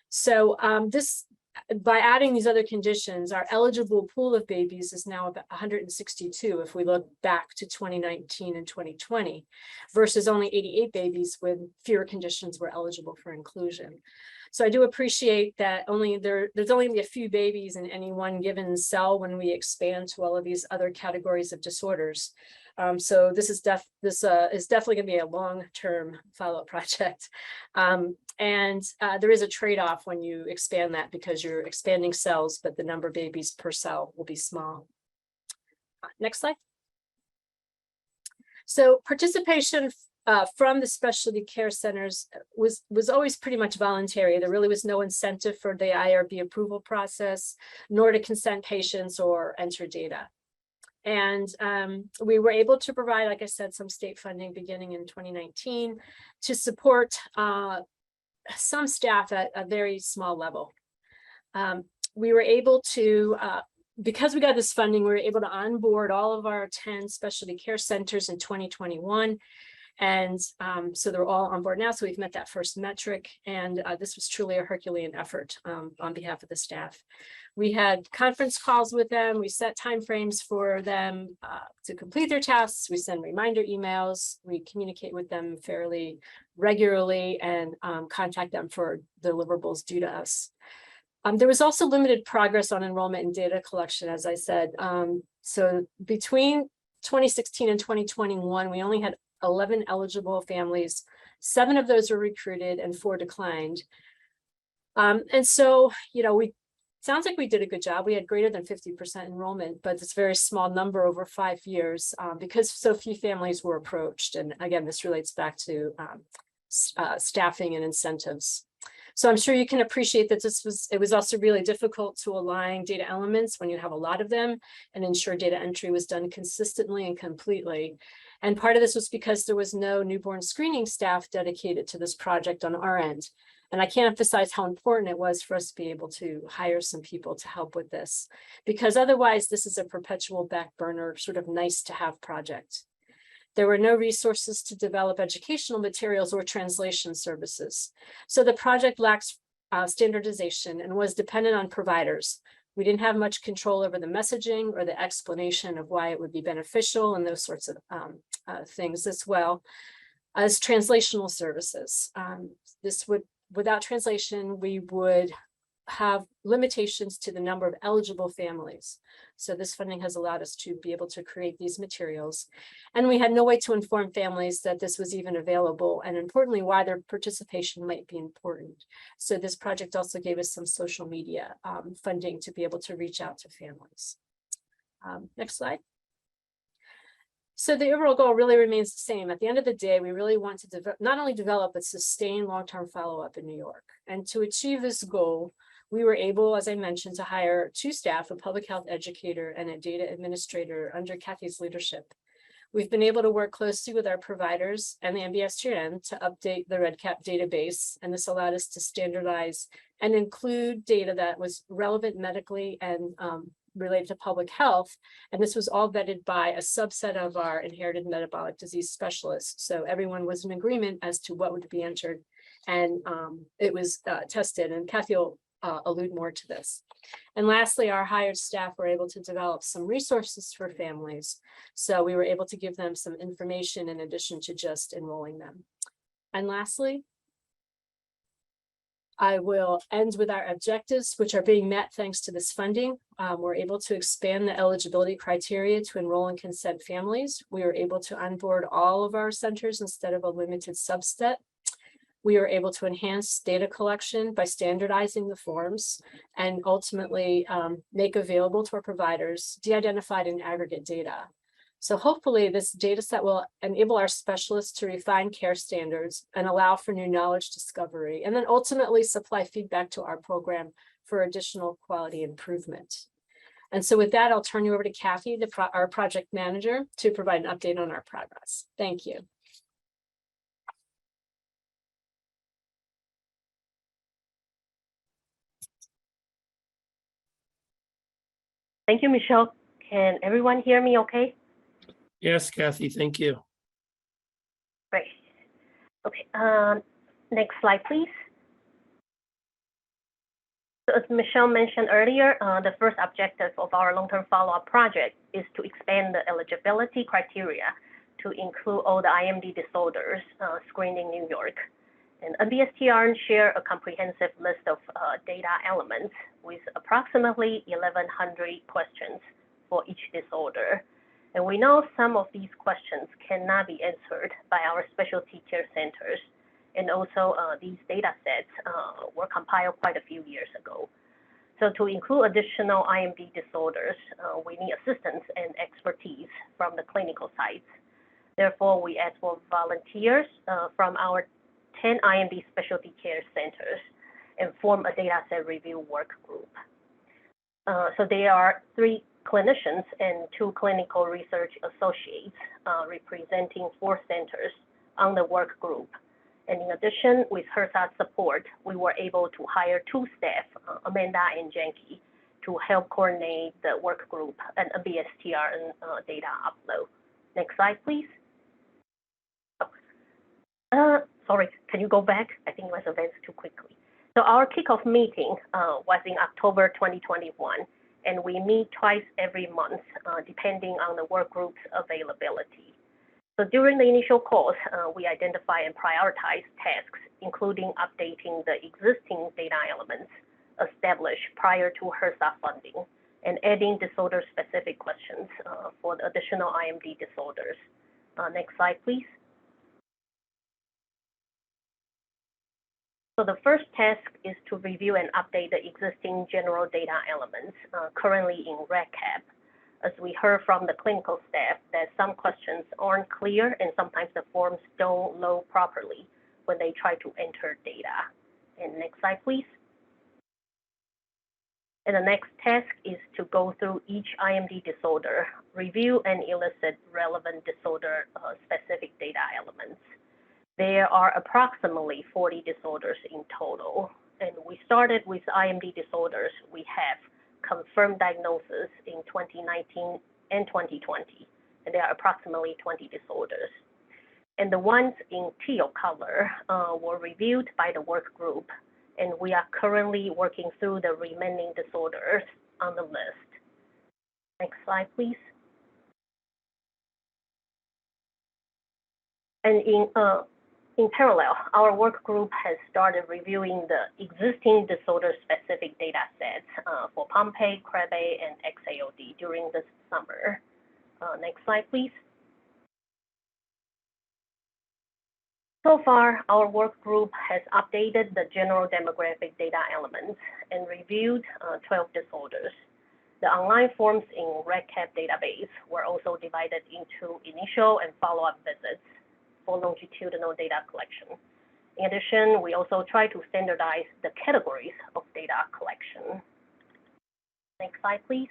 Speaker 18: So by adding these other conditions, our eligible pool of babies is now about 162 if we look back to 2019 and 2020, versus only 88 babies with fewer conditions were eligible for inclusion. So I do appreciate that there's only a few babies in any one given cell when we expand to all of these other categories of disorders. So this is definitely going to be a long-term follow-up project. And there is a trade-off when you expand that because you're expanding cells, but the number of babies per cell will be small. Next slide. So participation from the specialty care centers was always pretty much voluntary. There really was no incentive for the IRB approval process, nor to consent patients or enter data. And we were able to provide, like I said, some state funding beginning in 2019 to support some staff at a very small level. We were able to, because we got this funding, we were able to onboard all of our 10 specialty care centers in 2021. And so they're all on board now. So we've met that first metric. And this was truly a Herculean effort on behalf of the staff. We had conference calls with them. We set timeframes for them to complete their tasks. We send reminder emails. We communicate with them fairly regularly and contact them for deliverables due to us. There was also limited progress on enrollment and data collection, as I said. So between 2016 and 2021, we only had 11 eligible families. 7 of those were recruited and 4 declined. And so, we sounds like we did a good job. We had greater than 50% enrollment, but it's a very small number over 5 years because so few families were approached. And again, this relates back to staffing and incentives. So I'm sure you can appreciate that it was also really difficult to align data elements when you have a lot of them and ensure data entry was done consistently and completely. And part of this was because there was no newborn screening staff dedicated to this project on our end. And I can't emphasize how important it was for us to be able to hire some people to help with this, because otherwise this is a perpetual back burner, sort of nice to have project. There were no resources to develop educational materials or translation services. So the project lacks standardization and was dependent on providers. We didn't have much control over the messaging or the explanation of why it would be beneficial and those sorts of things, as well as translational services. Without translation, we would have limitations to the number of eligible families. So this funding has allowed us to be able to create these materials. And we had no way to inform families that this was even available, and importantly, why their participation might be important. So this project also gave us some social media funding to be able to reach out to families. Next slide. So the overall goal really remains the same. At the end of the day, we really want to not only develop, but sustain long-term follow-up in New York. And to achieve this goal, we were able, as I mentioned, to hire 2 staff, a public health educator and a data administrator under Kathy's leadership. We've been able to work closely with our providers and the NBSTN to update the REDCap database, and this allowed us to standardize and include data that was relevant medically and related to public health. And this was all vetted by a subset of our inherited metabolic disease specialists. So everyone was in agreement as to what would be entered, and it was tested, and Kathy will allude more to this. And lastly, our hired staff were able to develop some resources for families. So we were able to give them some information in addition to just enrolling them. And lastly, I will end with our objectives, which are being met thanks to this funding. We're able to expand the eligibility criteria to enroll and consent families. We were able to onboard all of our centers instead of a limited subset. We were able to enhance data collection by standardizing the forms and ultimately make available to our providers de-identified and aggregate data. So hopefully this data set will enable our specialists to refine care standards and allow for new knowledge discovery, and then ultimately supply feedback to our program for additional quality improvement. And so with that, I'll turn you over to Kathy, our project manager, to provide an update on our progress. Thank you.
Speaker 19: Thank you, Michelle. Can everyone hear me okay?
Speaker 1: Yes, Kathy, thank you.
Speaker 19: Great. Okay, next slide, please. So as Michelle mentioned earlier, the first objective of our long-term follow-up project is to expand the eligibility criteria to include all the IMD disorders screened in New York. And NBSTRN share a comprehensive list of data elements with approximately 1,100 questions for each disorder. And we know some of these questions cannot be answered by our specialty care centers. And also these data sets were compiled quite a few years ago. So to include additional IMD disorders, we need assistance and expertise from the clinical sites. Therefore, we ask for volunteers from our 10 IMD specialty care centers and form a data set review work group. So there are 3 clinicians and 2 clinical research associates representing 4 centers on the work group. And in addition, with HRSA support, we were able to hire 2 staff, Amanda and Janky, to help coordinate the work group and a BSTR data upload. Next slide, please. Sorry, can you go back? I think it was advanced too quickly. So our kickoff meeting was in October 2021, and we meet twice every month, depending on the work group's availability. So during the initial calls, we identify and prioritize tasks, including updating the existing data elements established prior to HRSA funding, and adding disorder-specific questions for the additional IMD disorders. Next slide, please. So the first task is to review and update the existing general data elements currently in REDCap. As we heard from the clinical staff that some questions aren't clear and sometimes the forms don't load properly when they try to enter data. And next slide, please. And the next task is to go through each IMD disorder, review and elicit relevant disorder specific data elements. There are approximately 40 disorders in total. And we started with IMD disorders. We have confirmed diagnosis in 2019 and 2020. And there are approximately 20 disorders. And the ones in teal color were reviewed by the work group. And we are currently working through the remaining disorders on the list. Next slide, please. And in parallel, our work group has started reviewing the existing disorder-specific data sets for Pompe, Krabbe, and XAOD during this summer. Next slide, please. So far, our work group has updated the general demographic data elements and reviewed 12 disorders. The online forms in REDCap database were also divided into initial and follow-up visits for longitudinal data collection. In addition, we also try to standardize the categories of data collection. Next slide, please.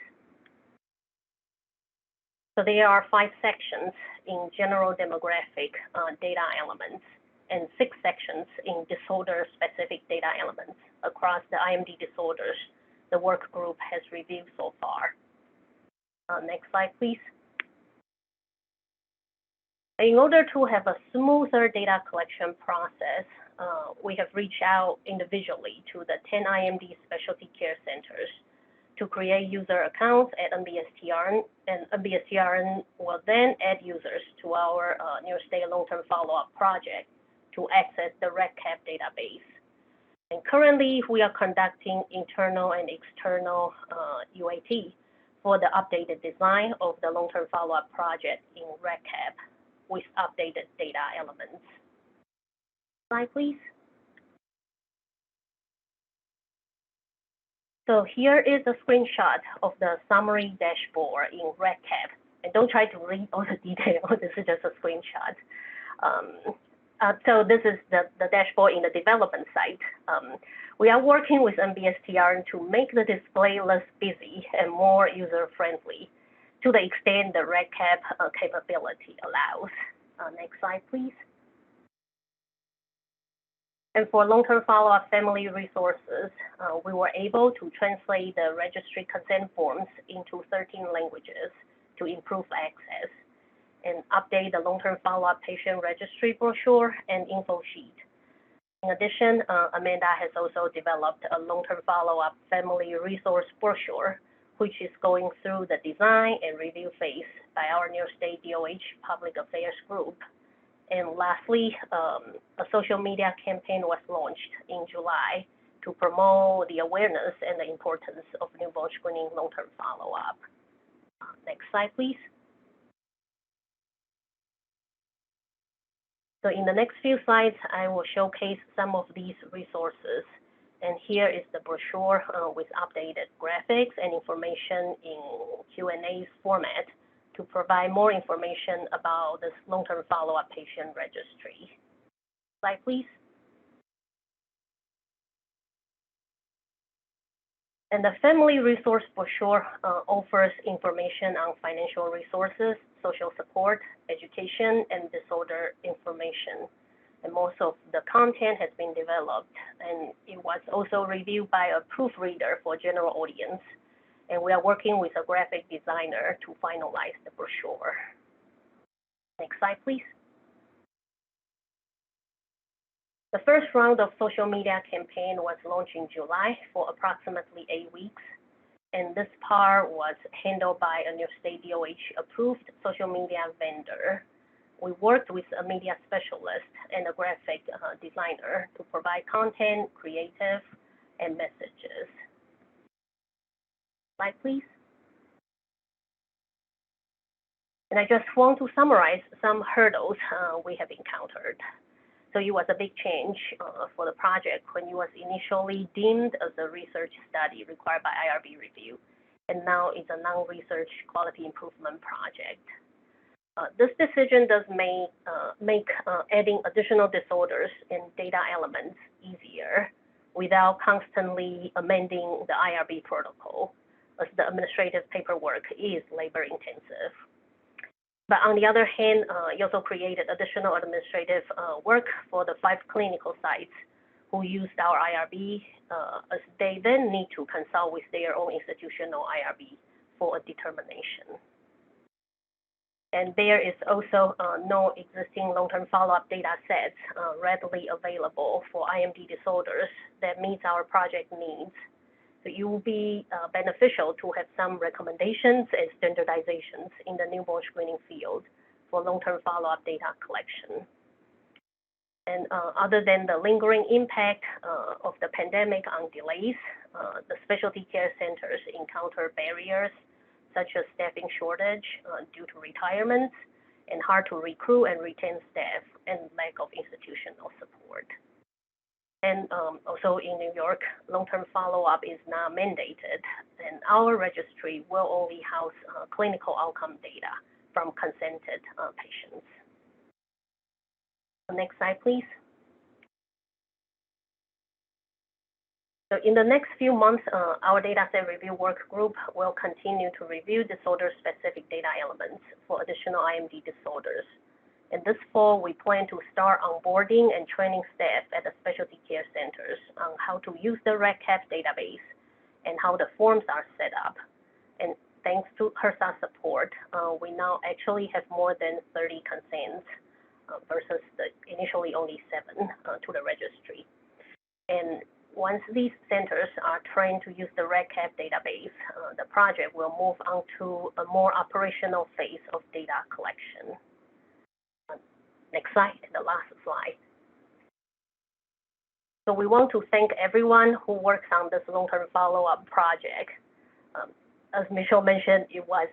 Speaker 19: So there are 5 sections in general demographic data elements and 6 sections in disorder-specific data elements across the IMD disorders the work group has reviewed so far. Next slide, please. In order to have a smoother data collection process, we have reached out individually to the 10 IMD specialty care centers to create user accounts at NBSTRN, and NBSTRN will then add users to our New York State long-term follow-up project to access the REDCap database. And currently, we are conducting internal and external UAT for the updated design of the long-term follow-up project in REDCap with updated data elements. Slide, please. So here is a screenshot of the summary dashboard in REDCap. And don't try to read all the details. This is just a screenshot. So this is the dashboard in the development site. We are working with NBSTRN to make the display less busy and more user-friendly to the extent the REDCap capability allows. Next slide, please. And for long-term follow-up family resources, we were able to translate the registry consent forms into 13 languages to improve access and update the long-term follow-up patient registry brochure and info sheet. In addition, Amanda has also developed a long-term follow-up family resource brochure, which is going through the design and review phase by our New York State DOH Public Affairs Group. And lastly, a social media campaign was launched in July to promote the awareness and the importance of newborn screening long-term follow-up. Next slide, please. So in the next few slides, I will showcase some of these resources. And here is the brochure with updated graphics and information in Q&A format to provide more information about this long-term follow-up patient registry. Slide, please. And the family resource brochure offers information on financial resources, social support, education, and disorder information. And most of the content has been developed, and it was also reviewed by a proofreader for general audience. And we are working with a graphic designer to finalize the brochure. Next slide, please. The first round of social media campaign was launched in July for approximately 8 weeks. And this part was handled by a New York State DOH approved social media vendor. We worked with a media specialist and a graphic designer to provide content, creative, and messages. Slide, please. And I just want to summarize some hurdles we have encountered. So it was a big change for the project when it was initially deemed as a research study required by IRB review, and now it's a non-research quality improvement project. This decision does make adding additional disorders and data elements easier without constantly amending the IRB protocol, as the administrative paperwork is labor intensive. But on the other hand, it also created additional administrative work for the 5 clinical sites who used our IRB, as they then need to consult with their own institutional IRB for a determination. And there is also no existing long-term follow-up data sets readily available for IMD disorders that meets our project needs. So it will be beneficial to have some recommendations and standardizations in the newborn screening field for long-term follow-up data collection. And other than the lingering impact of the pandemic on delays, the specialty care centers encounter barriers such as staffing shortage due to retirements and hard to recruit and retain staff and lack of institutional support. And also in New York, long-term follow-up is not mandated, and our registry will only house clinical outcome data from consented patients. Next slide, please. So in the next few months, our dataset review work group will continue to review disorder-specific data elements for additional IMD disorders. And this fall, we plan to start onboarding and training staff at the specialty care centers on how to use the REDCap database and how the forms are set up. And thanks to HRSA support, we now actually have more than 30 consents versus the initially only 7 to the registry. And once these centers are trained to use the REDCap database, the project will move on to a more operational phase of data collection. Next slide, the last slide. So we want to thank everyone who works on this long-term follow-up project. As Michelle mentioned, it was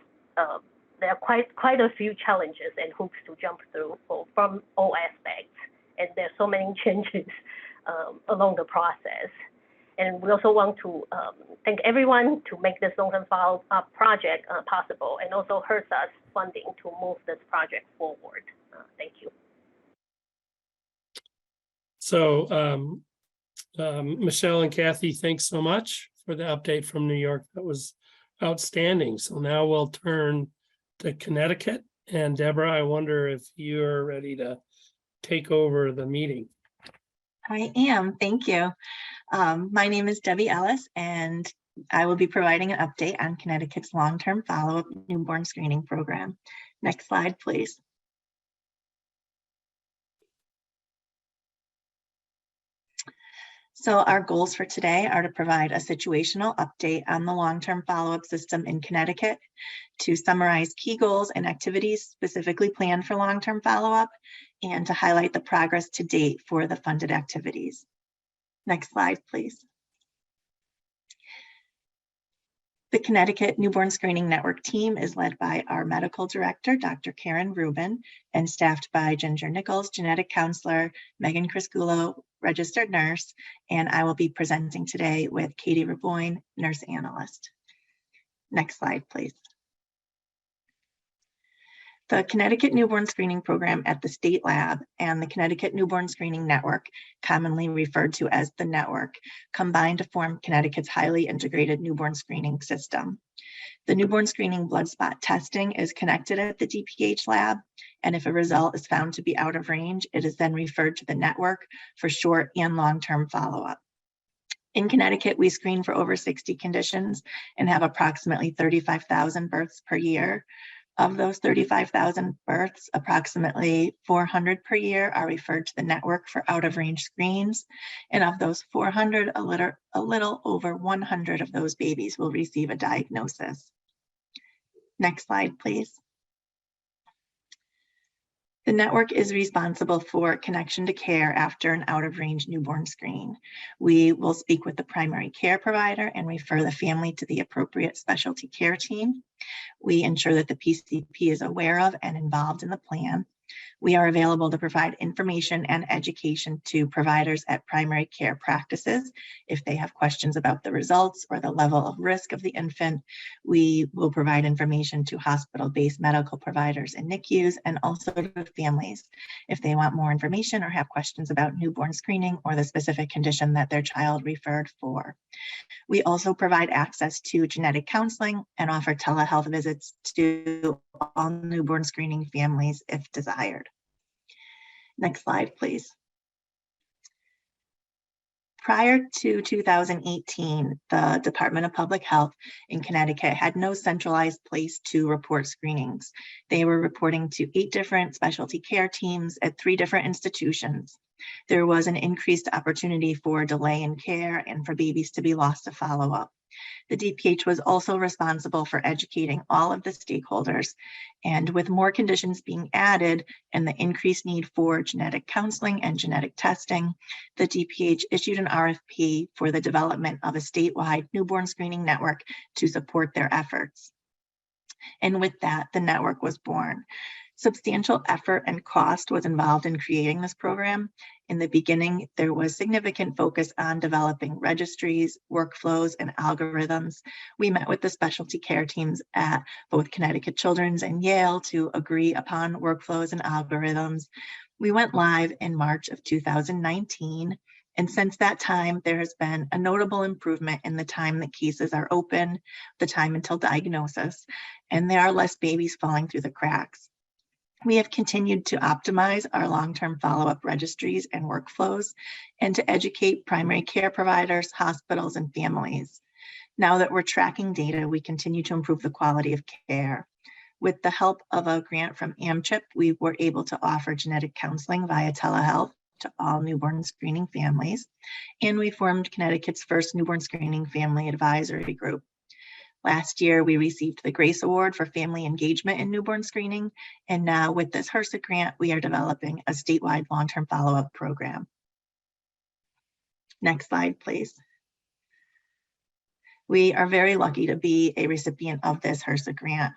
Speaker 19: there are quite a few challenges and hoops to jump through from all aspects, and there's so many changes along the process. And we also want to thank everyone to make this long-term follow-up project possible, and also HRSA's funding to move this project forward. Thank you.
Speaker 1: So Michelle and Kathy, thanks so much for the update from New York. That was outstanding. So now we'll turn to Connecticut. And Deborah, I wonder if you're ready to take over the meeting.
Speaker 20: I am, thank you. My name is Debbie Ellis, and I will be providing an update on Connecticut's long-term follow-up newborn screening program. Next slide, please. So our goals for today are to provide a situational update on the long-term follow-up system in Connecticut, to summarize key goals and activities specifically planned for long-term follow-up, and to highlight the progress to date for the funded activities. Next slide, please. The Connecticut Newborn Screening Network team is led by our medical director, Dr. Karen Rubin, and staffed by Ginger Nichols, genetic counselor, Megan Crisculo, registered nurse, and I will be presenting today with Katie Raboyne, nurse analyst. Next slide, please. The Connecticut Newborn Screening Program at the State Lab and the Connecticut Newborn Screening Network, commonly referred to as the network, combine to form Connecticut's highly integrated newborn screening system. The newborn screening blood spot testing is connected at the DPH lab, and if a result is found to be out of range, it is then referred to the network for short and long-term follow-up. In Connecticut, we screen for over 60 conditions and have approximately 35,000 births per year. Of those 35,000 births, approximately 400 per year are referred to the network for out-of-range screens. And of those 400, a little over 100 of those babies will receive a diagnosis. Next slide, please. The network is responsible for connection to care after an out-of-range newborn screen. We will speak with the primary care provider and refer the family to the appropriate specialty care team. We ensure that the PCP is aware of and involved in the plan. We are available to provide information and education to providers at primary care practices. If they have questions about the results or the level of risk of the infant, we will provide information to hospital-based medical providers and NICUs, and also to families if they want more information or have questions about newborn screening or the specific condition that their child referred for. We also provide access to genetic counseling and offer telehealth visits to all newborn screening families if desired. Next slide, please. Prior to 2018, the Department of Public Health in Connecticut had no centralized place to report screenings. They were reporting to 8 different specialty care teams at 3 different institutions. There was an increased opportunity for delay in care and for babies to be lost to follow-up. The DPH was also responsible for educating all of the stakeholders, and with more conditions being added and the increased need for genetic counseling and genetic testing, the DPH issued an RFP for the development of a statewide newborn screening network to support their efforts. And with that, the network was born. Substantial effort and cost was involved in creating this program. In the beginning, there was significant focus on developing registries, workflows, and algorithms. We met with the specialty care teams at both Connecticut Children's and Yale to agree upon workflows and algorithms. We went live in March of 2019. And since that time, there has been a notable improvement in the time that cases are open, the time until diagnosis, and there are less babies falling through the cracks. We have continued to optimize our long-term follow-up registries and workflows and to educate primary care providers, hospitals, and families. Now that we're tracking data, we continue to improve the quality of care. With the help of a grant from AMCHIP, we were able to offer genetic counseling via telehealth to all newborn screening families, and we formed Connecticut's first newborn screening family advisory group. Last year, we received the GRACE Award for Family Engagement in Newborn Screening, and now with this HRSA grant, we are developing a statewide long-term follow-up program. Next slide, please. We are very lucky to be a recipient of this HRSA grant.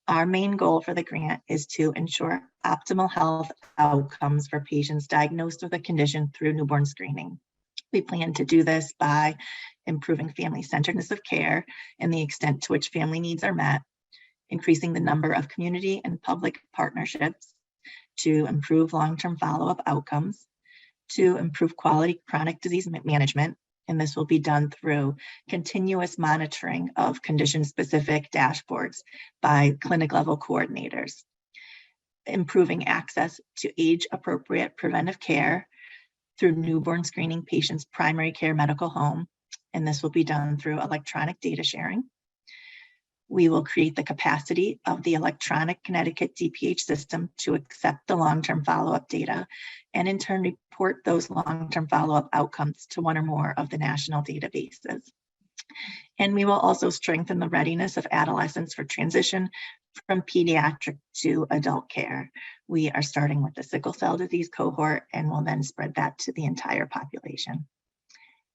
Speaker 20: Our main goal for the grant is to ensure optimal health outcomes for patients diagnosed with a condition through newborn screening. We plan to do this by improving family-centeredness of care and the extent to which family needs are met, increasing the number of community and public partnerships to improve long-term follow-up outcomes, to improve quality chronic disease management, and this will be done through continuous monitoring of condition-specific dashboards by clinic-level coordinators, improving access to age-appropriate preventive care through newborn screening patients' primary care medical home, and this will be done through electronic data sharing. We will create the capacity of the electronic Connecticut DPH system to accept the long-term follow-up data and in turn report those long-term follow-up outcomes to one or more of the national databases. And we will also strengthen the readiness of adolescents for transition from pediatric to adult care. We are starting with the sickle cell disease cohort and will then spread that to the entire population.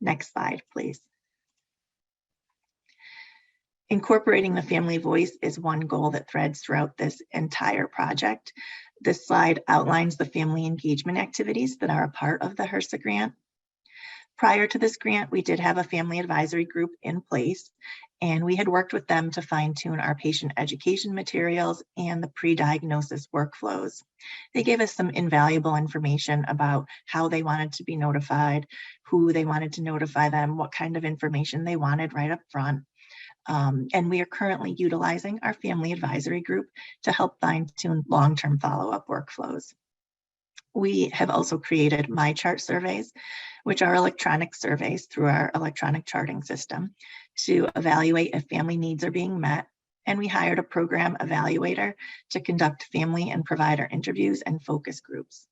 Speaker 20: Next slide, please. Incorporating the family voice is one goal that threads throughout this entire project. This slide outlines the family engagement activities that are a part of the HRSA grant. Prior to this grant, we did have a family advisory group in place, and we had worked with them to fine-tune our patient education materials and the pre-diagnosis workflows. They gave us some invaluable information about how they wanted to be notified, who they wanted to notify them, what kind of information they wanted right up front. And we are currently utilizing our family advisory group to help fine-tune long-term follow-up workflows. We have also created MyChart surveys, which are electronic surveys through our electronic charting system to evaluate if family needs are being met. And we hired a program evaluator to conduct family and provider interviews and focus groups.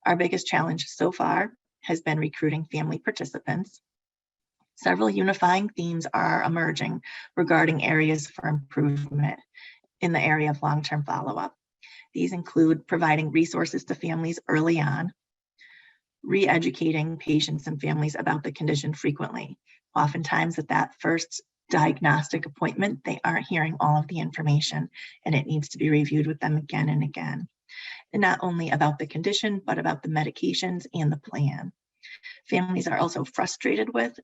Speaker 20: Our biggest challenge so far has been recruiting family participants. Several unifying themes are emerging regarding areas for improvement in the area of long-term follow-up. These include providing resources to families early on, re-educating patients and families about the condition frequently. Oftentimes at that first diagnostic appointment, they aren't hearing all of the information and it needs to be reviewed with them again and again. and not only about the condition, but about the medications and the plan. Families are also frustrated with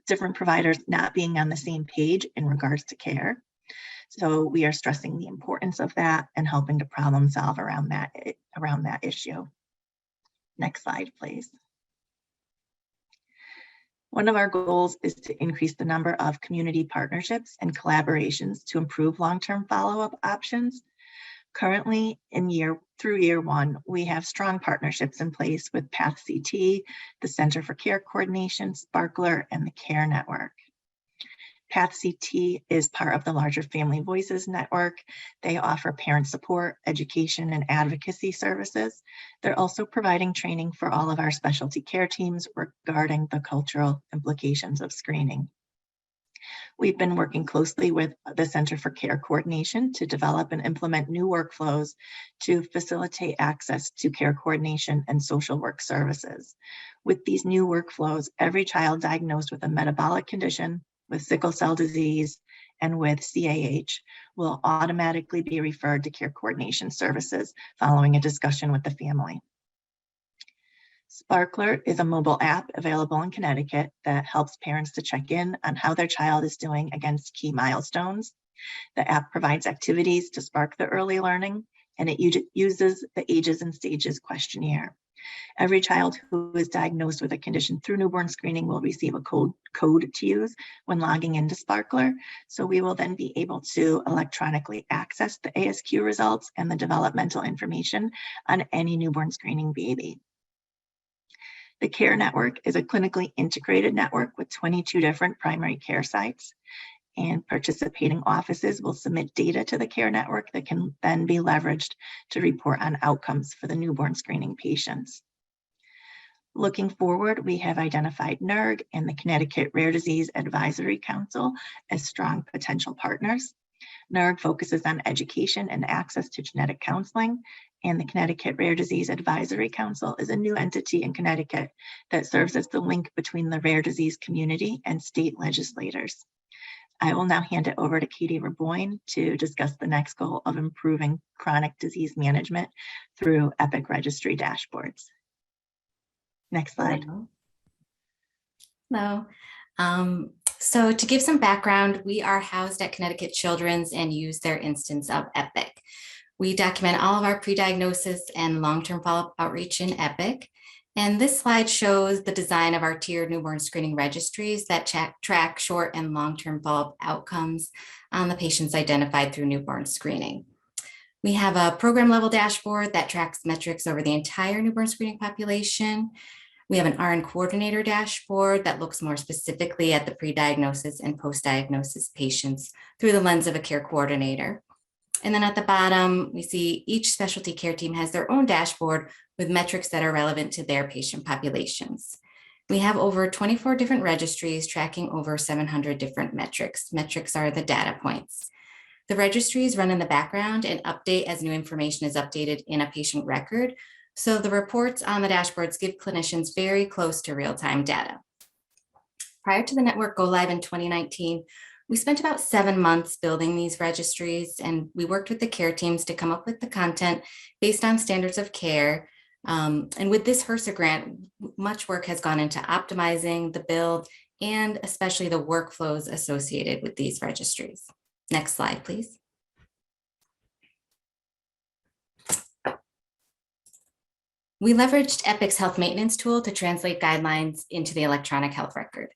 Speaker 20: different providers not being on the same page in regards to care. So we are stressing the importance of that and helping to problem solve around that issue. Next slide, please. One of our goals is to increase the number of community partnerships and collaborations to improve long-term follow-up options. Currently, through year one, we have strong partnerships in place with PathCT, the Center for Care Coordination, Sparkler, and the CARE Network. PathCT is part of the larger Family Voices Network. They offer parent support, education, and advocacy services. They're also providing training for all of our specialty care teams regarding the cultural implications of screening. We've been working closely with the Center for Care Coordination to develop and implement new workflows to facilitate access to care coordination and social work services. With these new workflows, every child diagnosed with a metabolic condition, with sickle cell disease, and with CAH will automatically be referred to care coordination services following a discussion with the family. Sparkler is a mobile app available in Connecticut that helps parents to check in on how their child is doing against key milestones. The app provides activities to spark the early learning, and it uses the Ages and Stages questionnaire. Every child who is diagnosed with a condition through newborn screening will receive a code to use when logging into Sparkler. So we will then be able to electronically access the ASQ results and the developmental information on any newborn screening baby. The CARE Network is a clinically integrated network with 22 different primary care sites, and participating offices will submit data to the CARE Network that can then be leveraged to report on outcomes for the newborn screening patients. Looking forward, we have identified NERG and the Connecticut Rare Disease Advisory Council as strong potential partners. NERG focuses on education and access to genetic counseling, and the Connecticut Rare Disease Advisory Council is a new entity in Connecticut that serves as the link between the rare disease community and state legislators. I will now hand it over to Katie Raboyne to discuss the next goal of improving chronic disease management through EPIC registry dashboards. Next slide.
Speaker 21: Hello. So to give some background, we are housed at Connecticut Children's and use their instance of EPIC. We document all of our pre-diagnosis and long-term follow-up outreach in EPIC. And this slide shows the design of our tiered newborn screening registries that track short and long-term follow-up outcomes on the patients identified through newborn screening. We have a program level dashboard that tracks metrics over the entire newborn screening population. We have an RN coordinator dashboard that looks more specifically at the pre-diagnosis and post-diagnosis patients through the lens of a care coordinator. And then at the bottom, we see each specialty care team has their own dashboard with metrics that are relevant to their patient populations. We have over 24 different registries tracking over 700 different metrics. Metrics are the data points. The registries run in the background and update as new information is updated in a patient record. So the reports on the dashboards give clinicians very close to real-time data. Prior to the network go live in 2019, we spent about 7 months building these registries, and we worked with the care teams to come up with the content based on standards of care. And with this HRSA grant, much work has gone into optimizing the build and especially the workflows associated with these registries. Next slide, please. We leveraged EPIC's health maintenance tool to translate guidelines into the electronic health record.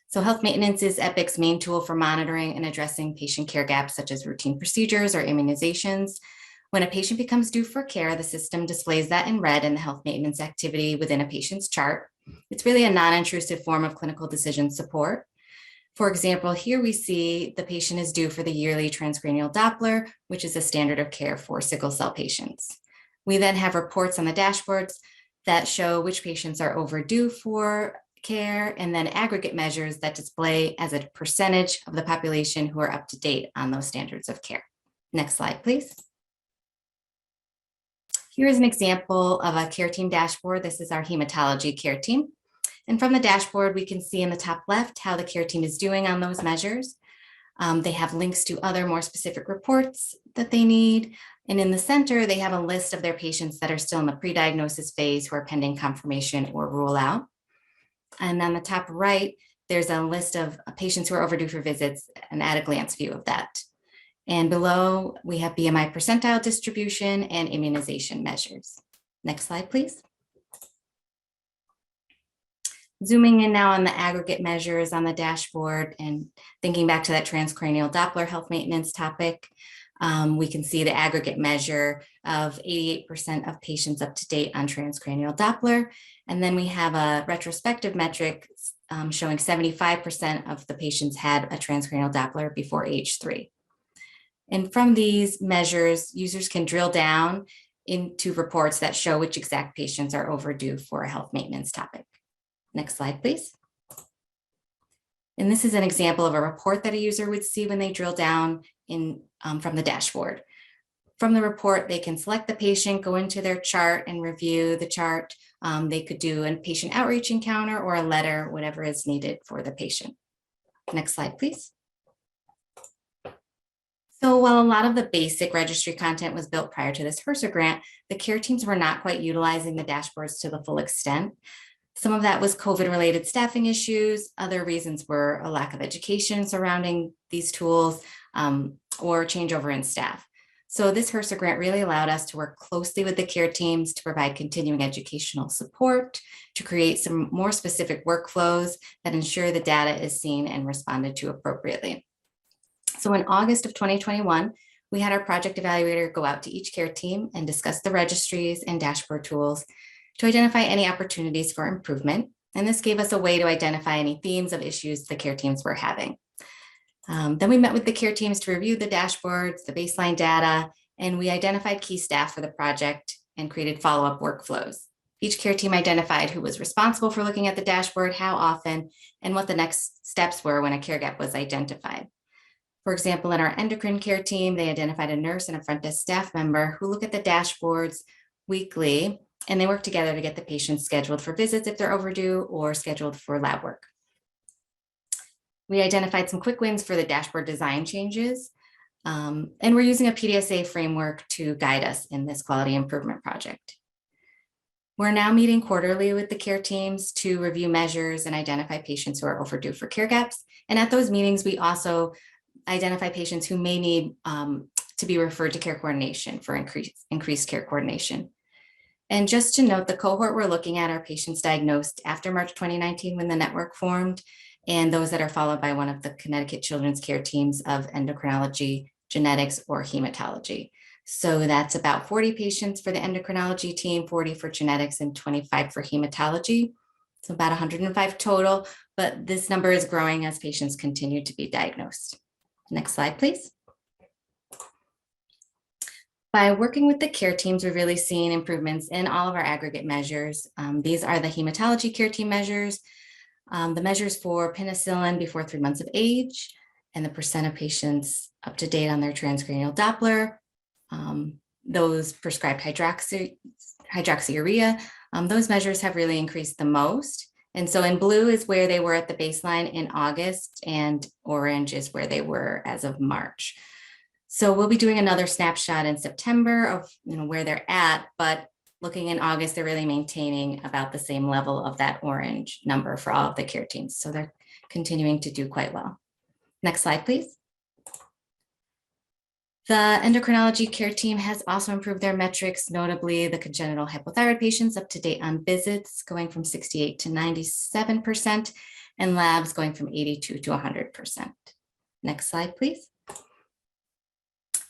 Speaker 21: So health maintenance is EPIC's main tool for monitoring and addressing patient care gaps, such as routine procedures or immunizations. When a patient becomes due for care, the system displays that in red in the health maintenance activity within a patient's chart. It's really a non-intrusive form of clinical decision support. For example, here we see the patient is due for the yearly transcranial Doppler, which is a standard of care for sickle cell patients. We then have reports on the dashboards that show which patients are overdue for care, and then aggregate measures that display as a percentage of the population who are up to date on those standards of care. Next slide, please. Here is an example of a care team dashboard. This is our hematology care team. And from the dashboard, we can see in the top left how the care team is doing on those measures. They have links to other more specific reports that they need. And in the center, they have a list of their patients that are still in the pre-diagnosis phase who are pending confirmation or rule out. And on the top right, there's a list of patients who are overdue for visits, an at-a-glance view of that. And below, we have BMI percentile distribution and immunization measures. Next slide, please. Zooming in now on the aggregate measures on the dashboard and thinking back to that transcranial Doppler health maintenance topic, we can see the aggregate measure of 88% of patients up to date on transcranial Doppler. And then we have a retrospective metric showing 75% of the patients had a transcranial Doppler before age 3. And from these measures, users can drill down into reports that show which exact patients are overdue for a health maintenance topic. Next slide, please. And this is an example of a report that a user would see when they drill down in from the dashboard. From the report, they can select the patient, go into their chart and review the chart. They could do a patient outreach encounter or a letter, whatever is needed for the patient. Next slide, please. So while a lot of the basic registry content was built prior to this HRSA grant, the care teams were not quite utilizing the dashboards to the full extent. Some of that was COVID-related staffing issues. Other reasons were a lack of education surrounding these tools or changeover in staff. So this HRSA grant really allowed us to work closely with the care teams to provide continuing educational support, to create some more specific workflows that ensure the data is seen and responded to appropriately. So in August of 2021, we had our project evaluator go out to each care team and discuss the registries and dashboard tools to identify any opportunities for improvement. And this gave us a way to identify any themes of issues the care teams were having. Then we met with the care teams to review the dashboards, the baseline data, and we identified key staff for the project and created follow-up workflows. Each care team identified who was responsible for looking at the dashboard, how often, and what the next steps were when a care gap was identified. For example, in our endocrine care team, they identified a nurse and a front desk staff member who look at the dashboards weekly, and they work together to get the patients scheduled for visits if they're overdue or scheduled for lab work. We identified some quick wins for the dashboard design changes, and we're using a PDSA framework to guide us in this quality improvement project. We're now meeting quarterly with the care teams to review measures and identify patients who are overdue for care gaps. And at those meetings, we also identify patients who may need to be referred to care coordination for increased care coordination. And just to note, the cohort we're looking at are patients diagnosed after March 2019 when the network formed, and those that are followed by one of the Connecticut Children's Care teams of endocrinology, genetics, or hematology. So that's about 40 patients for the endocrinology team, 40 for genetics, and 25 for hematology. So about 105 total, but this number is growing as patients continue to be diagnosed. Next slide, please. By working with the care teams, we've really seen improvements in all of our aggregate measures. These are the hematology care team measures, the measures for penicillin before 3 months of age, and the percent of patients up to date on their transcranial Doppler, those prescribed hydroxyurea, those measures have really increased the most. And so in blue is where they were at the baseline in August, and orange is where they were as of March. So we'll be doing another snapshot in September of where they're at, but looking in August, they're really maintaining about the same level of that orange number for all of the care teams. So they're continuing to do quite well. Next slide, please. The endocrinology care team has also improved their metrics, notably the congenital hypothyroid patients up to date on visits going from 68 to 97%, and labs going from 82 to 100%. Next slide, please.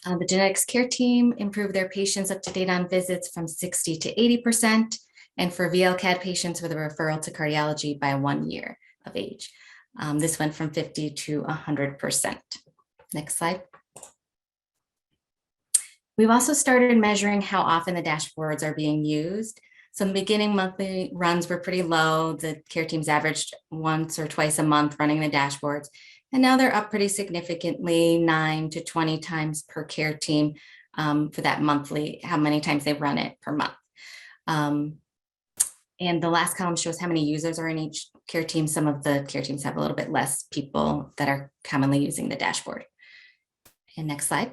Speaker 21: The genetics care team improved their patients up to date on visits from 60 to 80%, and for VLCAD patients with a referral to cardiology by 1 year of age. This went from 50 to 100%. Next slide. We've also started measuring how often the dashboards are being used. So in the beginning, monthly runs were pretty low. The care teams averaged once or twice a month running the dashboards. And now they're up pretty significantly, 9 to 20 times per care team for that monthly, how many times they run it per month. And the last column shows how many users are in each care teams, some of the care teams have a little bit less people that are commonly using the dashboard. And next slide.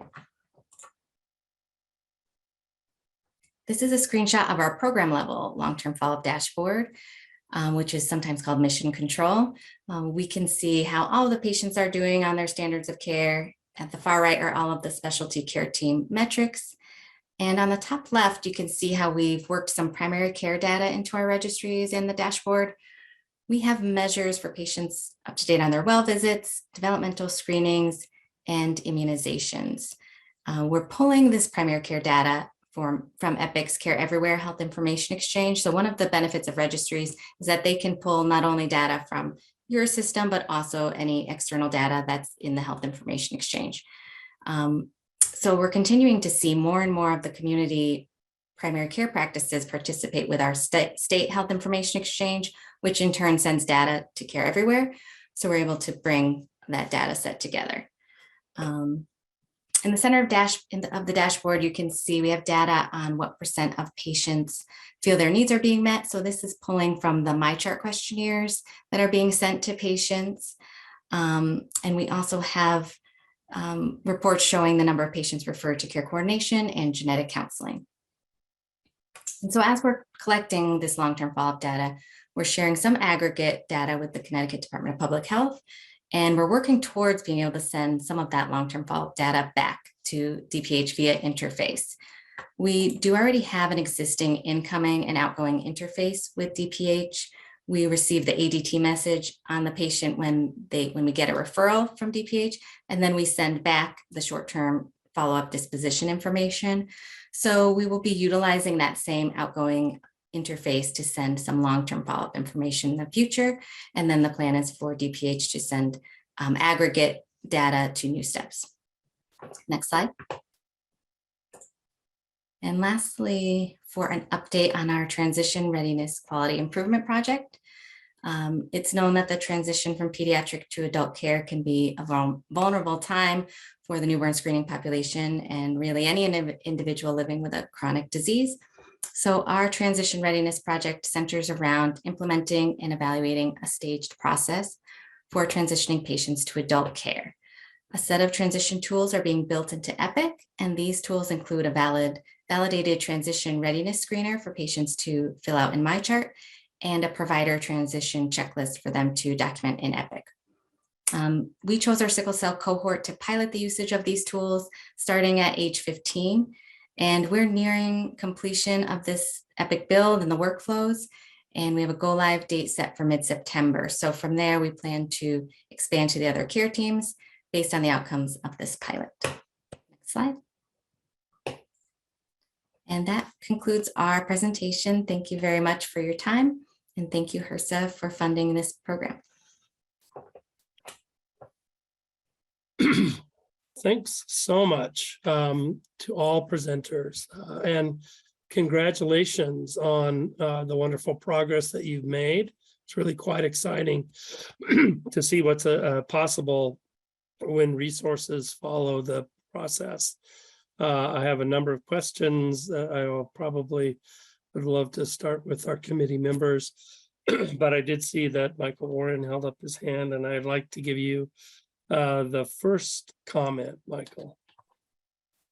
Speaker 21: This is a screenshot of our program level long-term follow-up dashboard, which is sometimes called mission control. We can see how all the patients are doing on their standards of care. At the far right are all of the specialty care team metrics. And on the top left, you can see how we've worked some primary care data into our registries and the dashboard. We have measures for patients up to date on their well visits, developmental screenings, and immunizations. We're pulling this primary care data from Epic's Care Everywhere Health Information Exchange. So one of the benefits of registries is that they can pull not only data from your system, but also any external data that's in the Health Information Exchange. So we're continuing to see more and more of the community primary care practices participate with our state Health Information Exchange, which in turn sends data to Care Everywhere. So we're able to bring that data set together. In the center of the dashboard, you can see we have data on what % of patients feel their needs are being met. So this is pulling from the MyChart questionnaires that are being sent to patients. And we also have reports showing the number of patients referred to care coordination and genetic counseling. And so as we're collecting this long-term follow-up data, we're sharing some aggregate data with the Connecticut Department of Public Health. And we're working towards being able to send some of that long-term follow-up data back to DPH via interface. We do already have an existing incoming and outgoing interface with DPH. We receive the ADT message on the patient when we get a referral from DPH, and then we send back the short-term follow-up disposition information. So we will be utilizing that same outgoing interface to send some long-term follow-up information in the future. And then the plan is for DPH to send aggregate data to New Steps. Next slide. And lastly, for an update on our transition readiness quality improvement project. It's known that the transition from pediatric to adult care can be a vulnerable time for the newborn screening population and really any individual living with a chronic disease. So our transition readiness project centers around implementing and evaluating a staged process for transitioning patients to adult care. A set of transition tools are being built into Epic, and these tools include a validated transition readiness screener for patients to fill out in MyChart and a provider transition checklist for them to document in Epic. We chose our sickle cell cohort to pilot the usage of these tools starting at age 15. And we're nearing completion of this Epic build and the workflows, and we have a go live date set for mid-September. So from there, we plan to expand to the other care teams based on the outcomes of this pilot. Next slide. And that concludes our presentation. Thank you very much for your time, and thank you, HRSA, for funding this program.
Speaker 1: Thanks so much to all presenters and congratulations on the wonderful progress that you've made. It's really quite exciting to see what's possible when resources follow the process. I have a number of questions that I will probably would love to start with our committee members, but I did see that Michael Warren held up his hand, and I'd like to give you the first comment, Michael.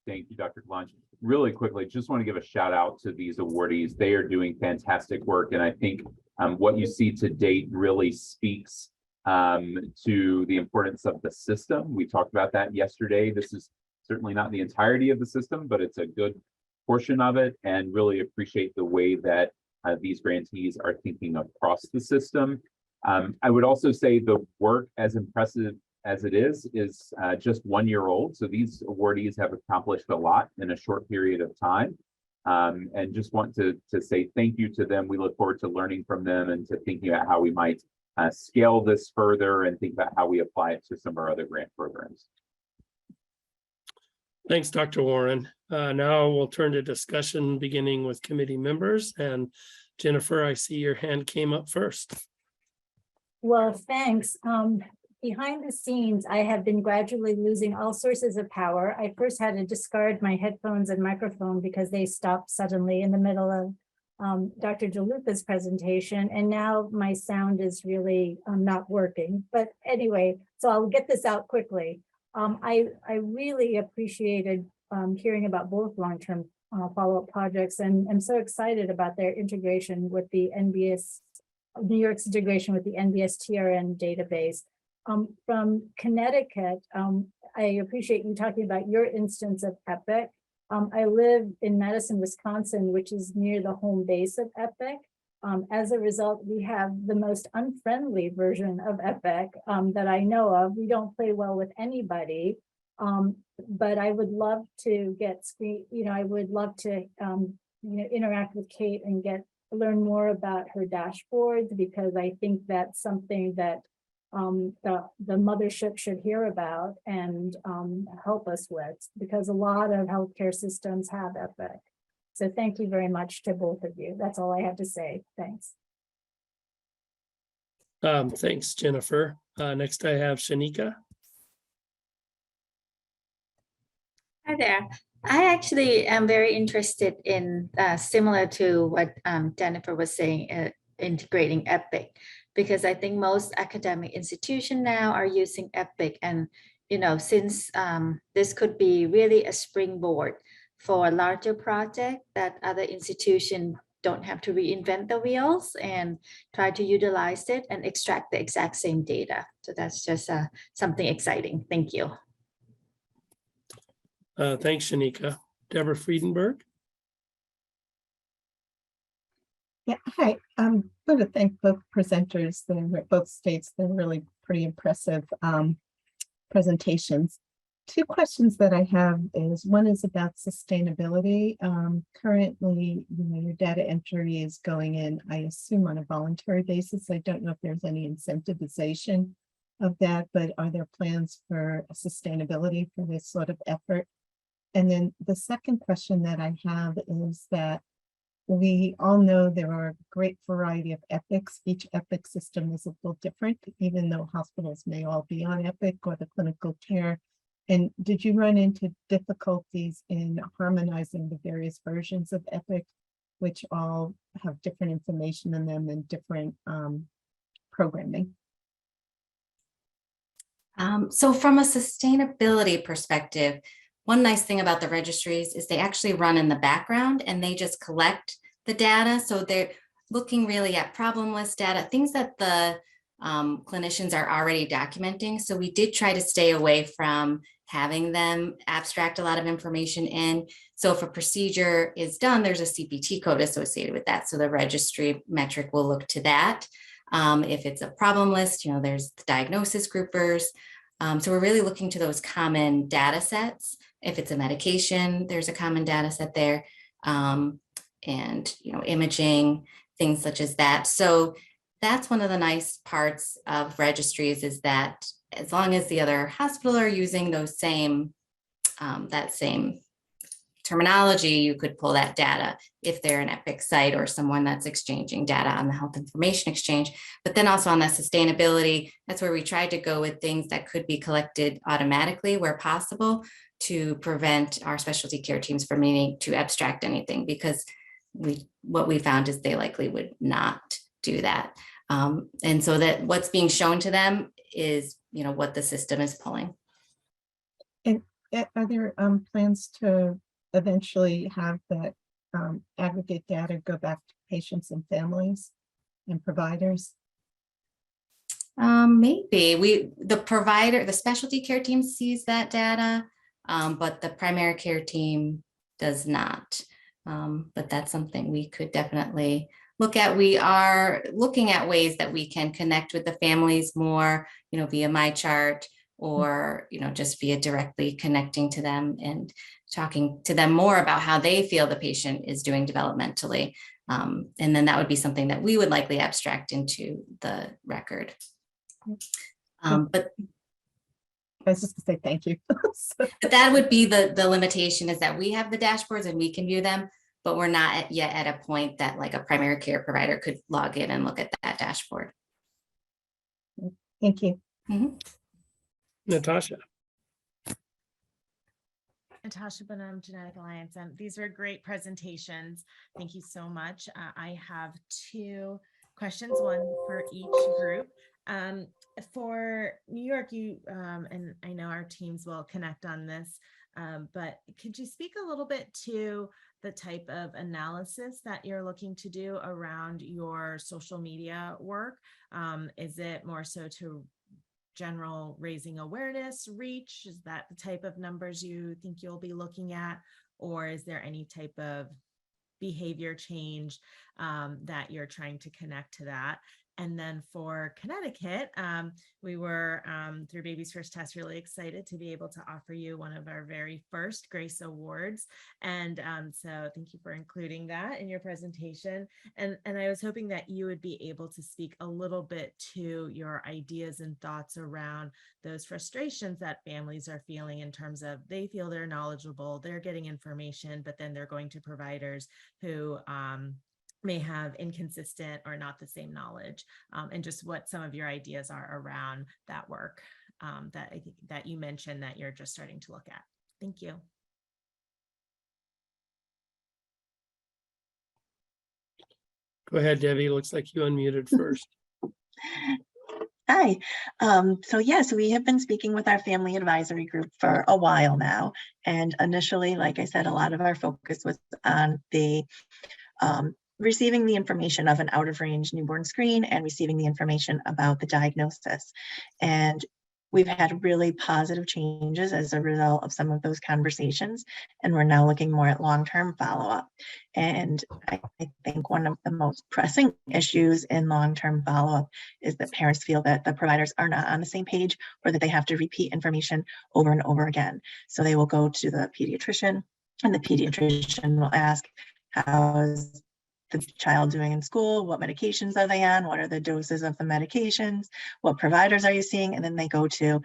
Speaker 5: Thank you, Dr. Kalanch. Really quickly, just want to give a shout out to these awardees. They are doing fantastic work, and I think what you see to date really speaks to the importance of the system. We talked about that yesterday. This is certainly not the entirety of the system, but it's a good portion of it, and really appreciate the way that these grantees are thinking across the system. I would also say the work, as impressive as it is just 1 year old. So these awardees have accomplished a lot in a short period of time. And just want to say thank you to them. We look forward to learning from them and to thinking about how we might scale this further and think about how we apply it to some of our other grant programs.
Speaker 1: Thanks, Dr. Warren. Now we'll turn to discussion beginning with committee members. And Jennifer, I see your hand came up first.
Speaker 14: Well, thanks. Behind the scenes, I have been gradually losing all sources of power. I first had to discard my headphones and microphone because they stopped suddenly in the middle Dr. DeLuca's presentation, and now my sound is really not working. But anyway, so I'll get this out quickly. I really appreciated hearing about both long-term follow-up projects, and I'm so excited about their integration with the NBS, New York's integration with the NBS TRN database. From Connecticut, I appreciate you talking about your instance of EPIC. I live in Madison, Wisconsin, which is near the home base of EPIC. As a result, we have the most unfriendly version of EPIC that I know of. We don't play well with anybody, but I would love to get I would love to interact with Kate and learn more about her dashboards, because I think that's something that the mothership should hear about and help us with, because a lot of healthcare systems have EPIC. So thank you very much to both of you. That's all I have to say. Thanks.
Speaker 1: Thanks, Jennifer. Next I have Shanika.
Speaker 8: Hi there. I actually am very interested in similar to what Jennifer was saying, integrating EPIC, because I think most academic institutions now are using EPIC, and since this could be really a springboard for a larger project that other institutions don't have to reinvent the wheels and try to utilize it and extract the exact same data. So that's just something exciting. Thank you.
Speaker 1: Thanks, Shanika. Deborah Friedenberg.
Speaker 12: Yeah, hi. I'm going to thank both presenters. Both states. They're really pretty impressive presentations. Two questions that I have is, one is about sustainability. Currently, your data entry is going in, I assume, on a voluntary basis. I don't know if there's any incentivization of that, but are there plans for sustainability for this sort of effort? And then the second question that I have is that we all know there are a great variety of EPICs. Each EPIC system is a little different, even though hospitals may all be on EPIC or the clinical care. And did you run into difficulties in harmonizing the various versions of EPIC, which all have different information in them and different programming?
Speaker 21: So from a sustainability perspective, one nice thing about the registries is they actually run in the background and they just collect the data. So they're looking really at problem list data, things that the clinicians are already documenting. So we did try to stay away from having them abstract a lot of information in. So if a procedure is done, there's a CPT code associated with that. So the registry metric will look to that. If it's a problem list, there's the diagnosis groupers. So we're really looking to those common data sets. If it's a medication, there's a common data set there. And, imaging, things such as that. So that's one of the nice parts of registries, is that as long as the other hospital are using those same, that same terminology, you could pull that data if they're an EPIC site or someone that's exchanging data on the health information exchange. But then also on the sustainability, that's where we tried to go with things that could be collected automatically where possible, to prevent our specialty care teams from needing to abstract anything, because what we found is they likely would not do that. And so that what's being shown to them is, what the system is pulling.
Speaker 12: And are there plans to eventually have that aggregate data go back to patients and families and providers?
Speaker 21: Maybe the specialty care team sees that data, but the primary care team does not. But that's something we could definitely look at. We are looking at ways that we can connect with the families more, via MyChart, or, just via directly connecting to them and talking to them more about how they feel the patient is doing developmentally. And then that would be something that we would likely abstract into the record. But
Speaker 12: I was just gonna say thank you.
Speaker 21: But that would be the limitation, is that we have the dashboards and we can view them, but we're not yet at a point that like a primary care provider could log in and look at that dashboard.
Speaker 12: Thank you.
Speaker 1: Natasha.
Speaker 3: Natasha Benham, Genetic Alliance, and these were great presentations. Thank you so much. I have two questions, one for each group. For New York, and I know our teams will connect on this, but could you speak a little bit to the type of analysis that you're looking to do around your social media work? Is it more so to general raising awareness, reach? Is that the type of numbers you think you'll be looking at? Or is there any type of behavior change that you're trying to connect to that? And then for Connecticut, we were, through Baby's First Test, really excited to be able to offer you one of our very first Grace Awards. And so thank you for including that in your presentation. And I was hoping that you would be able to speak a little bit to your ideas and thoughts around those frustrations that families are feeling in terms of they feel they're knowledgeable, they're getting information, but then they're going to providers who may have inconsistent or not the same knowledge, and just what some of your ideas are around that work that I think that you mentioned that you're just starting to look at. Thank you.
Speaker 1: Go ahead, Debbie. Looks like you unmuted first.
Speaker 20: Hi. So we have been speaking with our family advisory group for a while now. And initially, like I said, a lot of our focus was on the receiving the information of an out of range newborn screen and receiving the information about the diagnosis. And we've had really positive changes as a result of some of those conversations. And we're now looking more at long-term follow-up. And I think one of the most pressing issues in long-term follow-up is that parents feel that the providers are not on the same page, or that they have to repeat information over and over again. So they will go to the pediatrician, and the pediatrician will ask, how's the child doing in school? What medications are they on? What are the doses of the medications? What providers are you seeing? And then they go to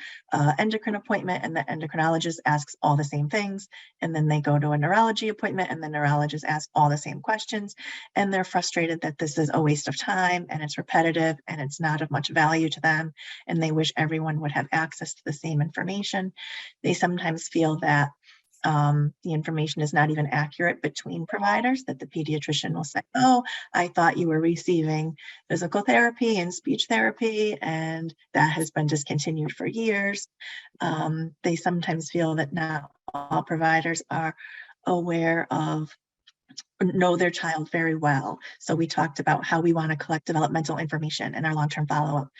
Speaker 20: endocrine appointment, and the endocrinologist asks all the same things. And then they go to a neurology appointment, and the neurologist asks all the same questions. And they're frustrated that this is a waste of time, and it's repetitive, and it's not of much value to them. And they wish everyone would have access to the same information. They sometimes feel that the information is not even accurate between providers, that the pediatrician will say, oh, I thought you were receiving physical therapy and speech therapy, and that has been discontinued for years. They sometimes feel that not all providers are aware of, know their child very well. So we talked about how we want to collect developmental information in our long-term follow-up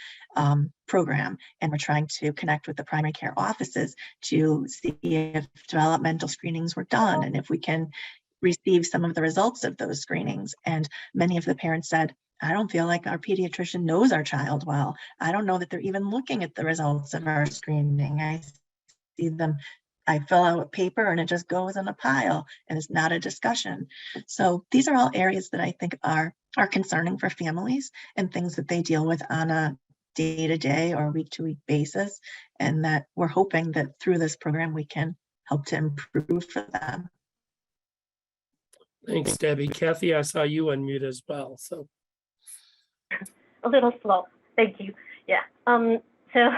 Speaker 20: program. And we're trying to connect with the primary care offices to see if developmental screenings were done and if we can receive some of the results of those screenings. And many of the parents said, I don't feel like our pediatrician knows our child well. I don't know that they're even looking at the results of our screening. I see them, I fill out a paper and it just goes in a pile and it's not a discussion. So these are all areas that I think are concerning for families and things that they deal with on a day-to-day or week-to-week basis, and that we're hoping that through this program we can help to improve for them.
Speaker 1: Thanks, Debbie. Kathy, I saw you unmute as well. So
Speaker 19: a little slow. Thank you. Yeah. So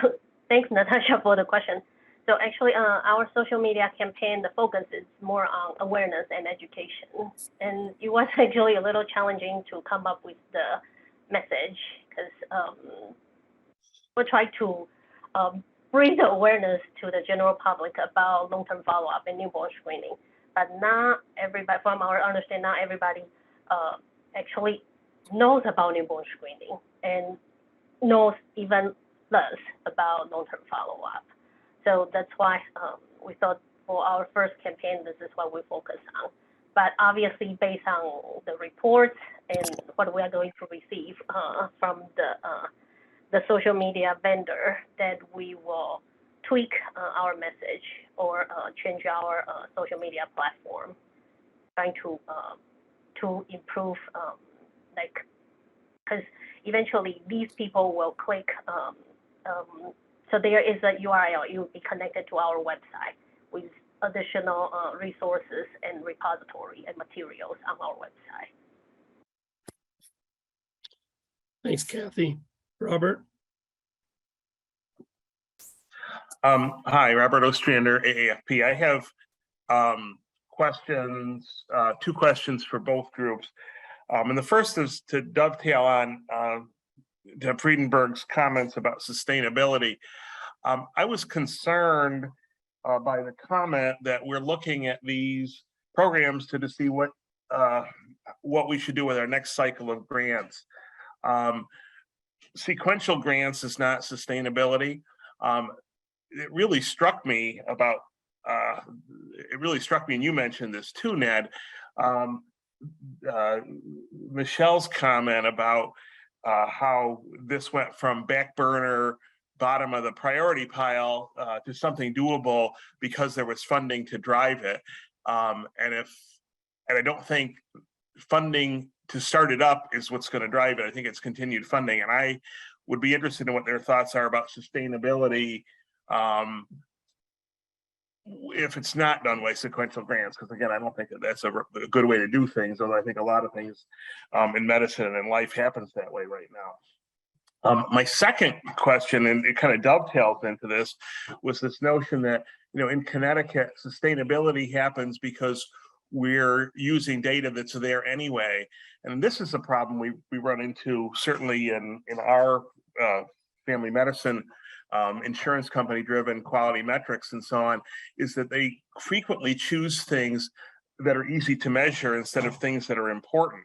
Speaker 19: thanks, Natasha, for the question. So actually, our social media campaign, the focus is more on awareness and education. And it was actually a little challenging to come up with the message because we're trying to bring the awareness to the general public about long-term follow-up and newborn screening. But not everybody, from our understanding, not everybody actually knows about newborn screening and knows even less about long-term follow-up. So that's why we thought for our first campaign, this is what we focus on. But obviously, based on the reports and what we are going to receive from the social media vendor, that we will tweak our message or change our social media platform, trying to improve, because eventually these people will click. So there is a URL. You'll be connected to our website with additional resources and repository and materials on our website.
Speaker 1: thanks, Kathy. Robert?
Speaker 15: Hi, Robert Ostrander, AAFP. I have questions, two questions for both groups. And the first is to dovetail on Deb Friedenberg's comments about sustainability. I was concerned by the comment that we're looking at these programs to see what we should do with our next cycle of grants. Sequential grants is not sustainability. It really struck me about, and you mentioned this too, Ned, Michelle's comment about how this went from back burner, bottom of the priority pile to something doable because there was funding to drive it. And I don't think funding to start it up is what's going to drive it. I think it's continued funding, and I would be interested in what their thoughts are about sustainability if it's not done by sequential grants, because again, I don't think that that's a good way to do things, although I think a lot of things in medicine and in life happens that way right now. My second question, and it kind of dovetails into this, was this notion that, you know, in Connecticut, sustainability happens because we're using data that's there anyway. And this is a problem we run into certainly in our family medicine insurance company driven quality metrics and so on, is that they frequently choose things that are easy to measure instead of things that are important.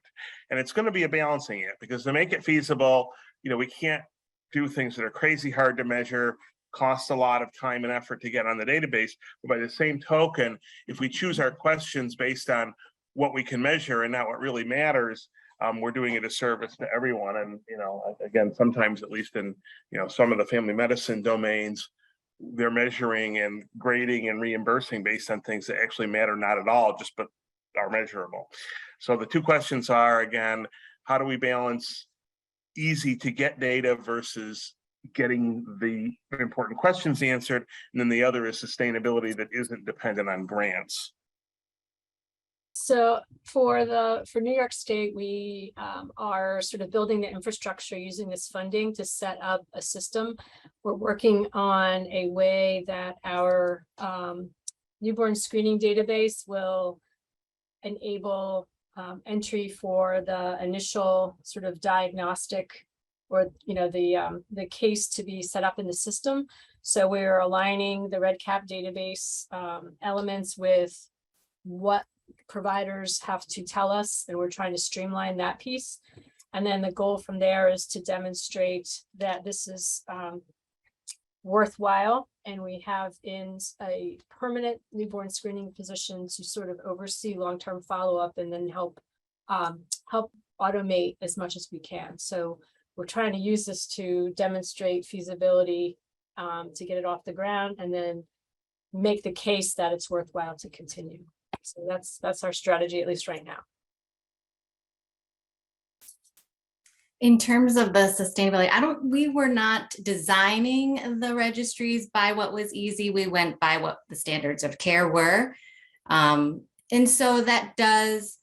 Speaker 15: And it's going to be a balancing act, because to make it feasible, you know, we can't do things that are crazy hard to measure, cost a lot of time and effort to get on the database. But by the same token, if we choose our questions based on what we can measure and not what really matters, we're doing a disservice to everyone. And, you know, again, sometimes, at least in, you know, some of the family medicine domains, they're measuring and grading and reimbursing based on things that actually matter not at all, just but are measurable. So the two questions are, again, how do we balance easy to get data versus getting the important questions answered? And then the other is sustainability that isn't dependent on grants.
Speaker 18: So for New York State, we are sort of building the infrastructure using this funding to set up a system. We're working on a way that our newborn screening database will enable entry for the initial sort of diagnostic, or, you know, the case to be set up in the system. So we're aligning the REDCap database elements with what providers have to tell us, and we're trying to streamline that piece. And then the goal from there is to demonstrate that this is worthwhile, and we have in a permanent newborn screening position to sort of oversee long-term follow-up and then help automate as much as we can. So we're trying to use this to demonstrate feasibility, to get it off the ground, and then make the case that it's worthwhile to continue. So that's our strategy, at least right now.
Speaker 21: In terms of the sustainability, we were not designing the registries by what was easy. We went by what the standards of care were. And so that does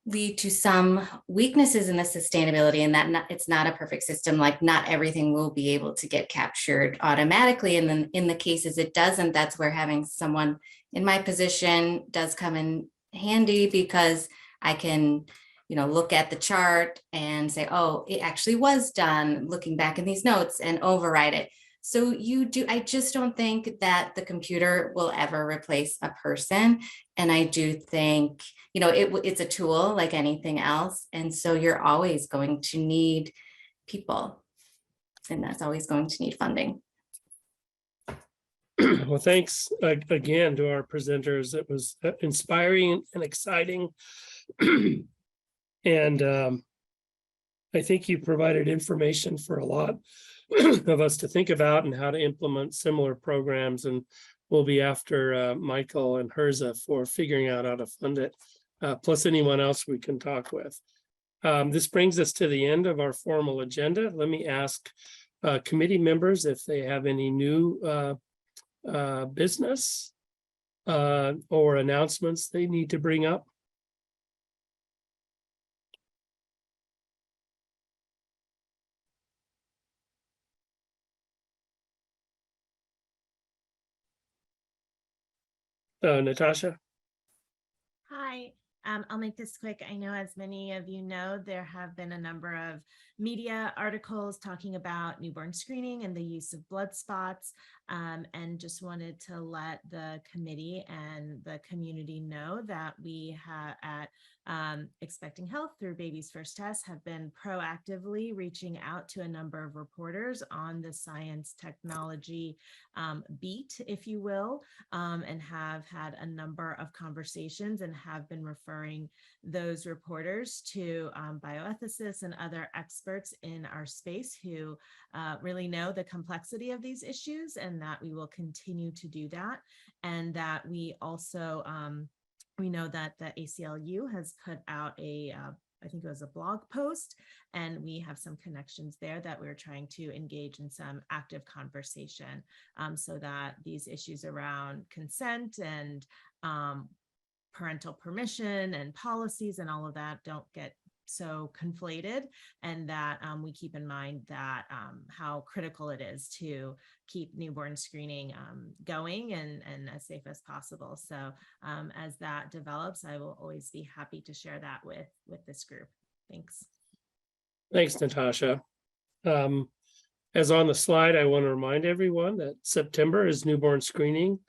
Speaker 21: lead to some weaknesses in the sustainability, and that it's not a perfect system. Like, not everything will be able to get captured automatically. And then in the cases it doesn't, that's where having someone in my position does come in handy, because I can, you know, look at the chart and say, oh, it actually was done, looking back in these notes, and override it. So I just don't think that the computer will ever replace a person. And I do think, you know, it's a tool like anything else. And so you're always going to need people, and that's always going to need funding.
Speaker 1: Well, thanks again to our presenters. It was inspiring and exciting. And I think you provided information for a lot of us to think about and how to implement similar programs. And we'll be after Michael and HRSA for figuring out how to fund it, plus anyone else we can talk with. This brings us to the end of our formal agenda. Let me ask committee members if they have any new business or announcements they need to bring up. Natasha?
Speaker 3: Hi, I'll make this quick. I know, as many of you know, there have been a number of media articles talking about newborn screening and the use of blood spots, and just wanted to let the committee and the community know that we have at Expecting Health through Baby's First Test have been proactively reaching out to a number of reporters on the science technology beat, if you will, and have had a number of conversations and have been referring those reporters to bioethicists and other experts in our space who really know the complexity of these issues, and that we will continue to do that. And that we also, we know that the ACLU has put out I think it was a blog post, and we have some connections there that we're trying to engage in some active conversation so that these issues around consent and parental permission and policies and all of that don't get so conflated, and that we keep in mind that how critical it is to keep newborn screening going and as safe as possible. So as that develops, I will always be happy to share that with this group. Thanks.
Speaker 1: Thanks, Natasha. As on the slide, I want to remind everyone that September is Newborn Screening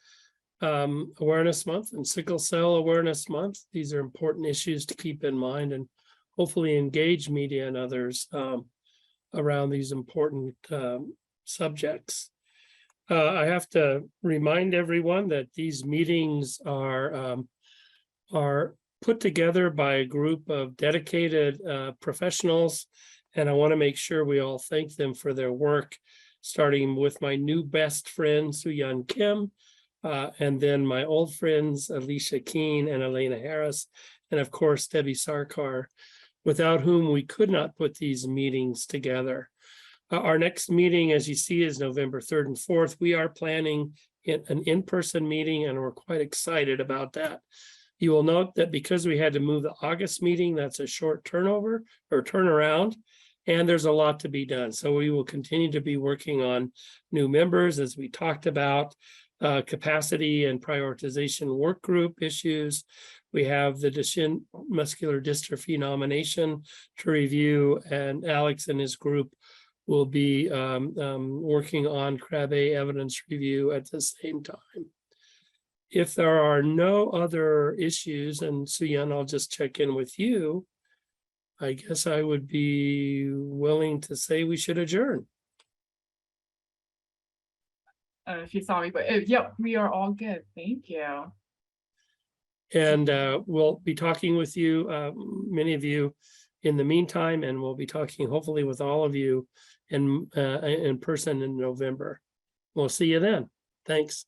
Speaker 1: Awareness Month and Sickle Cell Awareness Month. These are important issues to keep in mind and hopefully engage media and others around these important subjects. I have to remind everyone that these meetings are put together by a group of dedicated professionals, and I want to make sure we all thank them for their work, starting with my new best friend, Soo-Yeon Kim, and then my old friends, Alicia Keene and Elena Harris, and of course, Debbie Sarkar, without whom we could not put these meetings together. Our next meeting, as you see, is November 3rd and 4th. We are planning an in-person meeting, and we're quite excited about that. You will note that because we had to move the August meeting, that's a short turnaround, and there's a lot to be done. So we will continue to be working on new members, as we talked about, capacity and prioritization work group issues. We have the Duchenne muscular dystrophy nomination to review, and Alex and his group will be working on Krabbe evidence review at the same time. If there are no other issues, and Soo-Yeon, I'll just check in with you, I guess I would be willing to say we should adjourn.
Speaker 4: If you saw me, but yeah, we are all good. Thank you.
Speaker 1: And we'll be talking with you, many of you, in the meantime, and we'll be talking hopefully with all of you in person in November. We'll see you then. Thanks.